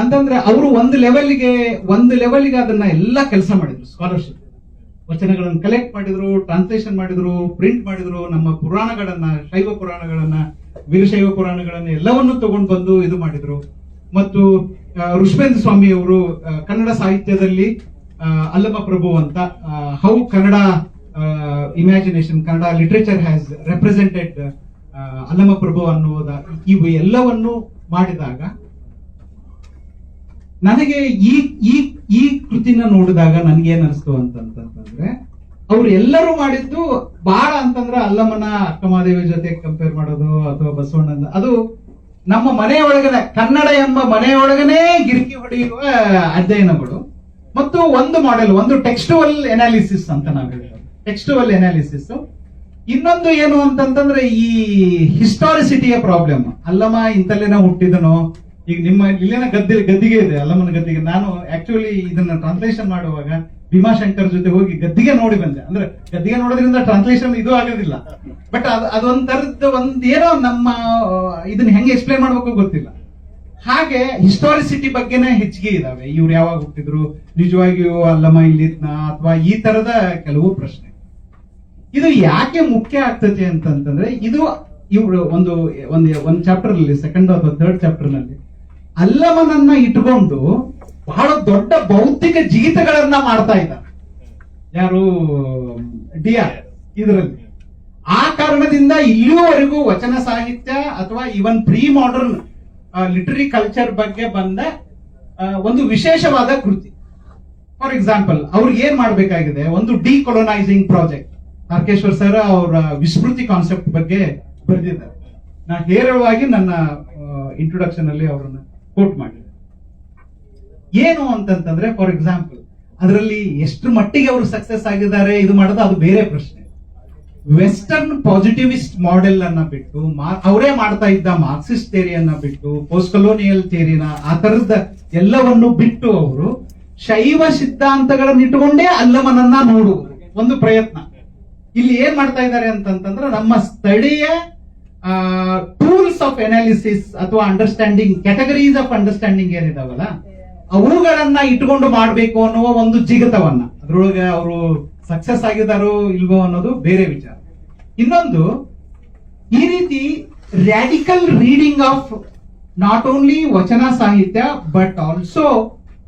ಅಂತಂದ್ರೆ ಅವರು ಒಂದು ಲೆವೆಲ್ಗೆ ಅದನ್ನ ಎಲ್ಲ ಕೆಲಸ ಮಾಡಿದ್ರು. ಸ್ಕಾಲರ್ಶಿಪ್ ವಚನಗಳನ್ನು ಕಲೆಕ್ಟ್ ಮಾಡಿದ್ರು, ಟ್ರಾನ್ಸ್ಲೇಷನ್ ಮಾಡಿದ್ರು, ಪ್ರಿಂಟ್ ಮಾಡಿದ್ರು. ನಮ್ಮ ಪುರಾಣಗಳನ್ನ, ಶೈವ ಪುರಾಣಗಳನ್ನ, ವೀರಶೈವ ಪುರಾಣಗಳನ್ನ ಎಲ್ಲವನ್ನೂ ತಗೊಂಡು ಬಂದು ಇದು ಮಾಡಿದ್ರು. ಮತ್ತು ರುಶ್ವೇಂದ್ರ ಸ್ವಾಮಿ ಅವರು ಕನ್ನಡ ಸಾಹಿತ್ಯದಲ್ಲಿ ಅಲ್ಲಮ ಪ್ರಭು ಅಂತ, how Kannada imagination, Kannada literature has represented Allama Prabhu ಅನ್ನುವುದ, ಇವು ಎಲ್ಲವನ್ನು ಮಾಡಿದಾಗ ನನಗೆ ಈ ಕೃತಿನ ನೋಡಿದಾಗ ನನ್ಗೇನ್ ಅನಿಸ್ತು ಅಂತಂದ್ರೆ, ಅವ್ರು ಎಲ್ಲರೂ ಮಾಡಿದ್ದು ಬಹಳ ಅಂತಂದ್ರೆ ಅಲ್ಲಮನ ಅಕ್ಕಮಹಾದೇವಿ ಜೊತೆ ಕಂಪೇರ್ ಮಾಡೋದು ಅಥವಾ ಬಸವಣ್ಣ, ಅದು ನಮ್ಮ ಮನೆಯೊಳಗನೆ, ಕನ್ನಡ ಎಂಬ ಮನೆಯೊಳಗನೆ ಗಿರಿಕಿ ಹೊಡೆಯುವ ಅಧ್ಯಯನಗಳು. ಮತ್ತು ಒಂದು ಮಾಡೆಲ್, ಒಂದು ಟೆಕ್ಸ್ಟುವಲ್ ಎನಾಲಿಸಿಸ್ ಅಂತ ನಾವು ಹೇಳ್ತೇವೆ, ಟೆಕ್ಸ್ಟುವಲ್ ಎನಾಲಿಸಿಸ್. ಇನ್ನೊಂದು ಏನು ಅಂತಂತಂದ್ರೆ ಈ ಹಿಸ್ಟಾರಿಸಿಟಿಯ ಪ್ರಾಬ್ಲಮ್. ಅಲ್ಲಮ ಇಂತಲ್ಲೇನ ಹುಟ್ಟಿದನೋ, ಈಗ ನಿಮ್ಮ ಇಲ್ಲೇನ ಗದ್ದಿಗೆ ಇದೆ, ಅಲ್ಲಮನ ಗದ್ದಿಗೆ. ನಾನು ಆಕ್ಚುಲಿ ಇದನ್ನ ಟ್ರಾನ್ಸ್ಲೇಷನ್ ಮಾಡುವಾಗ ಭೀಮಾಶಂಕರ್ ಜೊತೆ ಹೋಗಿ ಗದ್ದಿಗೆ ನೋಡಿ ಬಂದೆ. ಅಂದ್ರೆ ಗದ್ದಿಗೆ ನೋಡೋದ್ರಿಂದ ಟ್ರಾನ್ಸ್ಲೇಷನ್ ಇದು ಆಗೋದಿಲ್ಲ, ಬಟ್ ಅದೊಂಥರದ್ದು ಏನೋ ನಮ್ಮ ಇದನ್ನ ಹೆಂಗೆ ಎಕ್ಸ್ಪ್ಲೈನ್ ಮಾಡ್ಬೇಕು ಗೊತ್ತಿಲ್ಲ. ಹಾಗೆ ಹಿಸ್ಟಾರಿಸಿಟಿ ಬಗ್ಗೆನೇ ಹೆಚ್ಚಿಗೆ ಇದಾವೆ. ಇವ್ರು ಯಾವಾಗ ಹುಟ್ಟಿದ್ರು, ನಿಜವಾಗಿಯೂ ಅಲ್ಲಮ ಇಲ್ಲಿದ್ನ, ಅಥವಾ ಈ ತರದ ಕೆಲವು ಪ್ರಶ್ನೆ. ಇದು ಯಾಕೆ ಮುಖ್ಯ ಆಗ್ತದೆ ಅಂತಂದ್ರೆ, ಇದು ಇವ್ರು ಒಂದು ಚಾಪ್ಟರ್ ಅಲ್ಲಿ, ಸೆಕೆಂಡ್ ಅಥವಾ ಥರ್ಡ್ ಚಾಪ್ಟರ್ ನಲ್ಲಿ ಅಲ್ಲಮನನ್ನ ಇಟ್ಕೊಂಡು ಬಹಳ ದೊಡ್ಡ ಭೌತಿಕ ಜಿಗಿತಗಳನ್ನ ಮಾಡ್ತಾ ಇದ್ದಾರೆ ಯಾರು, DR ಇದರಲ್ಲಿ. ಆ ಕಾರಣದಿಂದ ಇಲ್ಲಿಯವರೆಗೂ ವಚನ ಸಾಹಿತ್ಯ ಅಥವಾ ಇವನ್ ಪ್ರೀ ಮಾಡರ್ನ್ ಲಿಟರರಿ ಕಲ್ಚರ್ ಬಗ್ಗೆ ಬಂದ ಒಂದು ವಿಶೇಷವಾದ ಕೃತಿ. ಫಾರ್ ಎಕ್ಸಾಂಪಲ್ ಅವ್ರಿಗೆ ಏನ್ ಮಾಡ್ಬೇಕಾಗಿದೆ, ಒಂದು ಡಿಕೊಲೊನೈಸಿಂಗ್ ಪ್ರಾಜೆಕ್ಟ್. ತಾರಕೇಶ್ವರ್ ಸರ್ ಅವರ ವಿಸ್ಮೃತಿ ಕಾನ್ಸೆಪ್ಟ್ ಬಗ್ಗೆ ಬರೆದಿದ್ದಾರೆ. ನಾ ಹೇರಳವಾಗಿ ನನ್ನ ಇಂಟ್ರೊಡಕ್ಷನ್ ಅಲ್ಲಿ ಅವರನ್ನ ಕೋಟ್ ಮಾಡಿದೆ. ಏನು ಅಂತಂತಂದ್ರೆ, ಫಾರ್ ಎಕ್ಸಾಂಪಲ್ ಅದರಲ್ಲಿ ಎಷ್ಟು ಮಟ್ಟಿಗೆ ಅವರು ಸಕ್ಸಸ್ ಆಗಿದ್ದಾರೆ ಇದು ಮಾಡೋದು ಅದು ಬೇರೆ ಪ್ರಶ್ನೆ. ವೆಸ್ಟರ್ನ್ ಪಾಸಿಟಿವಿಸ್ಟ್ ಮಾಡೆಲ್ ಅನ್ನ ಬಿಟ್ಟು, ಅವರೇ ಮಾಡ್ತಾ ಇದ್ದ ಮಾರ್ಕ್ಸಿಸ್ಟ್ ಥಿಯರಿಯನ್ನ ಬಿಟ್ಟು, ಪೋಸ್ಟ್ ಕೊಲೋನಿಯಲ್ ಥಿಯರಿನ ಆ ತರದ ಎಲ್ಲವನ್ನು ಬಿಟ್ಟು ಅವರು ಶೈವ ಸಿದ್ಧಾಂತಗಳನ್ನ ಇಟ್ಟುಕೊಂಡೇ ಅಲ್ಲಮನನ್ನ ನೋಡುವುದು ಒಂದು ಪ್ರಯತ್ನ. ಇಲ್ಲಿ ಏನ್ ಮಾಡ್ತಾ ಇದ್ದಾರೆ ಅಂತಂತಂದ್ರೆ, ನಮ್ಮ ಸ್ಥಳೀಯ ಟೂಲ್ಸ್ ಆಫ್ ಅನಾಲಿಸಿಸ್ ಅಥವಾ ಅಂಡರ್ಸ್ಟ್ಯಾಂಡಿಂಗ್, ಕ್ಯಾಟಗರೀಸ್ ಆಫ್ ಅಂಡರ್ಸ್ಟ್ಯಾಂಡಿಂಗ್ ಏನಿದಾವಲ್ಲ ಅವುಗಳನ್ನ ಇಟ್ಕೊಂಡು ಮಾಡ್ಬೇಕು ಅನ್ನುವ ಒಂದು ಜಿಗತವನ್ನ, ಅದ್ರೊಳಗೆ ಅವರು ಸಕ್ಸಸ್ ಆಗಿದಾರೋ ಇಲ್ವೋ ಅನ್ನೋದು ಬೇರೆ ವಿಚಾರ. ಇನ್ನೊಂದು, ಈ ರೀತಿ radical reading of not only ವಚನ ಸಾಹಿತ್ಯ ಬಟ್ ಆಲ್ಸೋ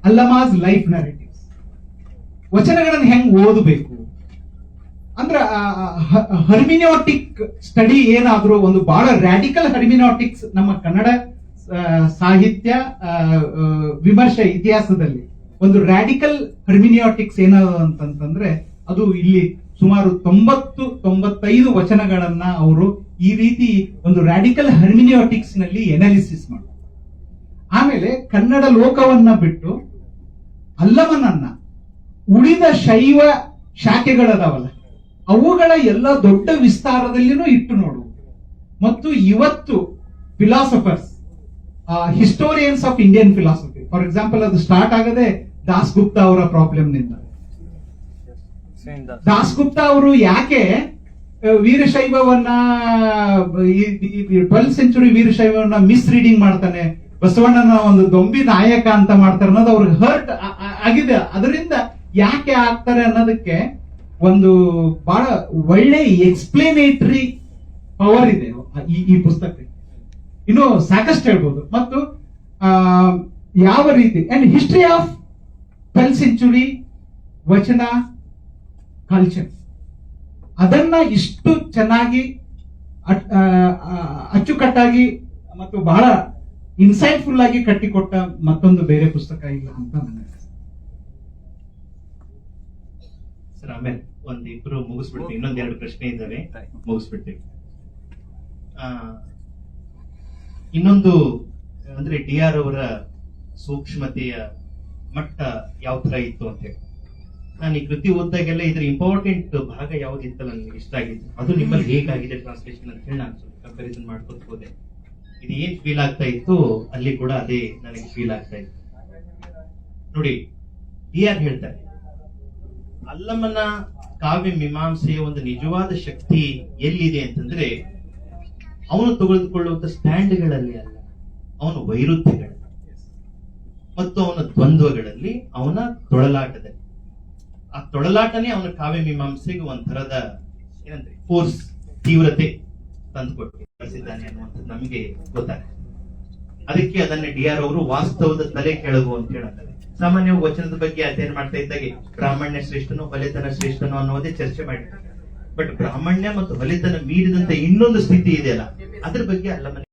ಅಲ್ಲಮಾಸ್ ಲೈಫ್ ನರೇಟಿವ್ಸ್. ವಚನಗಳನ್ನು ಹೆಂಗ್ ಓದಬೇಕು ಅಂದ್ರೆ, ಹರ್ಮಿನೋಟಿಕ್ ಸ್ಟಡಿ ಏನಾದ್ರೂ ಒಂದು ಬಹಳ ರ್ಯಾಡಿಕಲ್ ಹರ್ಮಿನೋಟಿಕ್ಸ್ ನಮ್ಮ ಕನ್ನಡ ಸಾಹಿತ್ಯ ವಿಮರ್ಶೆ ಇತಿಹಾಸದಲ್ಲಿ ಒಂದು ರ್ಯಾಡಿಕಲ್ ಹರ್ಮಿನಿಯೋಟಿಕ್ಸ್ ಏನಾದ್ರು ಅಂತಂದ್ರೆ ಅದು ಇಲ್ಲಿ ಸುಮಾರು 90-95 ವಚನಗಳನ್ನ ಅವರು ಈ ರೀತಿ ಒಂದು ರ್ಯಾಡಿಕಲ್ ಹರ್ಮಿನಿಯೋಟಿಕ್ಸ್ ನಲ್ಲಿ ಎನಾಲಿಸಿಸ್ ಮಾಡಿ, ಆಮೇಲೆ ಕನ್ನಡ ಲೋಕವನ್ನ ಬಿಟ್ಟು ಅಲ್ಲಮನನ್ನ ಉಳಿದ ಶೈವ ಶಾಖೆಗಳದಾವಲ್ಲ ಅವುಗಳ ಎಲ್ಲ ದೊಡ್ಡ ವಿಸ್ತಾರದಲ್ಲಿನೂ ಇಟ್ಟು ನೋಡುವುದು. ಮತ್ತು ಇವತ್ತು philosophers, historians of Indian philosophy, for example ಅದು ಸ್ಟಾರ್ಟ್ ಆಗದೆ ದಾಸ್ಗುಪ್ತಾ ಅವರ ಪ್ರಾಬ್ಲಮ್ ನಿಂದ. ದಾಸ್ಗುಪ್ತಾ ಅವರು ಯಾಕೆ ವೀರಶೈವವನ್ನ 12th ಸೆಂಚುರಿ ವೀರಶೈವವನ್ನ ಮಿಸ್ ರೀಡಿಂಗ್ ಮಾಡ್ತಾನೆ, ಬಸವಣ್ಣನ ಒಂದು ದೊಂಬಿ ನಾಯಕ ಅಂತ ಮಾಡ್ತಾರೆ ಅನ್ನೋದು ಅವ್ರಿಗೆ ಹರ್ಟ್ ಆಗಿದೆ. ಅದರಿಂದ ಯಾಕೆ ಆಗ್ತಾರೆ ಅನ್ನೋದಕ್ಕೆ ಒಂದು ಬಹಳ ಒಳ್ಳೆ ಎಕ್ಸ್ಪ್ಲೇನೇಟರಿ ಪವರ್ ಇದೆ ಈ ಪುಸ್ತಕ. ಇನ್ನು ಸಾಕಷ್ಟು ಹೇಳ್ಬೋದು. ಮತ್ತು ಯಾವ ರೀತಿ and history of 12th century ವಚನ ಕಲ್ಚರ್ ಅದನ್ನ ಇಷ್ಟು ಚೆನ್ನಾಗಿ ಅಚ್ಚುಕಟ್ಟಾಗಿ ಮತ್ತು ಬಹಳ ಇನ್ಸೈಟ್ಫುಲ್ ಆಗಿ ಕಟ್ಟಿಕೊಟ್ಟ ಮತ್ತೊಂದು ಬೇರೆ ಪುಸ್ತಕ ಇಲ್ಲ ಅಂತ ನನ್ನ ಸರ್. ಆಮೇಲೆ ಒಂದಿಬ್ರು ಮುಗಿಸ್ಬಿಡ್ತೀವಿ, ಇನ್ನೊಂದೆರಡು ಪ್ರಶ್ನೆ ಇದ್ದಾವೆ, ಮುಗಿಸ್ಬಿಡ್ತೀವಿ. ಇನ್ನೊಂದು ಅಂದ್ರೆ DR ಅವರ ಸೂಕ್ಷ್ಮತೆಯ ಮಟ್ಟ ಯಾವ ತರ ಇತ್ತು ಅಂತ ಹೇಳಿ ನಾನು ಈ ಕೃತಿ ಓದಿದಾಗೆಲ್ಲ ಇದ್ರ ಇಂಪಾರ್ಟೆಂಟ್ ಭಾಗ ಯಾವ್ದಿತ್ತಲ್ಲ ನನಗೆ ಇಷ್ಟ ಆಗಿತ್ತು. ಅದು ನಿಮ್ಮಲ್ಲಿ ಹೇಗಾಗಿದೆ ಟ್ರಾನ್ಸ್ಲೇಷನ್ ಅಂತ ಹೇಳಿ ನಾನು ಸ್ವಲ್ಪ ಕಂಪ್ಯಾರಿಸನ್ ಮಾಡ್ಕೊತ ಹೋದೆ. ಇದು ಏನ್ ಫೀಲ್ ಆಗ್ತಾ ಇತ್ತು ಅಲ್ಲಿ ಕೂಡ ಅದೇ ನನಗೆ ಫೀಲ್ ಆಗ್ತಾ ಇತ್ತು. ನೋಡಿ, DR ಹೇಳ್ತಾರೆ ಅಲ್ಲಮನ ಕಾವ್ಯ ಮೀಮಾಂಸೆಯ ಒಂದು ನಿಜವಾದ ಶಕ್ತಿ ಎಲ್ಲಿದೆ ಅಂತಂದ್ರೆ ಅವನು ತೆಗೆದುಕೊಳ್ಳುವಂತ ಸ್ಟ್ಯಾಂಡ್ಗಳಲ್ಲಿ ಅಲ್ಲ, ಅವನ ವೈರುಧ್ಯಗಳಲ್ಲಿ ಮತ್ತು ಅವನ ದ್ವಂದ್ವಗಳಲ್ಲಿ, ಅವನ ತೊಳಲಾಟದಲ್ಲಿ. ಆ ತೊಳಲಾಟನೇ ಅವನ ಕಾವ್ಯ ಮೀಮಾಂಸೆಗೆ ಒಂಥರದ ಏನಂದ್ರೆ ಫೋರ್ಸ್, ತೀವ್ರತೆ ತಂದುಕೊಟ್ಟು ಬಳಸಿದ್ದಾನೆ ಅನ್ನುವಂಥದ್ದು ನಮಗೆ ಗೊತ್ತಾಗ್ತದೆ. ಅದಕ್ಕೆ ಅದನ್ನ DR ಅವರು ವಾಸ್ತವದ ತಲೆ ಕೆಳಗು ಅಂತ ಹೇಳ್ತಾರೆ. ಸಾಮಾನ್ಯವಾಗಿ ವಚನದ ಬಗ್ಗೆ ಅಧ್ಯಯನ ಮಾಡ್ತಾ ಇದ್ದಾಗೆ ಬ್ರಾಹ್ಮಣ್ಯ ಶ್ರೇಷ್ಠನೋ ಹೊಲೆತನ ಶ್ರೇಷ್ಠನೋ ಅನ್ನೋದೇ ಚರ್ಚೆ ಮಾಡಿದ್ದಾರೆ. ಬಟ್ ಬ್ರಾಹ್ಮಣ್ಯ ಮತ್ತು ಹೊಲೆತನ ಮೀರಿದಂತ ಇನ್ನೊಂದು ಸ್ಥಿತಿ ಇದೆಯಲ್ಲ, ಅದ್ರ ಬಗ್ಗೆ ಅಲ್ಲಮನೆ